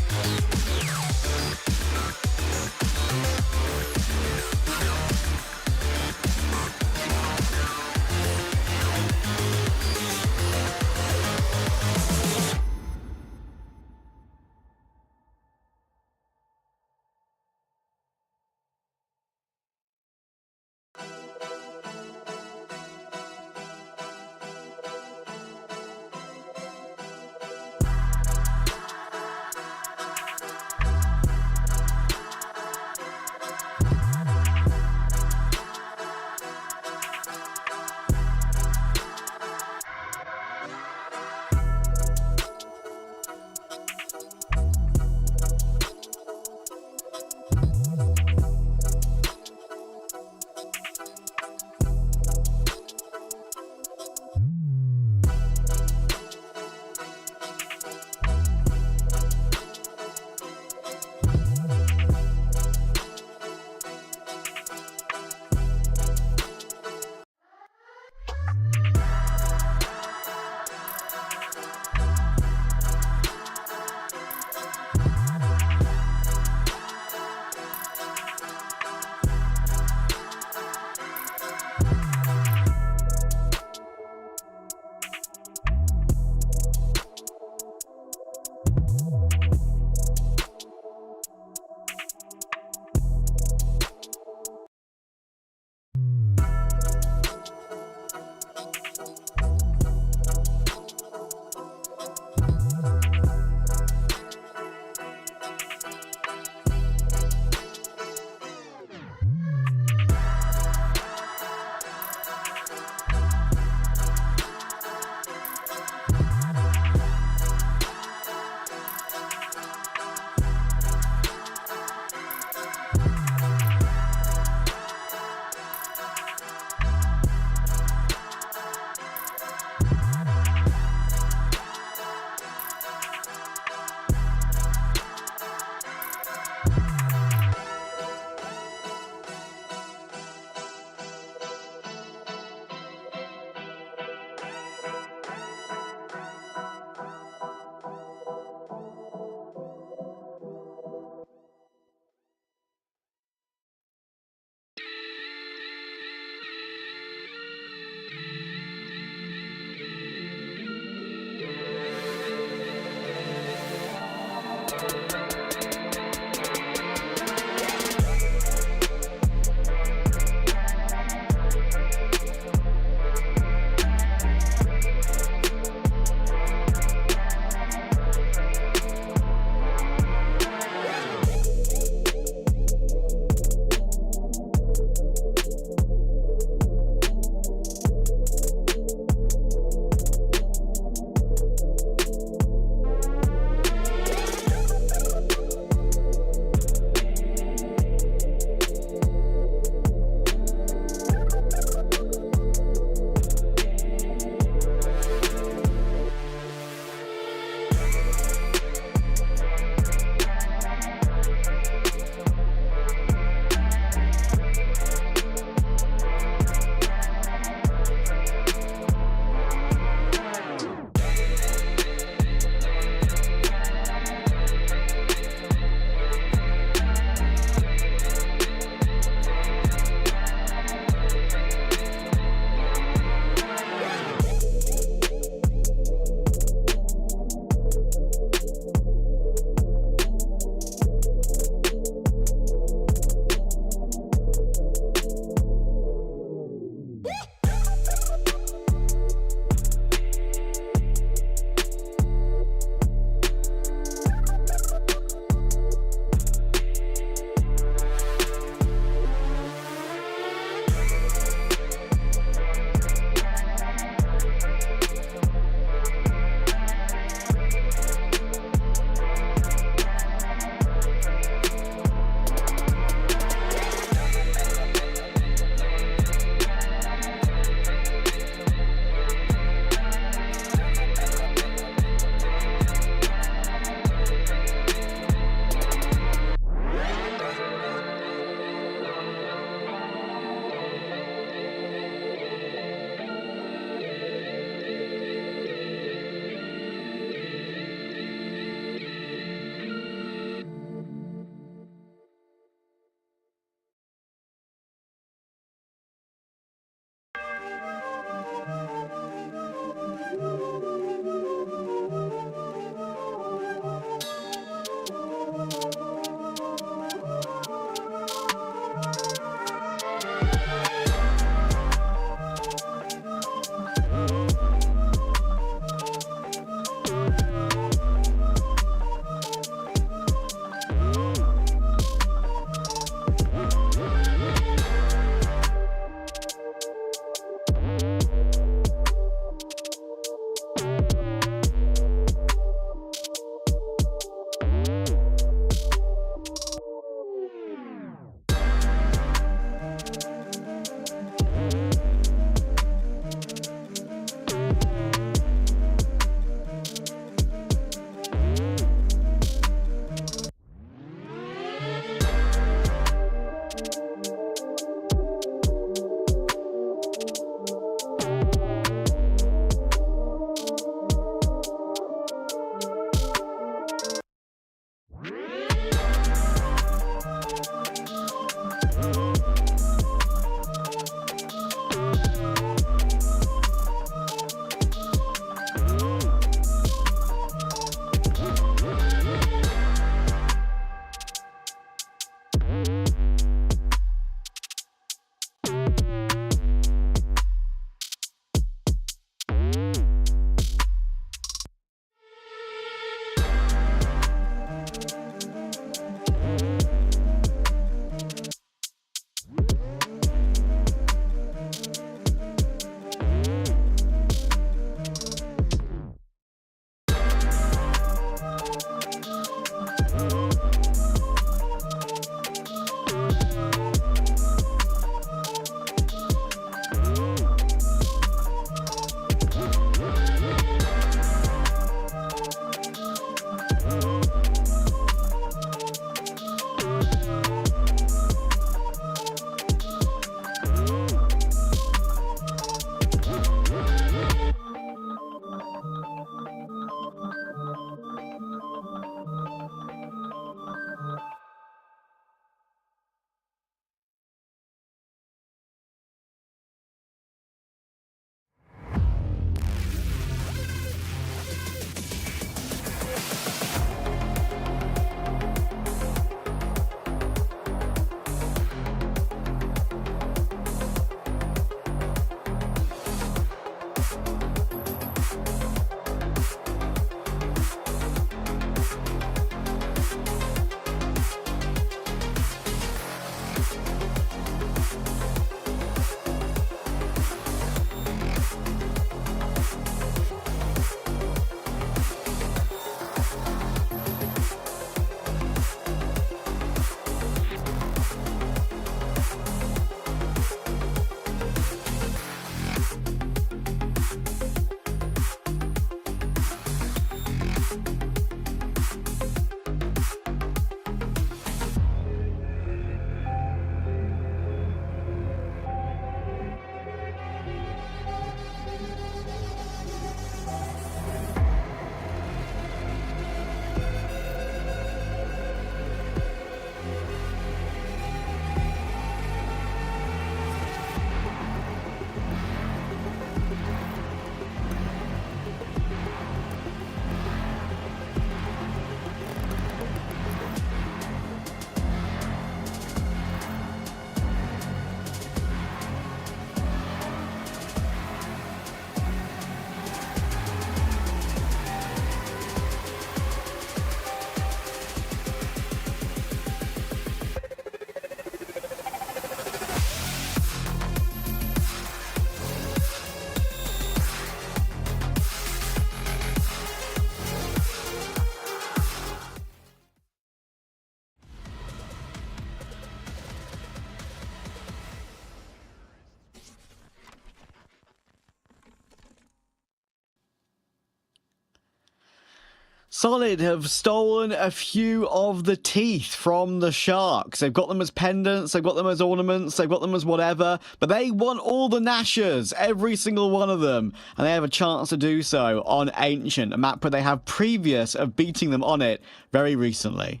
Solid have stolen a few of the teeth from the Sharks. They've got them as pendants, they've got them as ornaments, they've got them as whatever, but they want all the Nashers, every single one of them, and they have a chance to do so on Ancient, a map where they have previous of beating them on it very recently.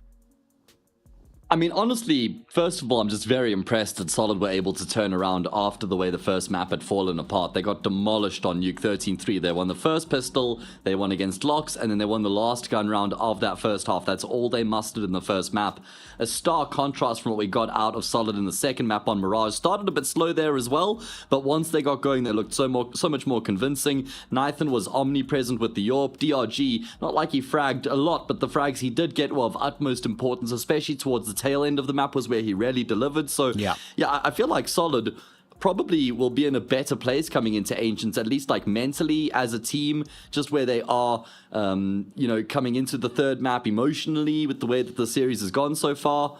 I mean, honestly, first of all, I'm just very impressed that Solid were able to turn around after the way the first map had fallen apart. They got demolished on Nuke 13-3. They won the first pistol, they won against Locks, and then they won the last gun round of that first half. That's all they mustered in the first map. A stark contrast from what we got out of Solid in the second map on Mirage. Started a bit slow there as well, but once they got going, they looked so much more convincing. Nathan was omnipresent with the AWP. DRG, not like he fragged a lot, but the frags he did get were of utmost importance, especially towards the tail end of the map was where he really delivered. So yeah, I feel like Solid probably will be in a better place coming into Ancients, at least like mentally as a team, just where they are, you know, coming into the third map emotionally with the way that the series has gone so far.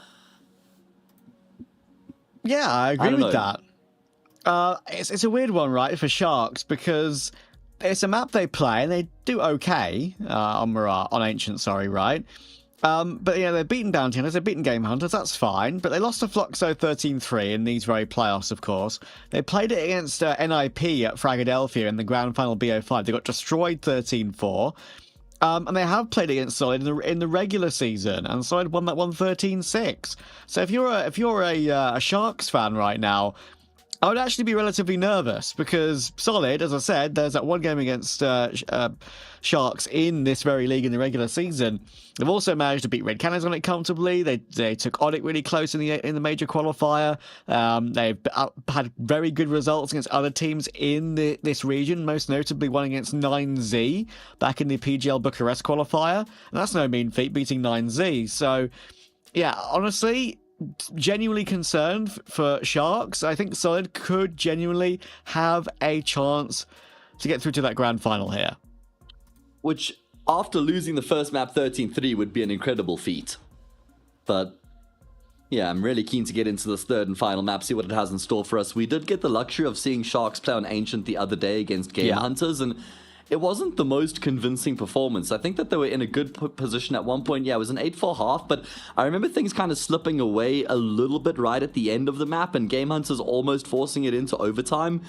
Yeah, I agree with that. It's a weird one, right, for Sharks, because it's a map they play and they do okay on Ancient, right? But yeah, they've beaten Bounty Hunters, they've beaten Game Hunters, that's fine. But they lost to Fluxo 13-3 in these very playoffs, of course. They played it against NIP at Fragadelphia in the grand final BO5. They got destroyed 13-4. And they have played against Solid in the regular season, and Solid won that one 13-6. So if you're a Sharks fan right now, I would actually be relatively nervous, because Solid, as I said, there's that one game against Sharks in this very league in the regular season. They've also managed to beat Red Cannons on it comfortably. They took Odic really close in the major qualifier. They've had very good results against other teams in this region, most notably one against 9Z back in the PGL Bucharest qualifier. And that's no mean feat, beating 9Z. So, yeah, honestly, genuinely concerned for Sharks. I think Solid could genuinely have a chance to get through to that grand final here. Which, after losing the first map 13-3, would be an incredible feat. But yeah, I'm really keen to get into this third and final map, see what it has in store for us. We did get the luxury of seeing Sharks play on Ancient the other day against Game Hunters, and it wasn't the most convincing performance. I think that they were in a good position at one point. Yeah, it was an 8-4 half, but I remember things kind of slipping away a little bit right at the end of the map, and Game Hunters almost forcing it into overtime.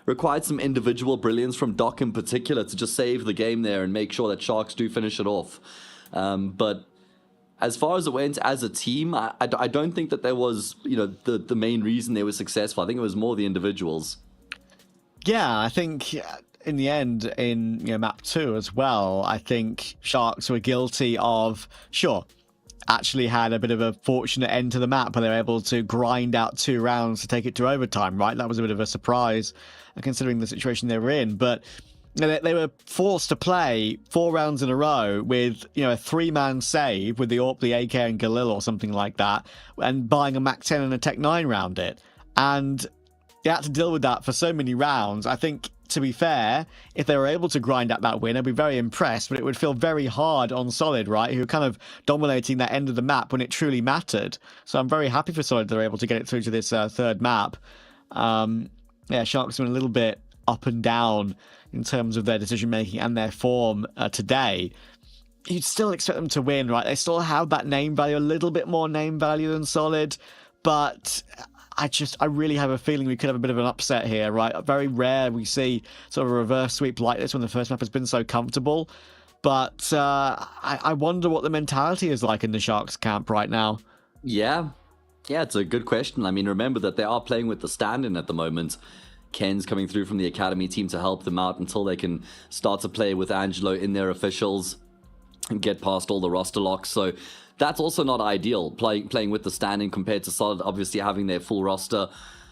Required some individual brilliance from Doc in particular to just save the game there and make sure that Sharks do finish it off. But as far as it went as a team, I don't think that there was, you know, the main reason they were successful. I think it was more the individuals. Yeah, I think in the end, in map 2 as well, I think Sharks were guilty of, actually had a bit of a fortunate end to the map where they were able to grind out 2 rounds to take it to overtime, right? That was a bit of a surprise considering the situation they were in. But they were forced to play 4 rounds in a row with, a 3-man save with the AWP, the AK, and Galil or something like that, and buying a Mac 10 and a Tech 9 round it. And they had to deal with that for so many rounds. I think, to be fair, if they were able to grind out that win, I'd be very impressed, but it would feel very hard on Solid, right, who were kind of dominating that end of the map when it truly mattered. So I'm very happy for Solid they're able to get it through to this third map. Sharks were a little bit up and down in terms of their decision-making and their form today. You'd still expect them to win, right? They still have that name value, a little bit more name value than Solid, but I really have a feeling we could have a bit of an upset here, right? Very rare we see sort of a reverse sweep like this when the first map has been so comfortable. But I wonder what the mentality is like in the Sharks camp right now. Yeah, it's a good question. I mean, remember that they are playing with the stand-in at the moment. Ken's coming through from the academy team to help them out until they can start to play with Angelo in their officials and get past all the roster locks. So that's also not ideal, playing with the stand-in compared to Solid obviously having their full roster.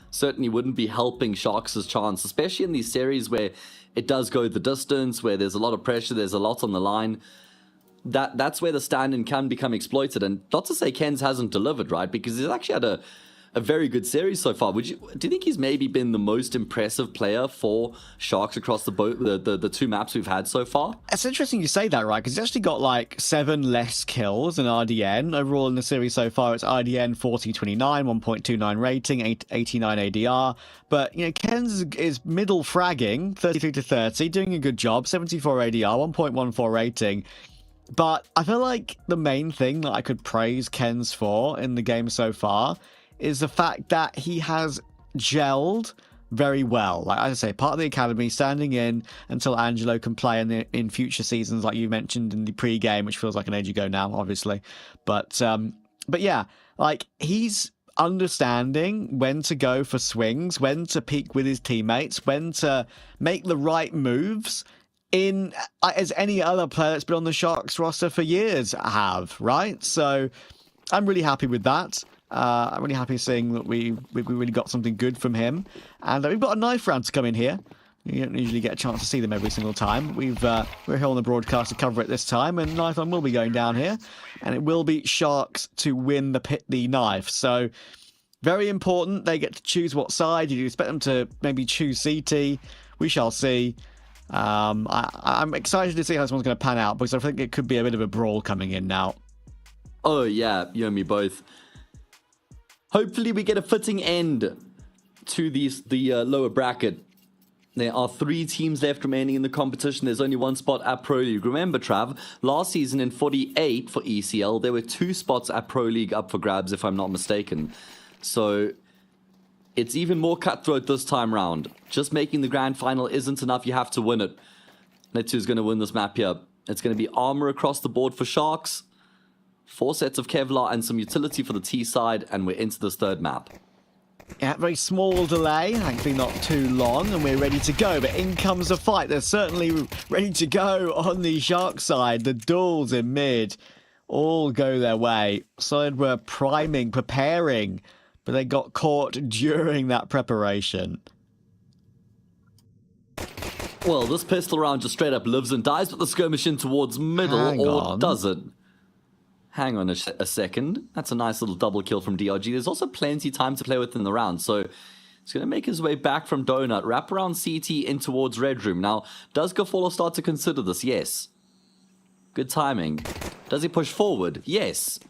Certainly wouldn't be helping Sharks' chance, especially in these series where it does go the distance, where there's a lot of pressure, there's a lot on the line. That's where the stand-in can become exploited. And not to say Ken's hasn't delivered, right? Because he's actually had a very good series so far. Do you think he's maybe been the most impressive player for Sharks across the 2 maps we've had so far? It's interesting you say that, right? Because he's actually got like 7 less kills than RDN. Overall in the series so far, it's RDN 40-29, 1.29 rating, 89 ADR. But, Ken's is middle fragging, 33-30, doing a good job, 74 ADR, 1.14 rating. But I feel like the main thing that I could praise Ken's for in the game so far is the fact that he has gelled very well. Like I say, part of the academy, standing in until Angelo can play in future seasons, like you mentioned in the pre-game, which feels like an age ago now, obviously. But yeah, like he's understanding when to go for swings, when to peak with his teammates, when to make the right moves in as any other player that's been on the Sharks roster for years have, right? So I'm really happy with that. I'm really happy seeing that we really got something good from him. And we've got a knife round to come in here. You don't usually get a chance to see them every single time. We're here on the broadcast to cover it this time, and knife round will be going down here. And it will be Sharks to win the knife. So very important. They get to choose what side. You expect them to maybe choose CT. We shall see. I'm excited to see how this one's going to pan out, because I think it could be a bit of a brawl coming in now. Oh yeah, you and me both. Hopefully we get a fitting end to the lower bracket. There are 3 teams left remaining in the competition. There's only 1 spot at Pro League. Remember, Trav, last season in 48 for ECL, there were 2 spots at Pro League up for grabs, if I'm not mistaken. So it's even more cutthroat this time round. Just making the grand final isn't enough. You have to win it. Let's see who's going to win this map here. It's going to be armor across the board for Sharks, 4 sets of Kevlar and some utility for the T side, and we're into this 3rd map. Yeah, very small delay, thankfully not too long, and we're ready to go. But in comes the fight. They're certainly ready to go on the Shark side. The duels in mid all go their way. Solid were priming, preparing, but they got caught during that preparation. Well, this pistol round just straight up lives and dies, but the skirmish in towards middle, or does it? Hang on a second. That's a nice little double kill from DRG. There's also plenty of time to play with in the round, so he's going to make his way back from Donut, wrap around CT in towards Red Room. Now, does Gafolo start to consider this? Yes. Good timing. Does he push forward? Yes.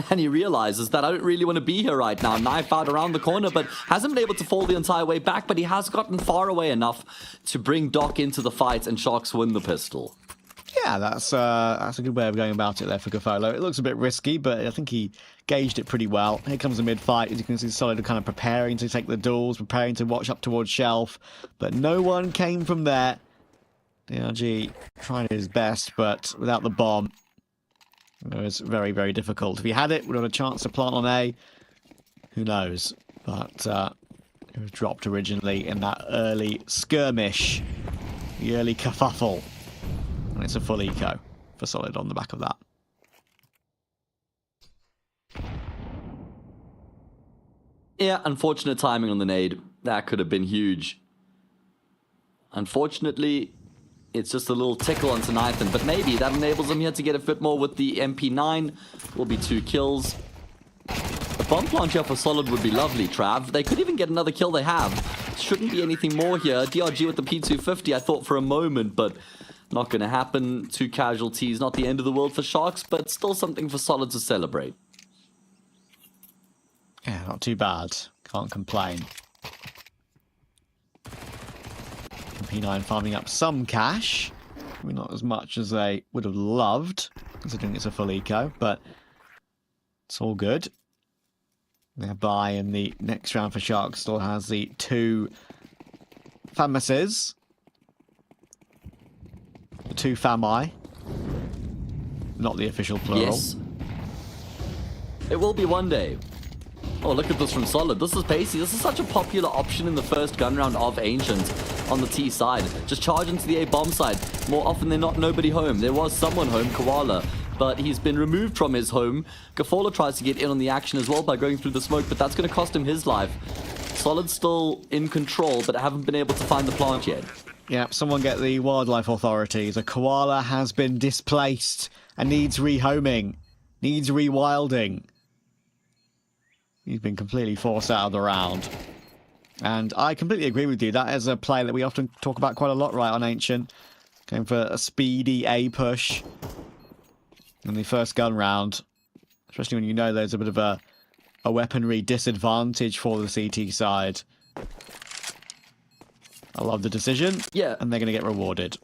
And he realizes that I don't really want to be here right now. Knife out around the corner, but hasn't been able to fall the entire way back, but he has gotten far away enough to bring Doc into the fight, and Sharks win the pistol. Yeah, that's a good way of going about it there for Gafolo. It looks a bit risky, but I think he gauged it pretty well. Here comes the mid-fight. As you can see, Solid kind of preparing to take the duels, preparing to watch up towards Shelf, but no one came from there. DRG trying his best, but without the bomb, it was very, very difficult. If he had it, would have had a chance to plant on A. Who knows? But it was dropped originally in that early skirmish, the early kerfuffle. And it's a full eco for Solid on the back of that. Yeah, unfortunate timing on the nade. That could have been huge. Unfortunately, it's just a little tickle onto Nathan, but maybe that enables him here to get a bit more with the MP9. Will be 2 kills. A bomb plant here for Solid would be lovely, Trav. They could even get another kill. They have. Shouldn't be anything more here. DRG with the P250, I thought for a moment, but not going to happen. 2 casualties, not the end of the world for Sharks, but still something for Solid to celebrate. Yeah, not too bad. Can't complain. P9 farming up some cash. Maybe not as much as they would have loved, considering it's a full eco, but it's all good. Their buy in the next round for Sharks still has the 2 Famases. The 2 Fami. Not the official plural. Yes. It will be one day. Oh, look at this from Solid. This is pacey. This is such a popular option in the first gun round of Ancient on the T side. Just charge into the A bomb side. More often than not, nobody home. There was someone home, Koala, but he's been removed from his home. Gafolo tries to get in on the action as well by going through the smoke, but that's going to cost him his life. Solid still in control, but haven't been able to find the plant yet. Yeah, someone get the wildlife authorities. A koala has been displaced and needs rehoming, needs rewilding. He's been completely forced out of the round. And I completely agree with you. That is a play that we often talk about quite a lot, right, on Ancient. Going for a speedy A push in the first gun round. Especially when you know there's a bit of a weaponry disadvantage for the CT side. I love the decision. Yeah. And they're going to get rewarded.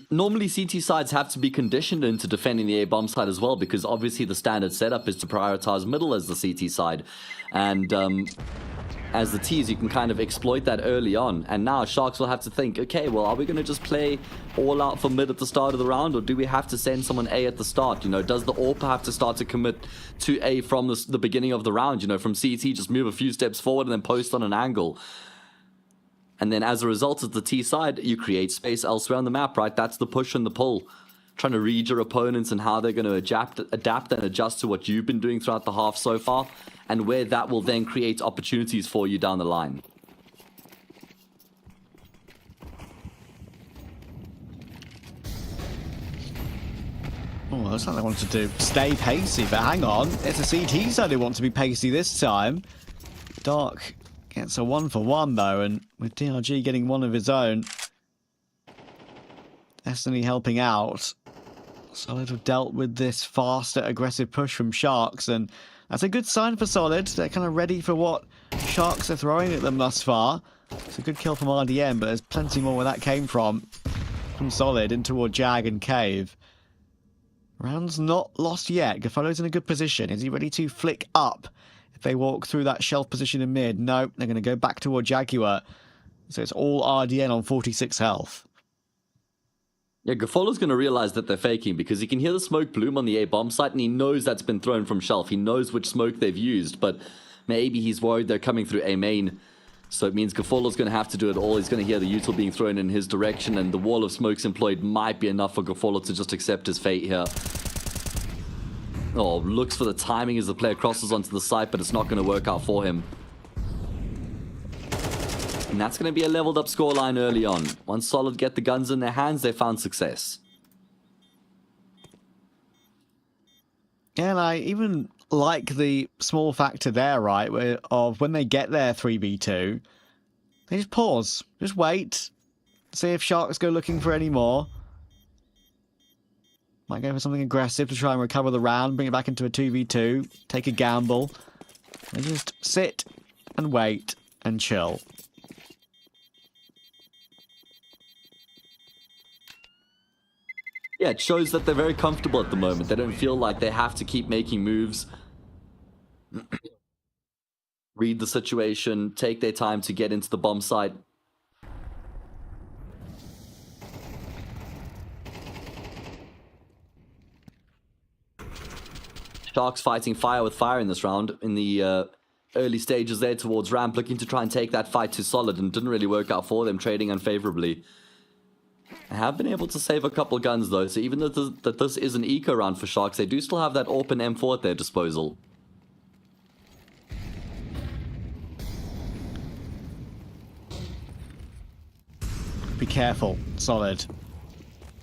Normally CT sides have to be conditioned into defending the A bomb side as well, because obviously the standard setup is to prioritize middle as the CT side. And as the T's, you can kind of exploit that early on. And now Sharks will have to think, okay, well, are we going to just play all out for mid at the start of the round, or do we have to send someone A at the start? You know, does the AWP have to start to commit to A from the beginning of the round? You know, from CT, just move a few steps forward and then post on an angle. And then as a result of the T side, you create space elsewhere on the map, right? That's the push and the pull. Trying to read your opponents and how they're going to adapt and adjust to what you've been doing throughout the half so far, and where that will then create opportunities for you down the line. Oh, that's what they wanted to do. Stay pacey, but hang on. It's a CT side who want to be pacey this time. Dark gets a 1-for-1 though, and with DRG getting one of his own, Destiny helping out. Solid have dealt with this faster, aggressive push from Sharks, and that's a good sign for Solid. They're kind of ready for what Sharks are throwing at them thus far. It's a good kill from RDM, but there's plenty more where that came from Solid in toward Jag and Cave. Round's not lost yet. Gafolo's in a good position. Is he ready to flick up if they walk through that shelf position in mid? No, they're going to go back toward Jaguar. So it's all RDN on 46 health. Yeah, Gafolo's going to realize that they're faking, because he can hear the smoke bloom on the A bomb site, and he knows that's been thrown from shelf. He knows which smoke they've used, but maybe he's worried they're coming through A main. So it means Gafolo's going to have to do it all. He's going to hear the util being thrown in his direction, and the wall of smokes employed might be enough for Gafolo to just accept his fate here. Oh, looks for the timing as the player crosses onto the site, but it's not going to work out for him. And that's going to be a leveled up scoreline early on. Once Solid get the guns in their hands, they found success. Yeah, and I even like the small factor there, right, of when they get their 3v2, they just pause, just wait, see if Sharks go looking for any more. Might go for something aggressive to try and recover the round, bring it back into a 2v2, take a gamble. They just sit and wait and chill. Yeah, it shows that they're very comfortable at the moment. They don't feel like they have to keep making moves. Read the situation, take their time to get into the bomb site. Sharks fighting fire with fire in this round. In the early stages there towards ramp, looking to try and take that fight to Solid, and didn't really work out for them, trading unfavorably. I have been able to save a couple guns though, so even though this is an eco round for Sharks, they do still have that open M4 at their disposal. Be careful, Solid.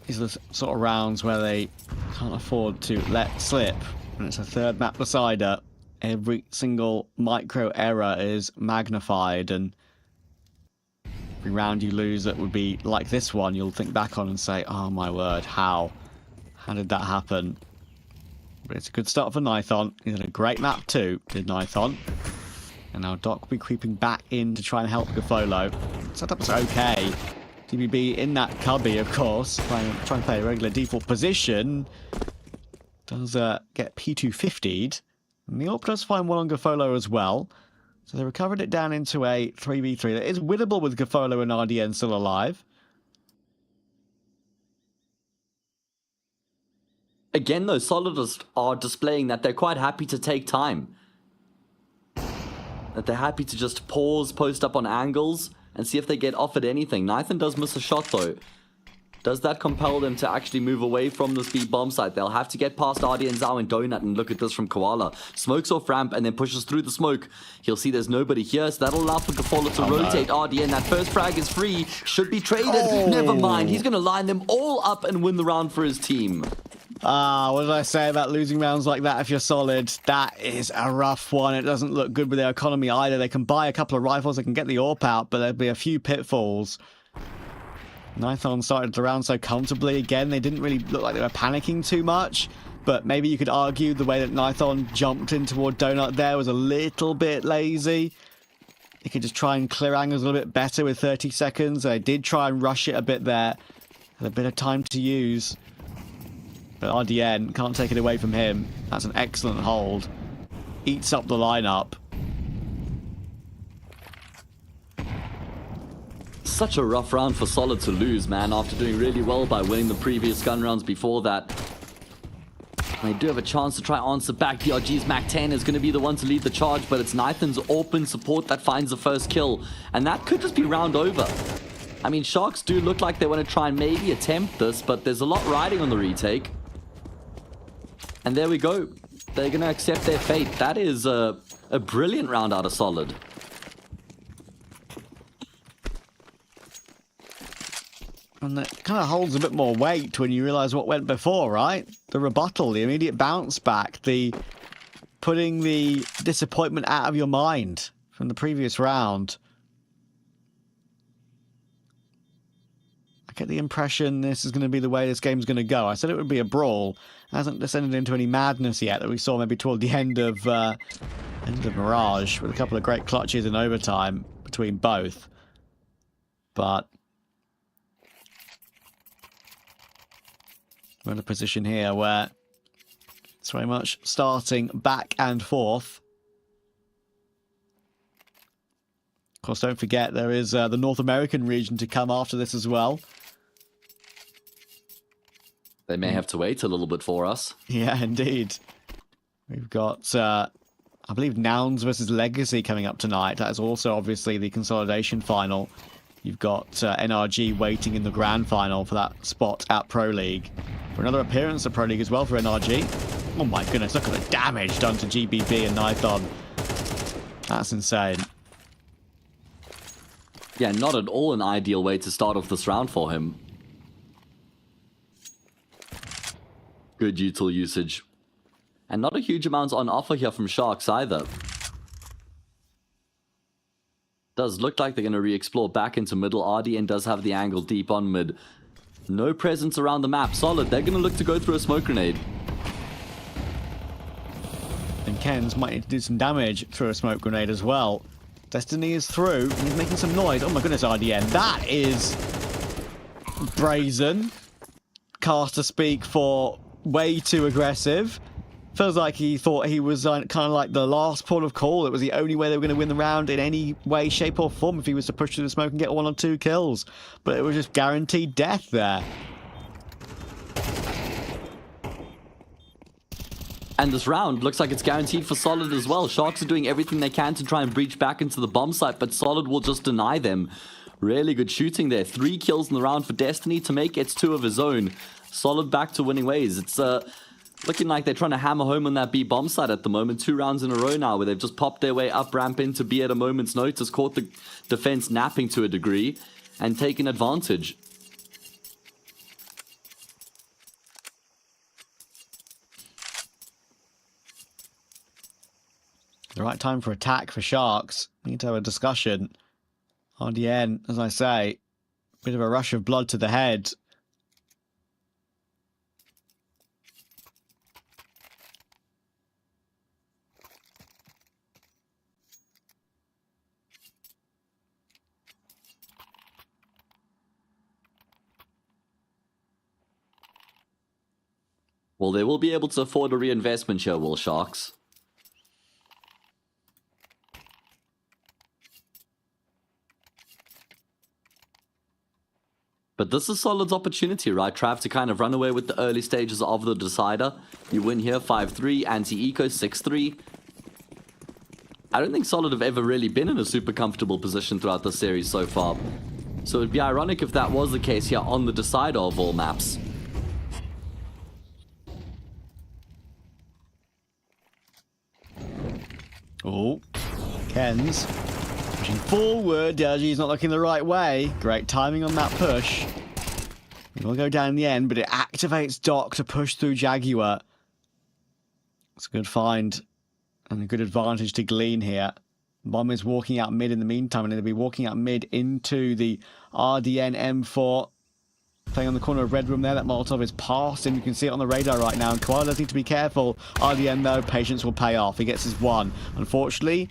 These are the sort of rounds where they can't afford to let slip. And it's a third map decider. Every single micro error is magnified, and every round you lose that would be like this one, you'll think back on and say, oh my word, how did that happen? But it's a good start for Nython. He had a great map too, did Nython. And now Doc will be creeping back in to try and help Gafolo. Setup's okay. DBB in that cubby, of course, trying to play a regular default position. Does get P250'd. And the AWP does find one on Gafolo as well. So they recovered it down into a 3v3 that is winnable with Gafolo and RDN still alive. Again though, Solid are displaying that they're quite happy to take time. That they're happy to just pause, post up on angles, and see if they get offered anything. Nython does miss a shot though. Does that compel them to actually move away from this B bomb site? They'll have to get past RD and Zhao and Donut, and look at this from Koala. Smokes off ramp and then pushes through the smoke. He'll see there's nobody here, so that'll allow for Gafolo to rotate RD, and that first frag is free. Should be traded. Never mind. He's going to line them all up and win the round for his team. What did I say about losing rounds like that if you're Solid? That is a rough one. It doesn't look good with their economy either. They can buy a couple of rifles, they can get the AWP out, but there'll be a few pitfalls. Nython started the round so comfortably again. They didn't really look like they were panicking too much, but maybe you could argue the way that Nython jumped in toward Donut there was a little bit lazy. They could just try and clear angles a little bit better with 30 seconds. They did try and rush it a bit there. Had a bit of time to use. But RDN can't take it away from him. That's an excellent hold. Eats up the lineup. Such a rough round for Solid to lose, man, after doing really well by winning the previous gun rounds before that. They do have a chance to try answer back. DRG's Mac 10 is going to be the one to lead the charge, but it's Nathan's open support that finds the first kill. And that could just be round over. I mean, Sharks do look like they want to try and maybe attempt this, but there's a lot riding on the retake. And there we go. They're going to accept their fate. That is a brilliant round out of Solid. And that kind of holds a bit more weight when you realise what went before, right? The rebuttal, the immediate bounce back, the putting the disappointment out of your mind from the previous round. I get the impression this is going to be the way this game's going to go. I said it would be a brawl. It hasn't descended into any madness yet that we saw maybe toward the end of Mirage, with a couple of great clutches in overtime between both. But we're in a position here where it's very much starting back and forth. Of course, don't forget there is the North American region to come after this as well. They may have to wait a little bit for us. Yeah, indeed. We've got, I believe, Nouns versus Legacy coming up tonight. That is also obviously the consolidation final. You've got NRG waiting in the grand final for that spot at Pro League. For another appearance at Pro League as well for NRG. Oh my goodness, look at the damage done to GBB and Nython. That's insane. Yeah, not at all an ideal way to start off this round for him. Good util usage. And not a huge amount on offer here from Sharks either. Does look like they're going to re-explore back into middle. RDN does have the angle deep on mid. No presence around the map. Solid, they're going to look to go through a smoke grenade. And Kens might need to do some damage through a smoke grenade as well. Destiny is through, and he's making some noise. Oh my goodness, RDN. That is brazen. Caster speak for way too aggressive. Feels like he thought he was kind of like the last port of call. It was the only way they were going to win the round in any way, shape or form if he was to push through the smoke and get 1 or 2 kills. But it was just guaranteed death there. And this round looks like it's guaranteed for Solid as well. Sharks are doing everything they can to try and breach back into the bomb site, but Solid will just deny them. Really good shooting there. 3 kills in the round for Destiny to make. It's 2 of his own. Solid back to winning ways. It's looking like they're trying to hammer home on that B bomb site at the moment. 2 rounds in a row now where they've just popped their way up ramp into B at a moment's notice, caught the defense napping to a degree, and taken advantage. The right time for attack for Sharks. We need to have a discussion. RDN, as I say, bit of a rush of blood to the head. Well, they will be able to afford a reinvestment here, will Sharks? But this is Solid's opportunity, right, Trav, to kind of run away with the early stages of the decider. You win here 5-3, anti-eco 6-3. I don't think Solid have ever really been in a super comfortable position throughout the series so far. So it'd be ironic if that was the case here on the decider of all maps. Oh, Kens pushing forward. Dergy's not looking the right way. Great timing on that push. It will go down in the end, but it activates Doc to push through Jaguar. It's a good find and a good advantage to glean here. Bomb is walking out mid in the meantime, and they'll be walking out mid into the RDN M4. Playing on the corner of Red Room there. That Molotov is past him. You can see it on the radar right now. And Koala does need to be careful. RDN, though, patience will pay off. He gets his 1. Unfortunately,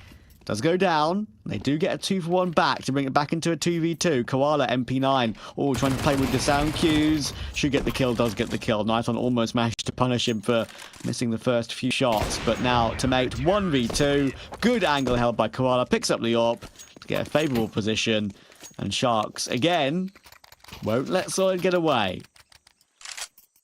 does go down. They do get a 2-for-1 back to bring it back into a 2v2. Koala, MP9, all trying to play with the sound cues. Should get the kill, does get the kill. Nighton almost managed to punish him for missing the first few shots. But now to mate 1v2. Good angle held by Koala. Picks up the AWP to get a favourable position. And Sharks, again, won't let Solid get away.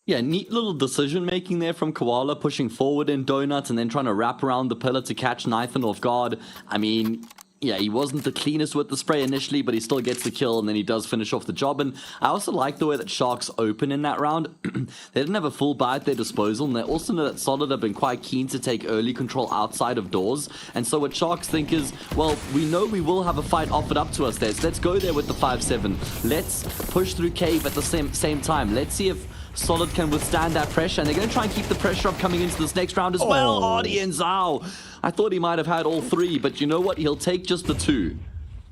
Yeah, neat little decision making there from Koala, pushing forward in Donut and then trying to wrap around the pillar to catch Nathan off guard. I mean, yeah, he wasn't the cleanest with the spray initially, but he still gets the kill and then he does finish off the job. And I also like the way that Sharks open in that round. They didn't have a full buy at their disposal, and they also know that Solid have been quite keen to take early control outside of doors. And so what Sharks think is, well, we know we will have a fight offered up to us there, so let's go there with the 5-7. Let's push through Cave at the same time. Let's see if Solid can withstand that pressure, and they're going to try and keep the pressure up coming into this next round as well. Audience, ow! I thought he might have had all 3, but you know what? He'll take just the 2.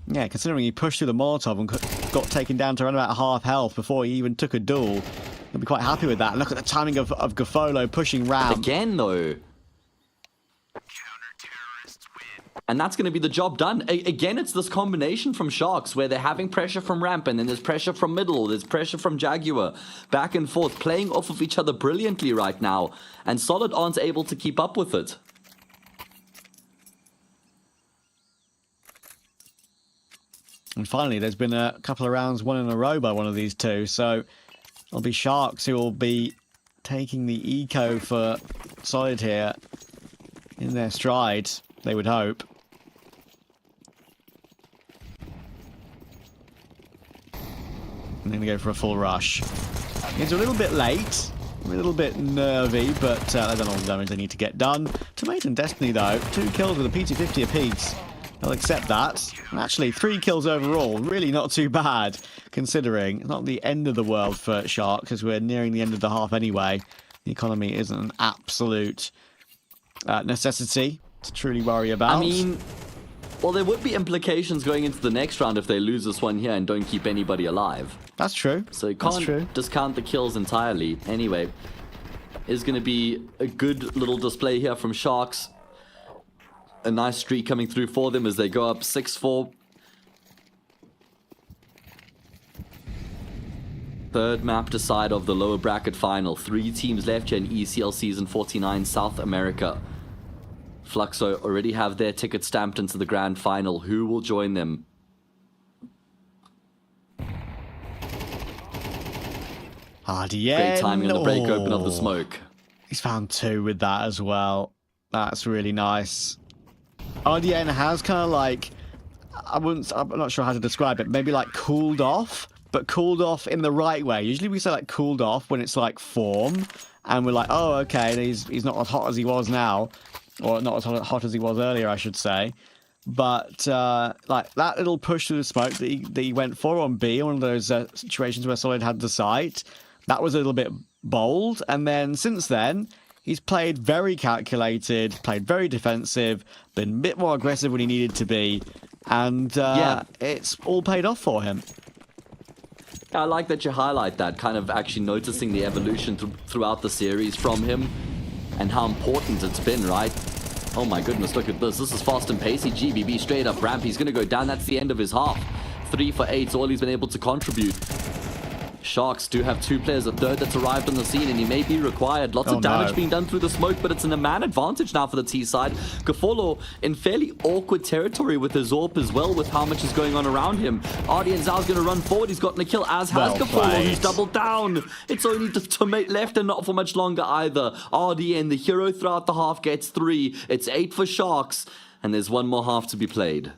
Yeah, considering he pushed through the Molotov and got taken down to around about half health before he even took a duel, he'll be quite happy with that. And look at the timing of Gafolo pushing ramp. Again, though. And that's going to be the job done. Again, it's this combination from Sharks where they're having pressure from ramp, and then there's pressure from middle, there's pressure from Jaguar. Back and forth, playing off of each other brilliantly right now. And Solid aren't able to keep up with it. And finally, there's been a couple of rounds won in a row by one of these two. So it'll be Sharks who will be taking the eco for Solid here in their stride, they would hope. I'm going to go for a full rush. It's a little bit late, a little bit nervy, but they've done all the damage they need to get done. Tomate and Destiny, though, 2 kills with a P250 apiece. They'll accept that. And actually, 3 kills overall. Really not too bad, considering. Not the end of the world for Shark, because we're nearing the end of the half anyway. The economy isn't an absolute necessity to truly worry about. I mean, well, there would be implications going into the next round if they lose this one here and don't keep anybody alive. That's true. So you can't discount the kills entirely. Anyway, is going to be a good little display here from Sharks. A nice streak coming through for them as they go up 6-4. Third map to side of the lower bracket final. 3 teams left here in ECL Season 49 South America. Fluxo already have their ticket stamped into the grand final. Who will join them? Great timing on the break open of the smoke. He's found 2 with that as well. That's really nice. RDN has kind of like, I'm not sure how to describe it, maybe like cooled off, but cooled off in the right way. Usually we say like cooled off when it's like form, and we're like, oh, okay, he's not as hot as he was now, or not as hot as he was earlier, I should say. But like that little push through the smoke that he went for on B, one of those situations where Solid had the sight, that was a little bit bold. And then since then, he's played very calculated, played very defensive, been a bit more aggressive when he needed to be, and it's all paid off for him. I like that you highlight that, kind of actually noticing the evolution throughout the series from him and how important it's been, right? Oh my goodness, look at this. This is fast and pacey. GBB straight up ramp. He's going to go down. That's the end of his half. 3 for 8 is all he's been able to contribute. Sharks do have 2 players, a third that's arrived on the scene, and he may be required. Lots of damage being done through the smoke, but it's in a man advantage now for the T side. Gafolo in fairly awkward territory with his AWP as well, with how much is going on around him. RDN Zhao's going to run forward. He's gotten a kill, as has Gafolo, who's doubled down. It's only the Tomate left, and not for much longer either. RDN, the hero throughout the half, gets 3. It's 8 for Sharks, and there's one more half to be played.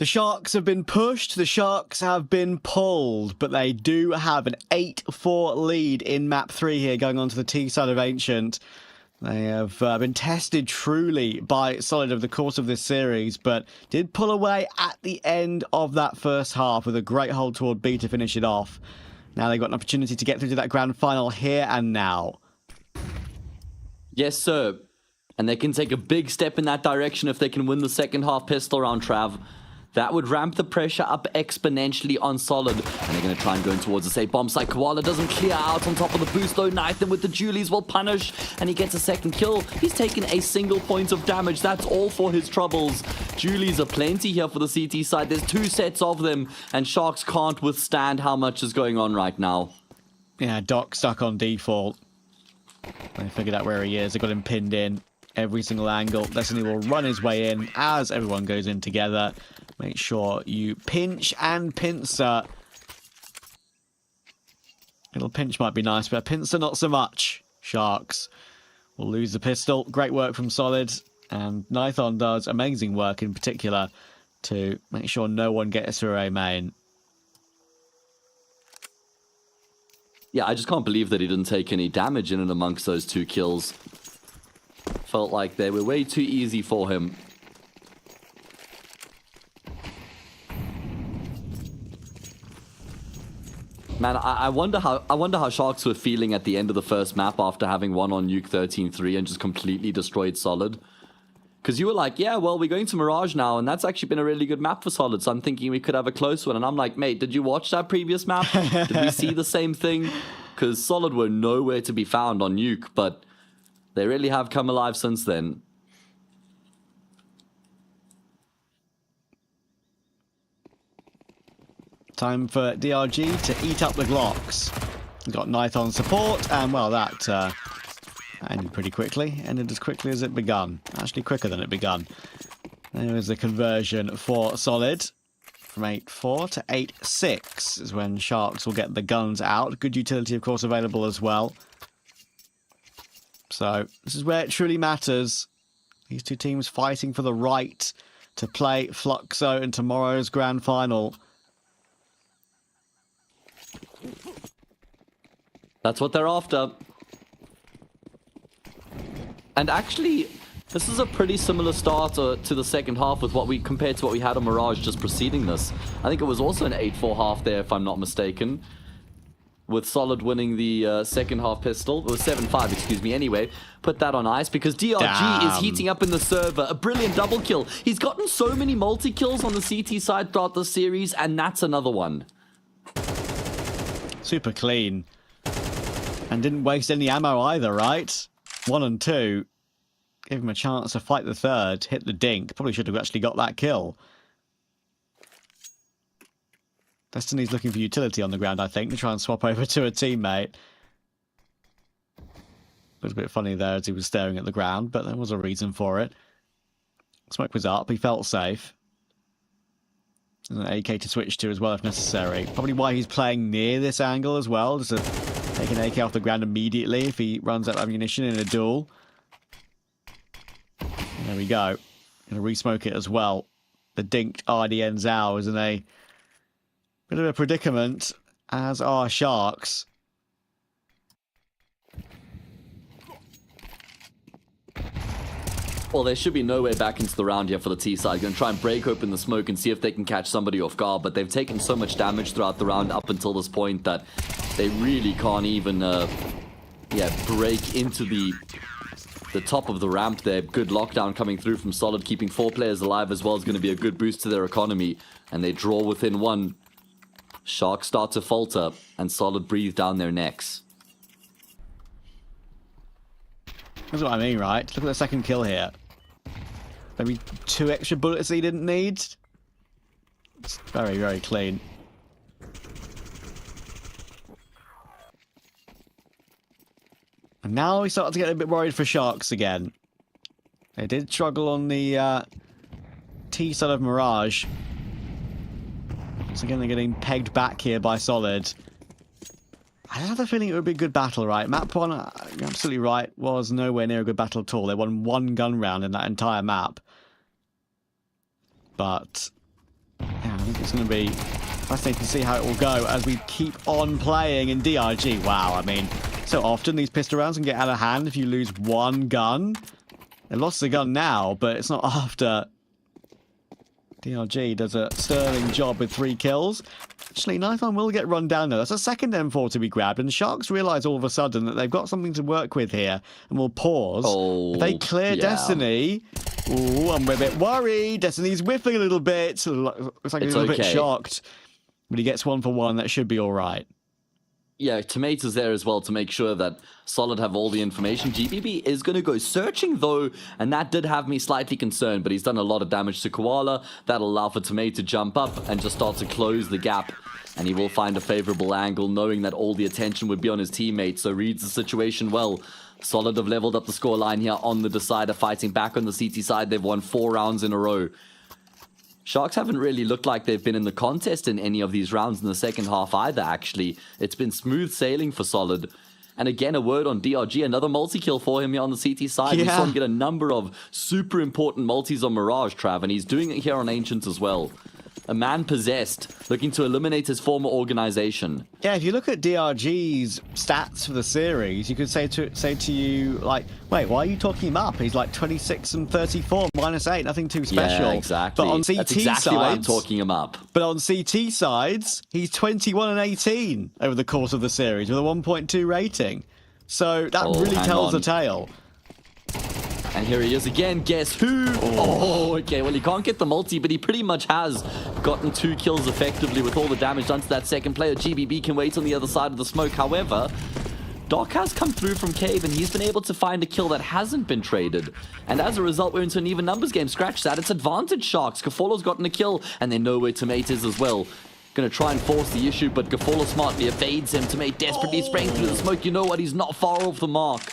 The Sharks have been pushed, the Sharks have been pulled, but they do have an 8-4 lead in map 3 here, going on to the T side of Ancient. They have been tested truly by Solid over the course of this series, but did pull away at the end of that first half with a great hold toward B to finish it off. Now they've got an opportunity to get through to that grand final here and now. Yes, sir. And they can take a big step in that direction if they can win the second half pistol round, Trav. That would ramp the pressure up exponentially on Solid. And they're going to try and go in towards the safe bomb site. Koala doesn't clear out on top of the boost, though. Nathan with the Julies will punish. And he gets a second kill. He's taken a single point of damage. That's all for his troubles. Julies are plenty here for the CT side. There's 2 sets of them. And Sharks can't withstand how much is going on right now. Yeah, Doc stuck on default. They figured out where he is. They got him pinned in every single angle. Destiny will run his way in as everyone goes in together. Make sure you pinch and pincer. Little pinch might be nice, but a pincer not so much. Sharks will lose the pistol. Great work from Solid. And Nithon does amazing work in particular to make sure no one gets through A main. Yeah, I just can't believe that he didn't take any damage in and amongst those 2 kills. Felt like they were way too easy for him. Man, I wonder how Sharks were feeling at the end of the first map after having won on Nuke 13-3 and just completely destroyed Solid. Because you were like, yeah, well, we're going to Mirage now, and that's actually been a really good map for Solid, so I'm thinking we could have a close one. And I'm like, mate, did you watch that previous map? Did we see the same thing? Because Solid were nowhere to be found on Nuke, but they really have come alive since then. Time for DRG to eat up the Glocks. We've got Nithon support, and well, that ended pretty quickly. Ended as quickly as it begun. Actually, quicker than it begun. There was the conversion for Solid. From 8-4 to 8-6 is when Sharks will get the guns out. Good utility, of course, available as well. So, this is where it truly matters. These 2 teams fighting for the right to play Fluxo in tomorrow's grand final. That's what they're after. And actually, this is a pretty similar start to the second half with compared to what we had on Mirage just preceding this. I think it was also an 8-4 half there, if I'm not mistaken. With Solid winning the second half pistol. It was 7-5, excuse me. Anyway, put that on ice because DRG is heating up in the server. A brilliant double kill. He's gotten so many multi-kills on the CT side throughout the series, and that's another one. Super clean. And didn't waste any ammo either, right? 1 and 2. Give him a chance to fight the third. Hit the dink. Probably should have actually got that kill. Destiny's looking for utility on the ground, I think, to try and swap over to a teammate. It was a bit funny there as he was staring at the ground, but there was a reason for it. Smoke was up. He felt safe. There's an AK to switch to as well if necessary. Probably why he's playing near this angle as well, just to take an AK off the ground immediately if he runs out of ammunition in a duel. There we go. Gonna re-smoke it as well. The dinked RDN Zhao is in a bit of a predicament, as are Sharks. Well, there should be no way back into the round here for the T side. Going to try and break open the smoke and see if they can catch somebody off guard. But they've taken so much damage throughout the round up until this point that they really can't even break into the top of the ramp there. Good lockdown coming through from Solid, keeping 4 players alive as well is going to be a good boost to their economy. And they draw within 1. Sharks start to falter, and Solid breathe down their necks. That's what I mean, right? Look at the second kill here. Maybe 2 extra bullets he didn't need. It's very, very clean. And now we start to get a bit worried for Sharks again. They did struggle on the T side of Mirage. So again, they're getting pegged back here by Solid. I have a feeling it would be a good battle, right? Map 1, you're absolutely right, was nowhere near a good battle at all. They won 1 gun round in that entire map. But It's going to be fascinating to see how it will go as we keep on playing in DRG. Wow, I mean, so often these pistol rounds can get out of hand if you lose one gun. They lost the gun now, but it's not after. DRG does a sterling job with 3 kills. Actually, Nightline will get run down though. That's a second M4 to be grabbed, and Sharks realise all of a sudden that they've got something to work with here, and will pause. Oh, if they clear Destiny. Ooh, I'm a bit worried. Destiny's whiffing a little bit. Looks like he's a little bit shocked. But he gets 1 for 1. That should be all right. Yeah, Tomato's there as well to make sure that Solid have all the information. GBB is going to go searching though, and that did have me slightly concerned, but he's done a lot of damage to Koala. That'll allow for Tomato to jump up and just start to close the gap, and he will find a favorable angle knowing that all the attention would be on his teammates, so reads the situation well. Solid have leveled up the scoreline here on the decider, fighting back on the CT side. They've won 4 rounds in a row. Sharks haven't really looked like they've been in the contest in any of these rounds in the second half either, actually. It's been smooth sailing for Solid. And again, a word on DRG, another multi-kill for him here on the CT side. We saw him get a number of super important multis on Mirage, Trav, and he's doing it here on Ancient as well. A man possessed, looking to eliminate his former organization. Yeah, if you look at DRG's stats for the series, you could say to you, like, wait, why are you talking him up? He's like 26 and 34, -8, nothing too special. Yeah, exactly. But on CT That's exactly sides, why I'm talking him up. But on CT sides, he's 21 and 18 over the course of the series with a 1.2 rating. So that really tells the tale. And here he is again. Guess who? Oh, okay. Well, he can't get the multi, but he pretty much has gotten 2 kills effectively with all the damage done to that second player. GBB can wait on the other side of the smoke. However, Doc has come through from Cave, and he's been able to find a kill that hasn't been traded. And as a result, we're into an even numbers game. Scratch that. It's advantage Sharks. Gafolo's gotten a kill, and they know where Tomato is as well. Going to try and force the issue, but Gafolo smartly evades him. Tomato desperately spraying through the smoke. You know what? He's not far off the mark.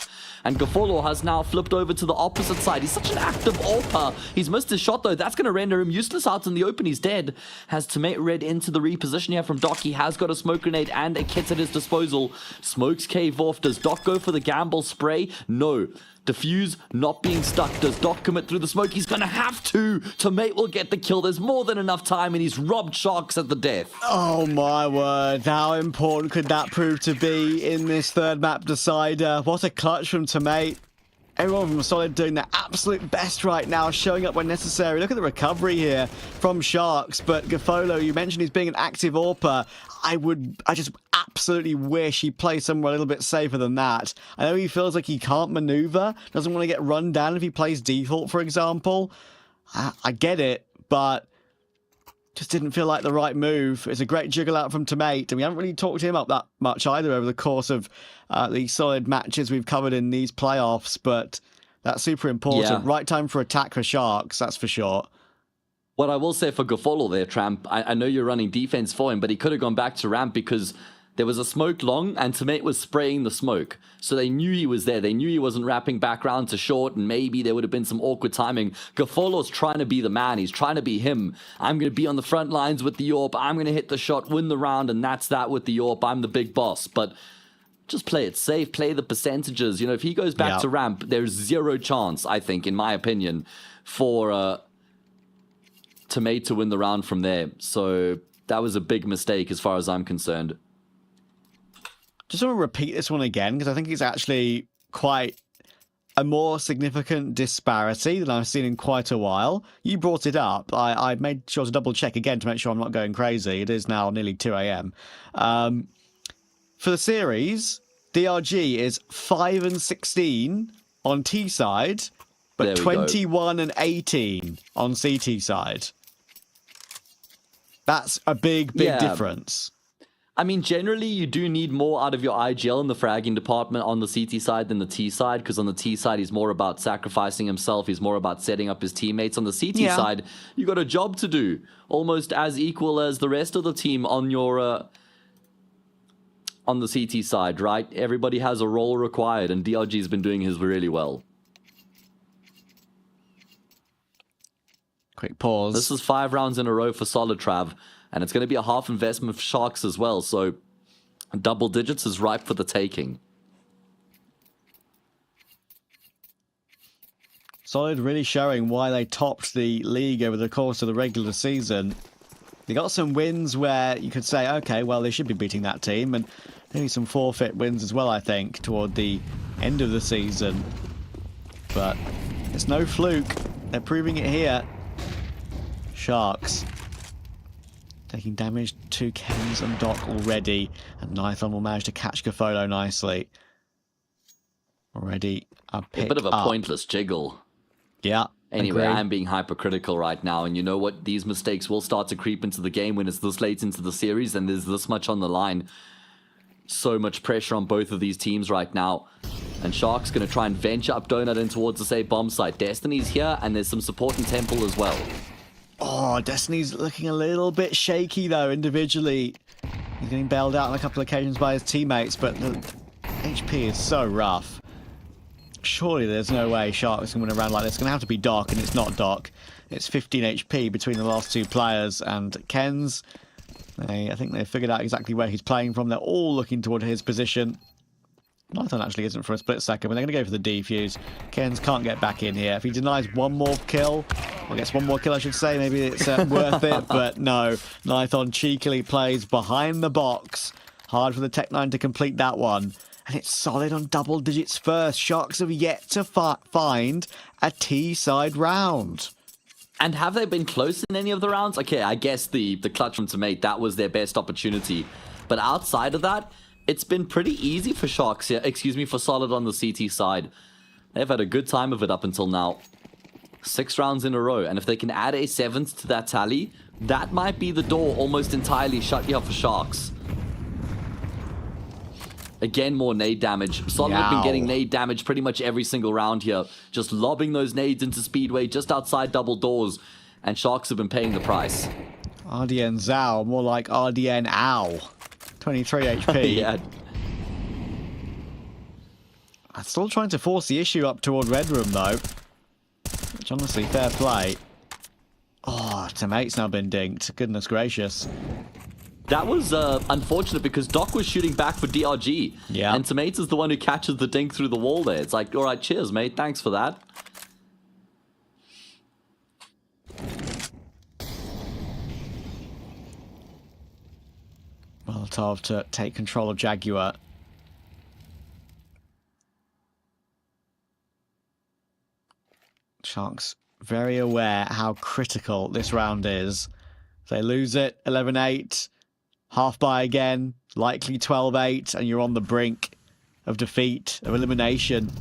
And Gafolo has now flipped over to the opposite side. He's such an active AWPer. He's missed his shot, though. That's going to render him useless out in the open. He's dead. Has Tomato Red into the reposition here from Doc. He has got a smoke grenade and a kit at his disposal. Smokes Cave off. Does Doc go for the gamble spray? No. Defuse, not being stuck. Does Doc commit through the smoke? He's going to have to. Tomato will get the kill. There's more than enough time, and he's robbed Sharks at the death. Oh, my word. How important could that prove to be in this third map decider? What a clutch from Tomato. Everyone from Solid doing their absolute best right now, showing up when necessary. Look at the recovery here from Sharks. But Gafolo, you mentioned he's being an active AWPer. I just absolutely wish he played somewhere a little bit safer than that. I know he feels like he can't maneuver, doesn't want to get run down if he plays default, for example. I get it, but just didn't feel like the right move. It's a great jiggle out from Tomato, and we haven't really talked him up that much either over the course of the Solid matches we've covered in these playoffs, but that's super important. Yeah. Right time for attack for Sharks, that's for sure. What I will say for Gafolo there, Tramp, I know you're running defense for him, but he could have gone back to ramp because there was a smoke long and Tomato was spraying the smoke. So they knew he was there. They knew he wasn't wrapping back round to short, and maybe there would have been some awkward timing. Gafolo's trying to be the man. He's trying to be him. I'm going to be on the front lines with the AWP. I'm going to hit the shot, win the round, and that's that with the AWP. I'm the big boss. But just play it safe. Play the percentages. You know, if he goes back to ramp, there's zero chance, I think, in my opinion, for Tomato to win the round from there. So that was a big mistake as far as I'm concerned. Just want to repeat this one again because I think it's actually quite a more significant disparity than I've seen in quite a while. You brought it up. I made sure to double check again to make sure I'm not going crazy. It is now nearly 2 a.m. For the series, DRG is 5 and 16 on T side, but 21 and 18 on CT side. That's a big difference. I mean, generally, you do need more out of your IGL in the fragging department on the CT side than the T side, because on the T side, he's more about sacrificing himself. He's more about setting up his teammates. On the CT side, you got a job to do, almost as equal as the rest of the team on your on the CT side, right? Everybody has a role required, and DRG's been doing his really well. Quick pause. This is 5 rounds in a row for Solid, Trav. And it's going to be a half investment for Sharks as well. So double digits is ripe for the taking. Solid really showing why they topped the league over the course of the regular season. They got some wins where you could say, okay, well, they should be beating that team, and maybe some forfeit wins as well, I think, toward the end of the season. But it's no fluke. They're proving it here. Sharks taking damage to Kens and Doc already, and Nithon will manage to catch Gafolo nicely. Already a bit of a pointless jiggle. Yeah. Anyway, agreed. I'm being hypercritical right now, and you know what? These mistakes will start to creep into the game when it's this late into the series and there's this much on the line. So much pressure on both of these teams right now. And Shark's going to try and venture up Donut in towards the safe bomb site. Destiny's here, and there's some support in Temple as well. Oh, Destiny's looking a little bit shaky, though, individually. He's getting bailed out on a couple of occasions by his teammates, but the HP is so rough. Surely there's no way Sharks can win a round like this. It's going to have to be Doc, and it's not Doc. It's 15 HP between the last two players, and Kens, I think they've figured out exactly where he's playing from. They're all looking toward his position. Nithon actually isn't for a split second, but they're going to go for the defuse. Kens can't get back in here. If he denies one more kill, or gets one more kill, I should say, maybe it's worth it, but no. Nithon cheekily plays behind the box. Hard for the Tech-9 to complete that one. And it's solid on double digits first. Sharks have yet to find a T-side round. And have they been close in any of the rounds? Okay, I guess the clutch from Tomate, that was their best opportunity. But outside of that, it's been pretty easy for Sharks here. Excuse me, for Solid on the CT side. They've had a good time of it up until now. 6 rounds in a row. And if they can add a 7th to that tally, that might be the door almost entirely shut here for Sharks. Again, more nade damage. Solid have been getting nade damage pretty much every single round here. Just lobbing those nades into Speedway just outside double doors. And Sharks have been paying the price. RDN Zhao, more like RDN Ow. 23 HP. Yeah. I'm still trying to force the issue up toward Red Room, though. Which, honestly, fair play. Oh, Tomate's now been dinked. Goodness gracious. That was unfortunate because Doc was shooting back for DRG. Yeah. And Tomates is the one who catches the dink through the wall there. It's like, all right, cheers, mate. Thanks for that. Molotov to take control of Jaguar. Sharks very aware how critical this round is. If they lose it, 11-8. Half buy again, likely 12-8, and you're on the brink of defeat, of elimination.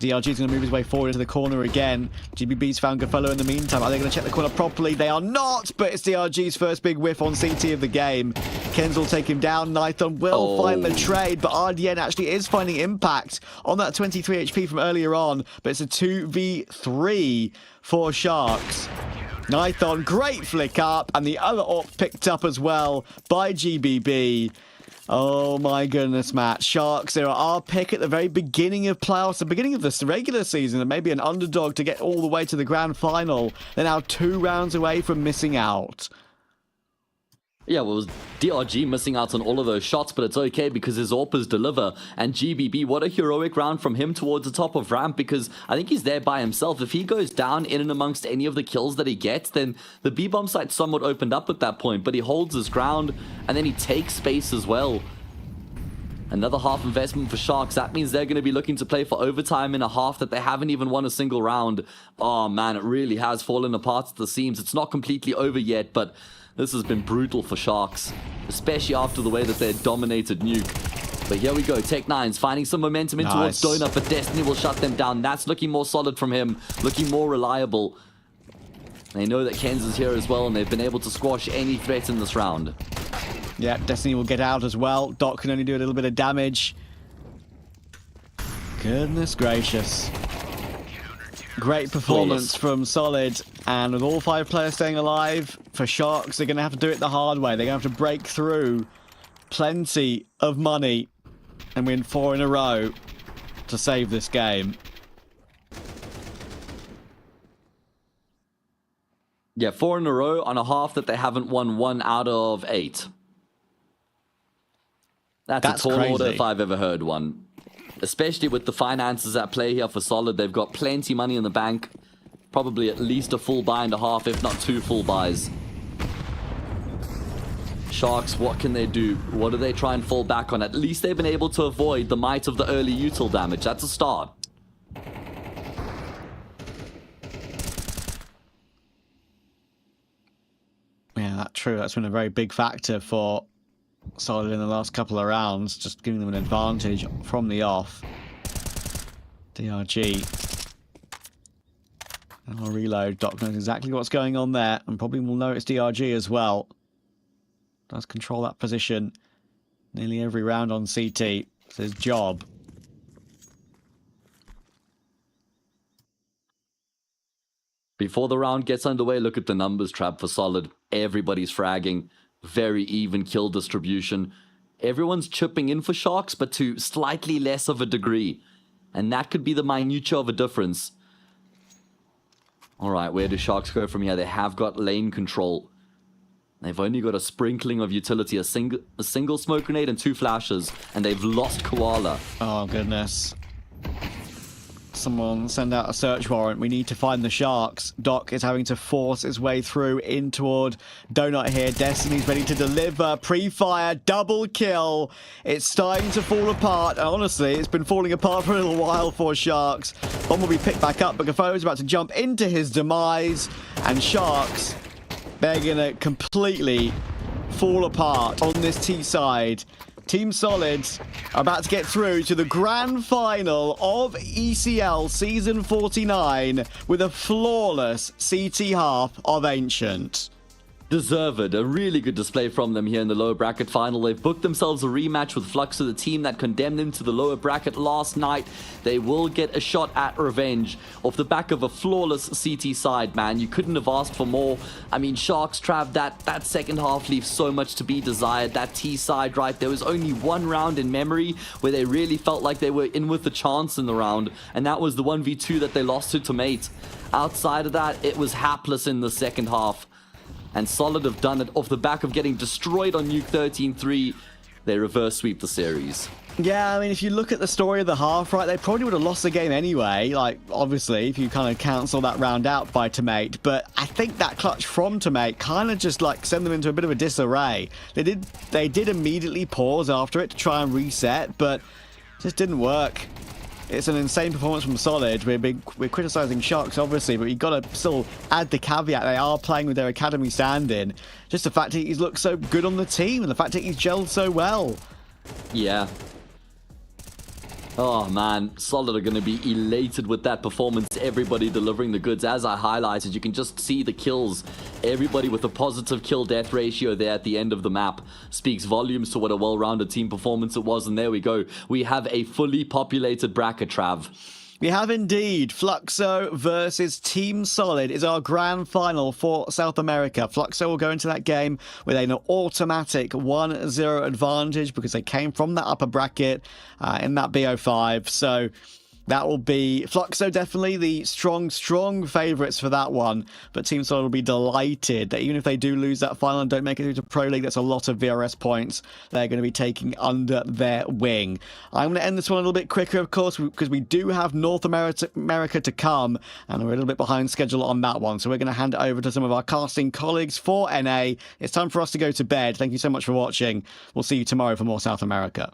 DRG's going to move his way forward into the corner again. GBB's found Gafolo in the meantime. Are they going to check the corner properly? They are not, but it's DRG's first big whiff on CT of the game. Kens will take him down. Nithon will find the trade, but RDN actually is finding impact on that 23 HP from earlier on, but it's a 2v3 for Sharks. Nithon, great flick up, and the other AWP picked up as well by GBB. Oh my goodness, Matt. Sharks, they are our pick at the very beginning of playoffs, the beginning of this regular season, and maybe an underdog to get all the way to the grand final. They're now 2 rounds away from missing out. Yeah, well, it was DRG missing out on all of those shots, but it's okay because his AWPers deliver. And GBB, what a heroic round from him towards the top of ramp, because I think he's there by himself. If he goes down in and amongst any of the kills that he gets, then the B-bomb site somewhat opened up at that point, but he holds his ground, and then he takes space as well. Another half investment for Sharks. That means they're going to be looking to play for overtime in a half that they haven't even won a single round. Oh man, it really has fallen apart at the seams. It's not completely over yet, but this has been brutal for Sharks, especially after the way that they dominated Nuke. But here we go, Tech-9's finding some momentum in towards Donut, but Destiny will shut them down. That's looking more solid from him, looking more reliable. They know that Kens is here as well, and they've been able to squash any threat in this round. Yeah, Destiny will get out as well. Doc can only do a little bit of damage. Goodness gracious. Great performance from Solid, and with all 5 players staying alive, for Sharks, they're going to have to do it the hard way. They're going to have to break through plenty of money and win 4 in a row to save this game. Yeah, 4 in a row on a half that they haven't won 1 out of 8. That's a tall order if I've ever heard one. Especially with the finances at play here for Solid. They've got plenty money in the bank. Probably at least a full buy and a half, if not 2 full buys. Sharks, what can they do? What do they try and fall back on? At least they've been able to avoid the might of the early util damage. That's a start. Yeah, that's true. That's been a very big factor for Solid in the last couple of rounds, just giving them an advantage from the off. DRG. And I'll reload. Doc knows exactly what's going on there, and probably will know it's DRG as well. Does control that position nearly every round on CT. It's his job. Before the round gets underway, look at the numbers, Trav, for Solid. Everybody's fragging. Very even kill distribution. Everyone's chipping in for Sharks, but to slightly less of a degree. And that could be the minutiae of a difference. Alright, where do Sharks go from here? They have got lane control. They've only got a sprinkling of utility, a single smoke grenade and 2 flashes, and they've lost Koala. Oh, goodness. Someone send out a search warrant. We need to find the Sharks. Doc is having to force his way through in toward Donut here. Destiny's ready to deliver. Pre-fire, double kill. It's starting to fall apart. And honestly, it's been falling apart for a little while for Sharks. Bomb will be picked back up, but Gafo is about to jump into his demise. And Sharks, they're going to completely fall apart on this T side. Team Solid are about to get through to the grand final of ECL Season 49 with a flawless CT half of Ancient. Deserved. A really good display from them here in the lower bracket final. They've booked themselves a rematch with Fluxo, the team that condemned them to the lower bracket last night. They will get a shot at revenge off the back of a flawless CT side, man. You couldn't have asked for more. I mean, Sharks, Trav, that second half leaves so much to be desired. That T side, right? There was only one round in memory where they really felt like they were in with a chance in the round, and that was the 1v2 that they lost to Tomate. Outside of that, it was hapless in the second half. And Solid have done it off the back of getting destroyed on Nuke 13-3. They reverse sweep the series. Yeah, I mean, if you look at the story of the half, right, they probably would have lost the game anyway. Like, obviously, if you kind of cancel that round out by Tomate. But I think that clutch from Tomate kind of just, like, sent them into a bit of a disarray. They did immediately pause after it to try and reset, but it just didn't work. It's an insane performance from Solid. We're criticising Sharks, obviously, but you've got to still add the caveat they are playing with their academy stand-in. Just the fact that he's looked so good on the team and the fact that he's gelled so well. Yeah. Oh man, Solid are going to be elated with that performance. Everybody delivering the goods. As I highlighted, you can just see the kills. Everybody with a positive kill-death ratio there at the end of the map speaks volumes to what a well-rounded team performance it was. And there we go. We have a fully populated bracket, Trav. We have indeed. Fluxo versus Team Solid is our grand final for South America. Fluxo will go into that game with an automatic 1-0 advantage because they came from that upper bracket in that BO5. So that will be Fluxo, definitely the strong favourites for that one. But Team Solid will be delighted that even if they do lose that final and don't make it through to Pro League, that's a lot of VRS points they're going to be taking under their wing. I'm going to end this one a little bit quicker, of course, because we do have North America to come, and we're a little bit behind schedule on that one. So we're going to hand it over to some of our casting colleagues for NA. It's time for us to go to bed. Thank you so much for watching. We'll see you tomorrow for more South America.